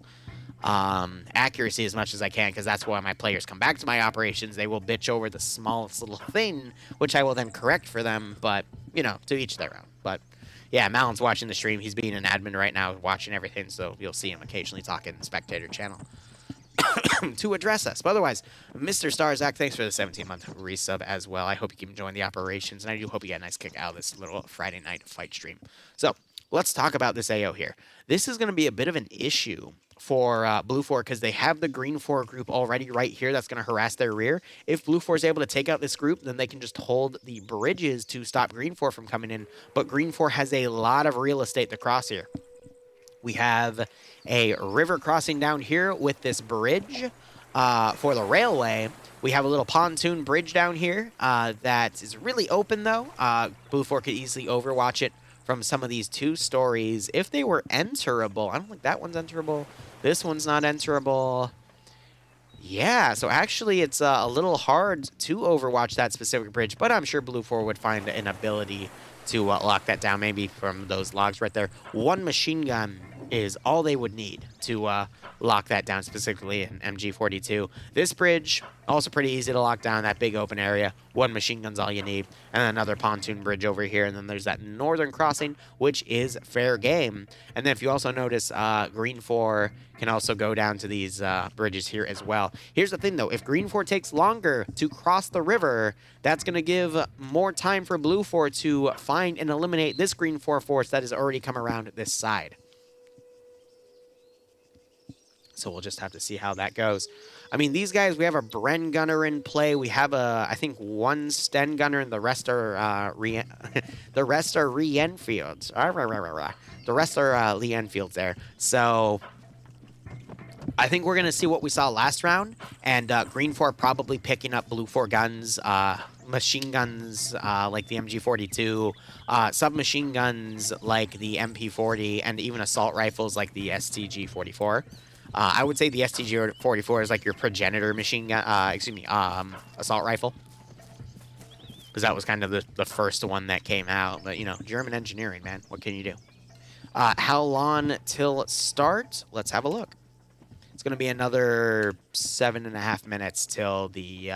accuracy as much as I can, because that's why my players come back to my operations. They will bitch over the smallest little thing, which I will then correct for them. But, you know, to each their own. But yeah, Malon's watching the stream. He's being an admin right now, watching everything, so you'll see him occasionally talking in the spectator channel to address us. But otherwise, Mr. Starzak, thanks for the 17-month resub as well. I hope you keep enjoying the operations, and I do hope you get a nice kick out of this little Friday night fight stream. So let's talk about this AO here. This is going to be a bit of an issue for Blue 4 because they have the Green 4 group already right here that's going to harass their rear. If Blue 4 is able to take out this group, then they can just hold the bridges to stop Green 4 from coming in. But Green 4 has a lot of real estate to cross here. We have a river crossing down here with this bridge for the railway. We have a little pontoon bridge down here that is really open, though. Blue 4 could easily overwatch it from some of these 2 stories if they were enterable. I don't think that one's enterable. This one's not enterable. Yeah, so actually it's a little hard to overwatch that specific bridge, but I'm sure Blue 4 would find an ability to lock that down, maybe from those logs right there. 1 machine gun is all they would need to lock that down, specifically in MG42. This bridge, also pretty easy to lock down, that big open area. 1 machine gun's all you need. And another pontoon bridge over here. And then there's that northern crossing, which is fair game. And then if you also notice, Green 4 can also go down to these bridges here as well. Here's the thing, though. If Green 4 takes longer to cross the river, that's going to give more time for Blue 4 to find and eliminate this Green 4 force that has already come around this side. So we'll just have to see how that goes. I mean, these guys, we have a Bren gunner in play. We have I think 1 Sten gunner, and the rest are the rest are Lee Enfields. The rest are Lee Enfields there. So I think we're going to see what we saw last round, and Green 4 probably picking up Blue 4 guns, machine guns like the MG42, submachine guns like the MP40, and even assault rifles like the STG-44. I would say the STG-44 is like your progenitor machine gun, assault rifle. Because that was kind of the first one that came out. But, you know, German engineering, man. What can you do? How long till start? Let's have a look. It's going to be another 7.5 minutes till the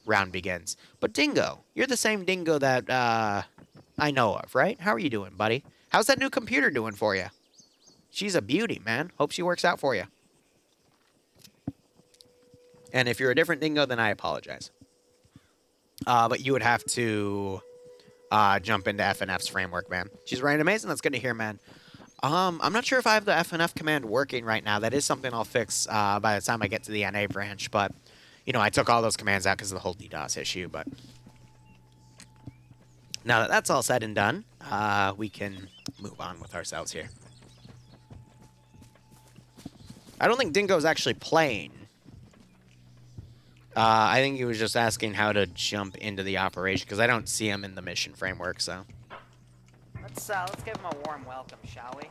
round begins. But Dingo, you're the same Dingo that I know of, right? How are you doing, buddy? How's that new computer doing for you? She's a beauty, man. Hope she works out for you. And if you're a different Dingo, then I apologize. But you would have to jump into FNF's framework, man. She's right amazing. That's good to hear, man. I'm not sure if I have the FNF command working right now. That is something I'll fix by the time I get to the NA branch. But, you know, I took all those commands out because of the whole DDoS issue. But now that that's all said and done, we can move on with ourselves here. I don't think Dingo's actually playing. I think he was just asking how to jump into the operation, because I don't see him in the mission framework, so. Let's give him a warm welcome, shall we?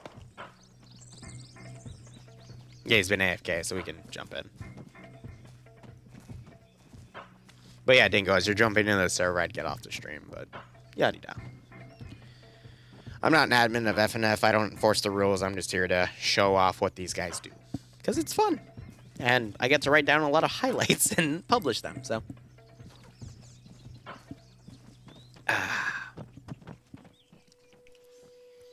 Yeah, he's been AFK, so we can jump in. But yeah, Dingo, as you're jumping into the server, I'd get off the stream, but yada-da. I'm not an admin of FNF. I don't enforce the rules. I'm just here to show off what these guys do, because it's fun. And I get to write down a lot of highlights and publish them, so.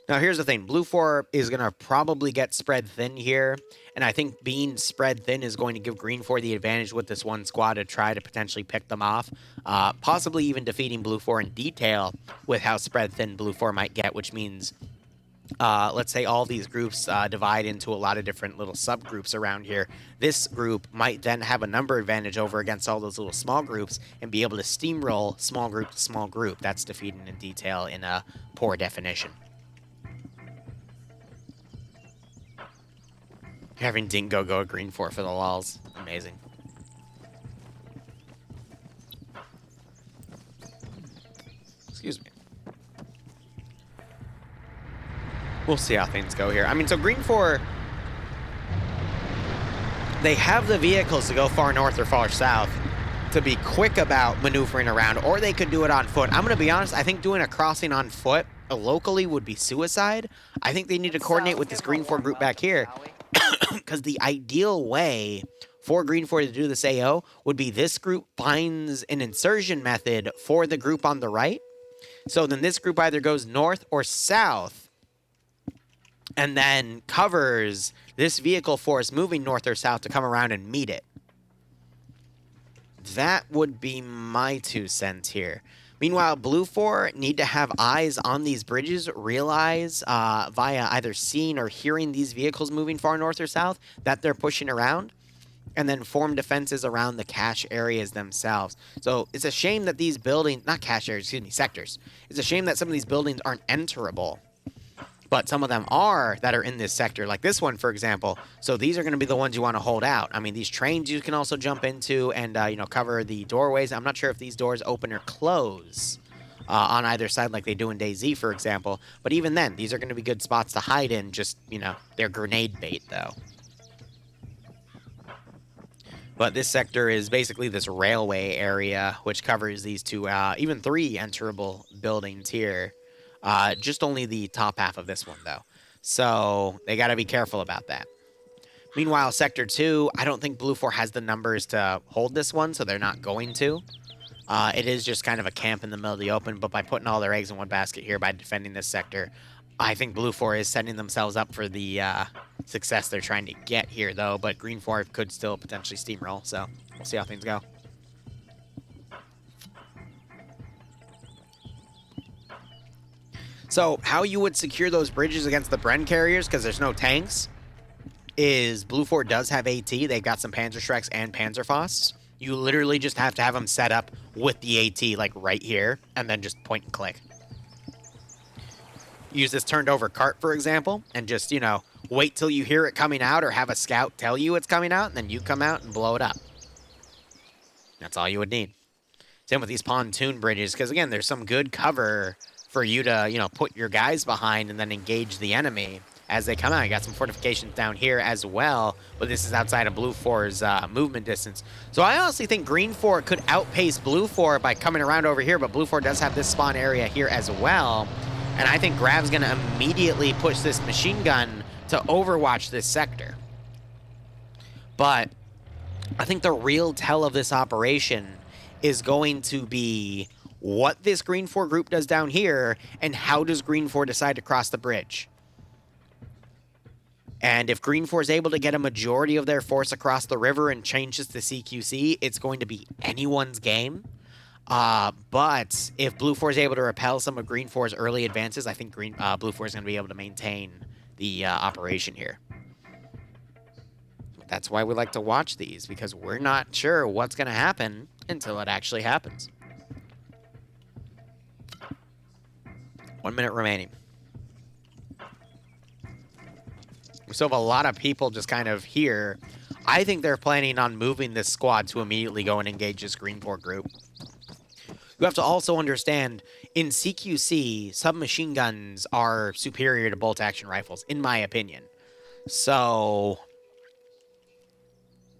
Now, here's the thing. Blue 4 is going to probably get spread thin here. And I think being spread thin is going to give Green 4 the advantage with this one squad to try to potentially pick them off. Possibly even defeating Blue 4 in detail with how spread thin Blue 4 might get, which means... let's say all these groups divide into a lot of different little subgroups around here. This group might then have a number advantage over against all those little small groups and be able to steamroll small group to small group. That's defeating in detail in a poor definition. Having Dingo go Green 4 for the lols. Amazing. Excuse me. We'll see how things go here. I mean, so Green 4, they have the vehicles to go far north or far south to be quick about maneuvering around, or they could do it on foot. I'm going to be honest, I think doing a crossing on foot locally would be suicide. I think they need to coordinate with this Green 4 group back here, because the ideal way for Green 4 to do this AO would be this group finds an insertion method for the group on the right. So then this group either goes north or south, and then covers this vehicle force moving north or south to come around and meet it. That would be my 2 cents here. Meanwhile, Blue 4 need to have eyes on these bridges, realize via either seeing or hearing these vehicles moving far north or south that they're pushing around, and then form defenses around the cache areas themselves. So it's a shame that these buildings, not cache areas, excuse me, sectors. It's a shame that some of these buildings aren't enterable. But some of them are that are in this sector, like this one, for example. So these are going to be the ones you want to hold out. I mean, these trains you can also jump into and, you know, cover the doorways. I'm not sure if these doors open or close on either side like they do in DayZ, for example. But even then, these are going to be good spots to hide in. Just, you know, they're grenade bait, though. But this sector is basically this railway area, which covers these 2, even 3 enterable buildings here. Just only the top half of this one, though. So they got to be careful about that. Meanwhile, Sector 2, I don't think Blue 4 has the numbers to hold this one, so they're not going to. It is just kind of a camp in the middle of the open, but by putting all their eggs in one basket here, by defending this sector, I think Blue 4 is setting themselves up for the success they're trying to get here, though. But Green 4 could still potentially steamroll, so we'll see how things go. So how you would secure those bridges against the Bren carriers, because there's no tanks, is Blue 4 does have AT. They've got some Panzerschrecks and Panzerfausts. You literally just have to have them set up with the AT, like right here, and then just point and click. use this turned over cart, for example, and just, you know, wait till you hear it coming out or have a scout tell you it's coming out, and then you come out and blow it up. That's all you would need. Same with these pontoon bridges, because, again, there's some good cover for you to, you know, put your guys behind and then engage the enemy as they come out. You got some fortifications down here as well, but this is outside of Blue 4's movement distance. So I honestly think Green 4 could outpace Blue 4 by coming around over here, but Blue 4 does have this spawn area here as well. And I think Grav's going to immediately push this machine gun to overwatch this sector. But I think the real tell of this operation is going to be what this Green 4 group does down here, and how does Green 4 decide to cross the bridge. And if Green 4 is able to get a majority of their force across the river and changes to CQC, it's going to be anyone's game. But if Blue 4 is able to repel some of Green 4's early advances, I think Blue 4 is going to be able to maintain the operation here. That's why we like to watch these, because we're not sure what's going to happen until it actually happens. 1 minute remaining. We still have a lot of people just kind of here. I think they're planning on moving this squad to immediately go and engage this Green 4 group. You have to also understand, in CQC, submachine guns are superior to bolt-action rifles, in my opinion. So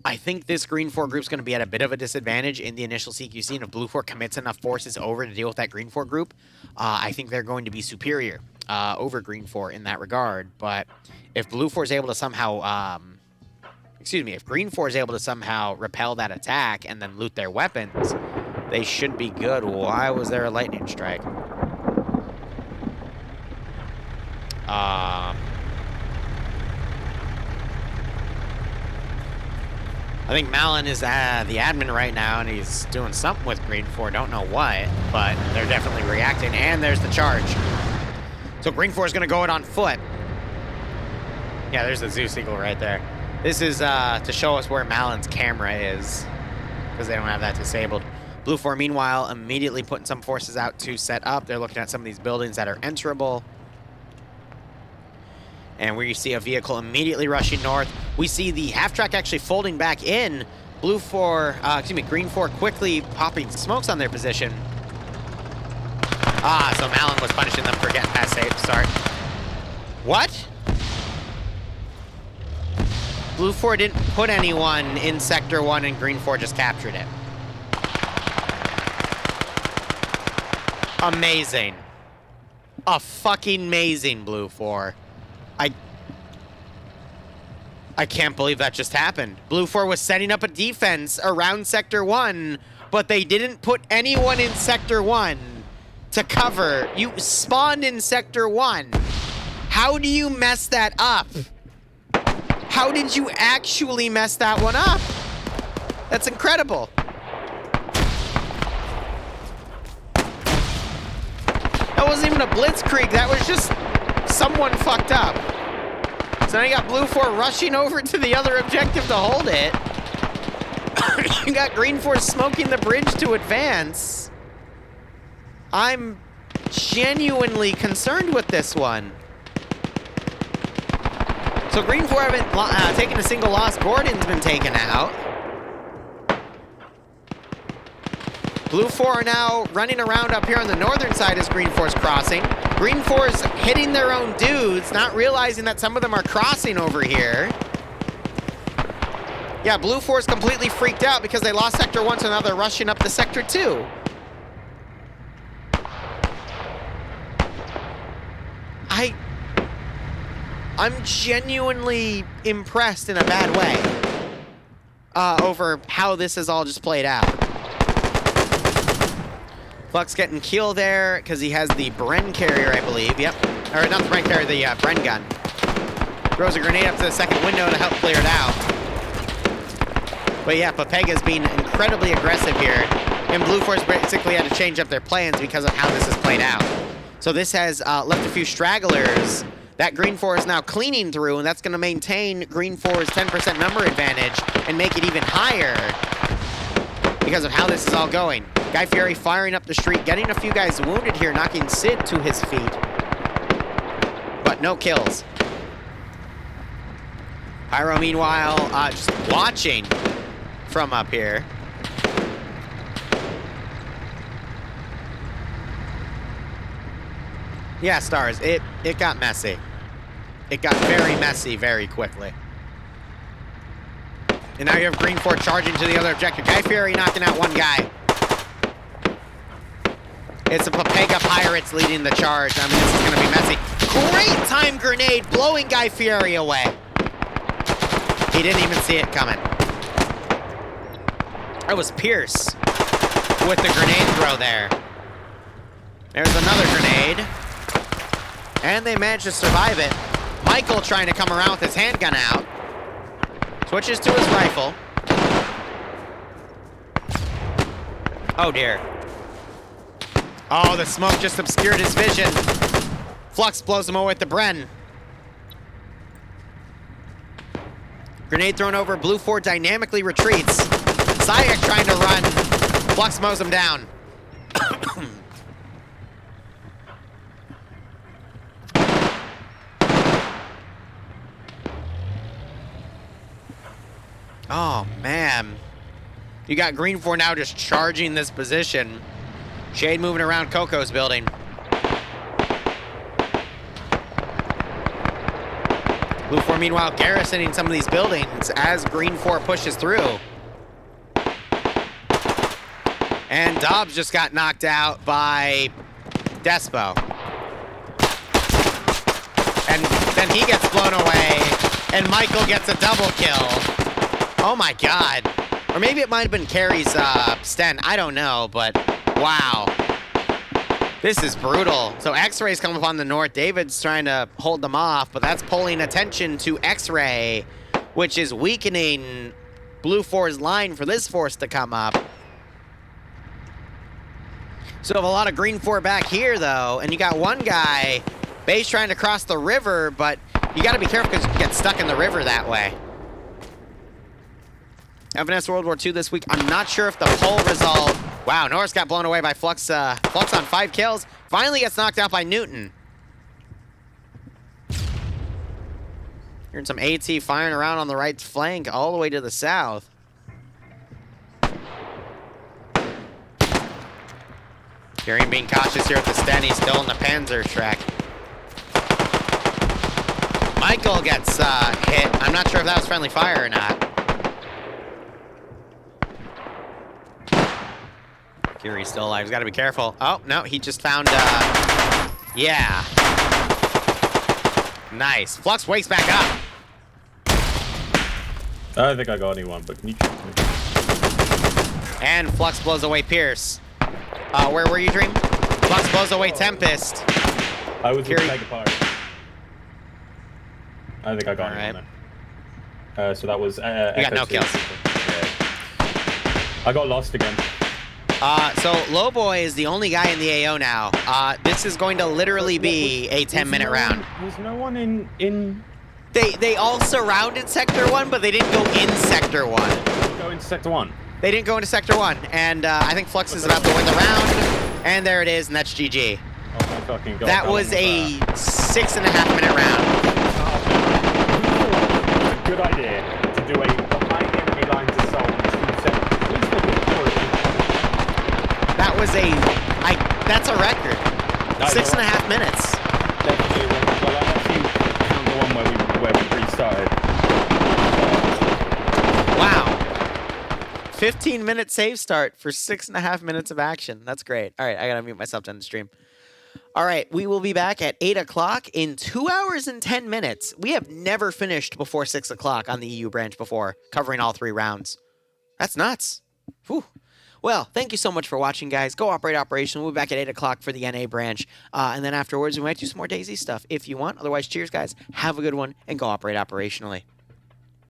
I think this Green 4 group's going to be at a bit of a disadvantage in the initial CQC, and if Blue 4 commits enough forces over to deal with that Green 4 group, I think they're going to be superior over Green 4 in that regard. But if Blue 4 is able to somehow, if Green 4 is able to somehow repel that attack and then loot their weapons, they should be good. Why was there a lightning strike? I think Malin is the admin right now, and he's doing something with Green 4. Don't know what, but they're definitely reacting. And there's the charge. So Green 4 is going to go it on foot. Yeah, there's the Zeus Eagle right there. This is to show us where Malin's camera is, because they don't have that disabled. Blue 4, meanwhile, immediately putting some forces out to set up. They're looking at some of these buildings that are enterable. And we see a vehicle immediately rushing north. We see the half-track actually folding back in. Green 4 quickly popping smokes on their position. So Malin was punishing them for getting past safe. Sorry. What? Blue 4 didn't put anyone in Sector 1, and Green 4 just captured it. Amazing. Fucking amazing, Blue 4. I can't believe that just happened. Blue 4 was setting up a defense around Sector 1, but they didn't put anyone in Sector 1 to cover. You spawned in Sector 1. How do you mess that up? How did you actually mess that one up? That's incredible. That wasn't even a blitzkrieg. That was just someone fucked up. So now you got Blue 4 rushing over to the other objective to hold it. You got Green 4 smoking the bridge to advance. I'm genuinely concerned with this one. So Green 4 haven't taken a single loss. Gordon's been taken out. Blue 4 are now running around up here on the northern side as Green 4's crossing. Green 4's hitting their own dudes, not realizing that some of them are crossing over here. Yeah, Blue 4's completely freaked out because they lost Sector 1, so now they're rushing up to Sector 2. I'm genuinely impressed in a bad way over how this has all just played out. Flux getting killed there because he has the Bren carrier, I believe. Yep. Or not the Bren carrier, the Bren gun. Throws a grenade up to the second window to help clear it out. But yeah, Papega's being incredibly aggressive here. And Blue Force basically had to change up their plans because of how this has played out. So this has left a few stragglers that Green 4 is now cleaning through, and that's going to maintain Green 4's 10% number advantage and make it even higher because of how this is all going. Guy Fieri firing up the street, getting a few guys wounded here, knocking Sid to his feet. but no kills. Pyro, meanwhile, just watching from up here. Yeah, Stars, it got messy. It got very messy very quickly. And now you have Green 4 charging to the other objective. Guy Fieri knocking out one guy. It's the Papega Pirates leading the charge. I mean, this is going to be messy. Great time grenade blowing Guy Fieri away. He didn't even see it coming. That was Pierce with the grenade throw there. There's another grenade. And they managed to survive it. Michael trying to come around with his handgun out. Switches to his rifle. Oh dear. Oh, the smoke just obscured his vision. Flux blows him away with the Bren. Grenade thrown over. Blue 4 dynamically retreats. Sayak trying to run. Flux mows him down. Oh, man. You got Green 4 now just charging this position. Shade moving around Coco's building. Blue 4, meanwhile, garrisoning some of these buildings as Green 4 pushes through. And Dobbs just got knocked out by Despo. And then he gets blown away, and Michael gets a double kill. Oh my god. Or maybe it might have been Carrie's Sten. I don't know, but wow. This is brutal. So X-Ray's come up on the north. David's trying to hold them off, but that's pulling attention to X-Ray, which is weakening Blue 4's line for this force to come up. So have a lot of Green 4 back here, though, and you got one guy, Bay's trying to cross the river, but you got to be careful because you can get stuck in the river that way. FNS World War II this week. I'm not sure if the poll result... Wow, Norris got blown away by Flux. Flux on 5 kills. Finally gets knocked out by Newton. Hearing some AT firing around on the right flank all the way to the south. Hearing being cautious here with the Sten. He's still in the Panzer track. Michael gets hit. I'm not sure if that was friendly fire or not. Fury's still alive. He's got to be careful. Oh, no, he just found, yeah. Nice. Flux wakes back up. I don't think I got anyone, but can you check me? And Flux blows away Pierce. Where were you, Dream? Flux blows away Tempest. I was Fury. with Mega Pirate. I don't think I got anyone there. So that was, You got no kills. Yeah. I got lost again. So Lowboy is the only guy in the AO now. This is going to literally be a 10-minute round. There's no one in... They all surrounded Sector 1, but they didn't go in Sector 1. Go into Sector 1. They didn't go into Sector 1, and I think Flux is about to win the round. And there it is, and that's GG. Oh my fucking god. That was a 6.5-minute round. Good idea to do a behind enemy lines assault in 2 seconds. That was that's a record. Nice. 6.5 minutes. Definitely. Well, I actually found the one where we restarted. Wow. 15-minute save start for 6.5 minutes of action. That's great. All right, I gotta mute myself to end the stream. All right, we will be back at 8 o'clock in 2 hours and 10 minutes. We have never finished before 6 o'clock on the EU branch before, covering all 3 rounds. That's nuts. Whew. Well, thank you so much for watching, guys. Go Operate Operation. We'll be back at 8 o'clock for the NA branch. And then afterwards, we might do some more DayZ stuff if you want. Otherwise, cheers, guys. Have a good one, and go Operate Operationally.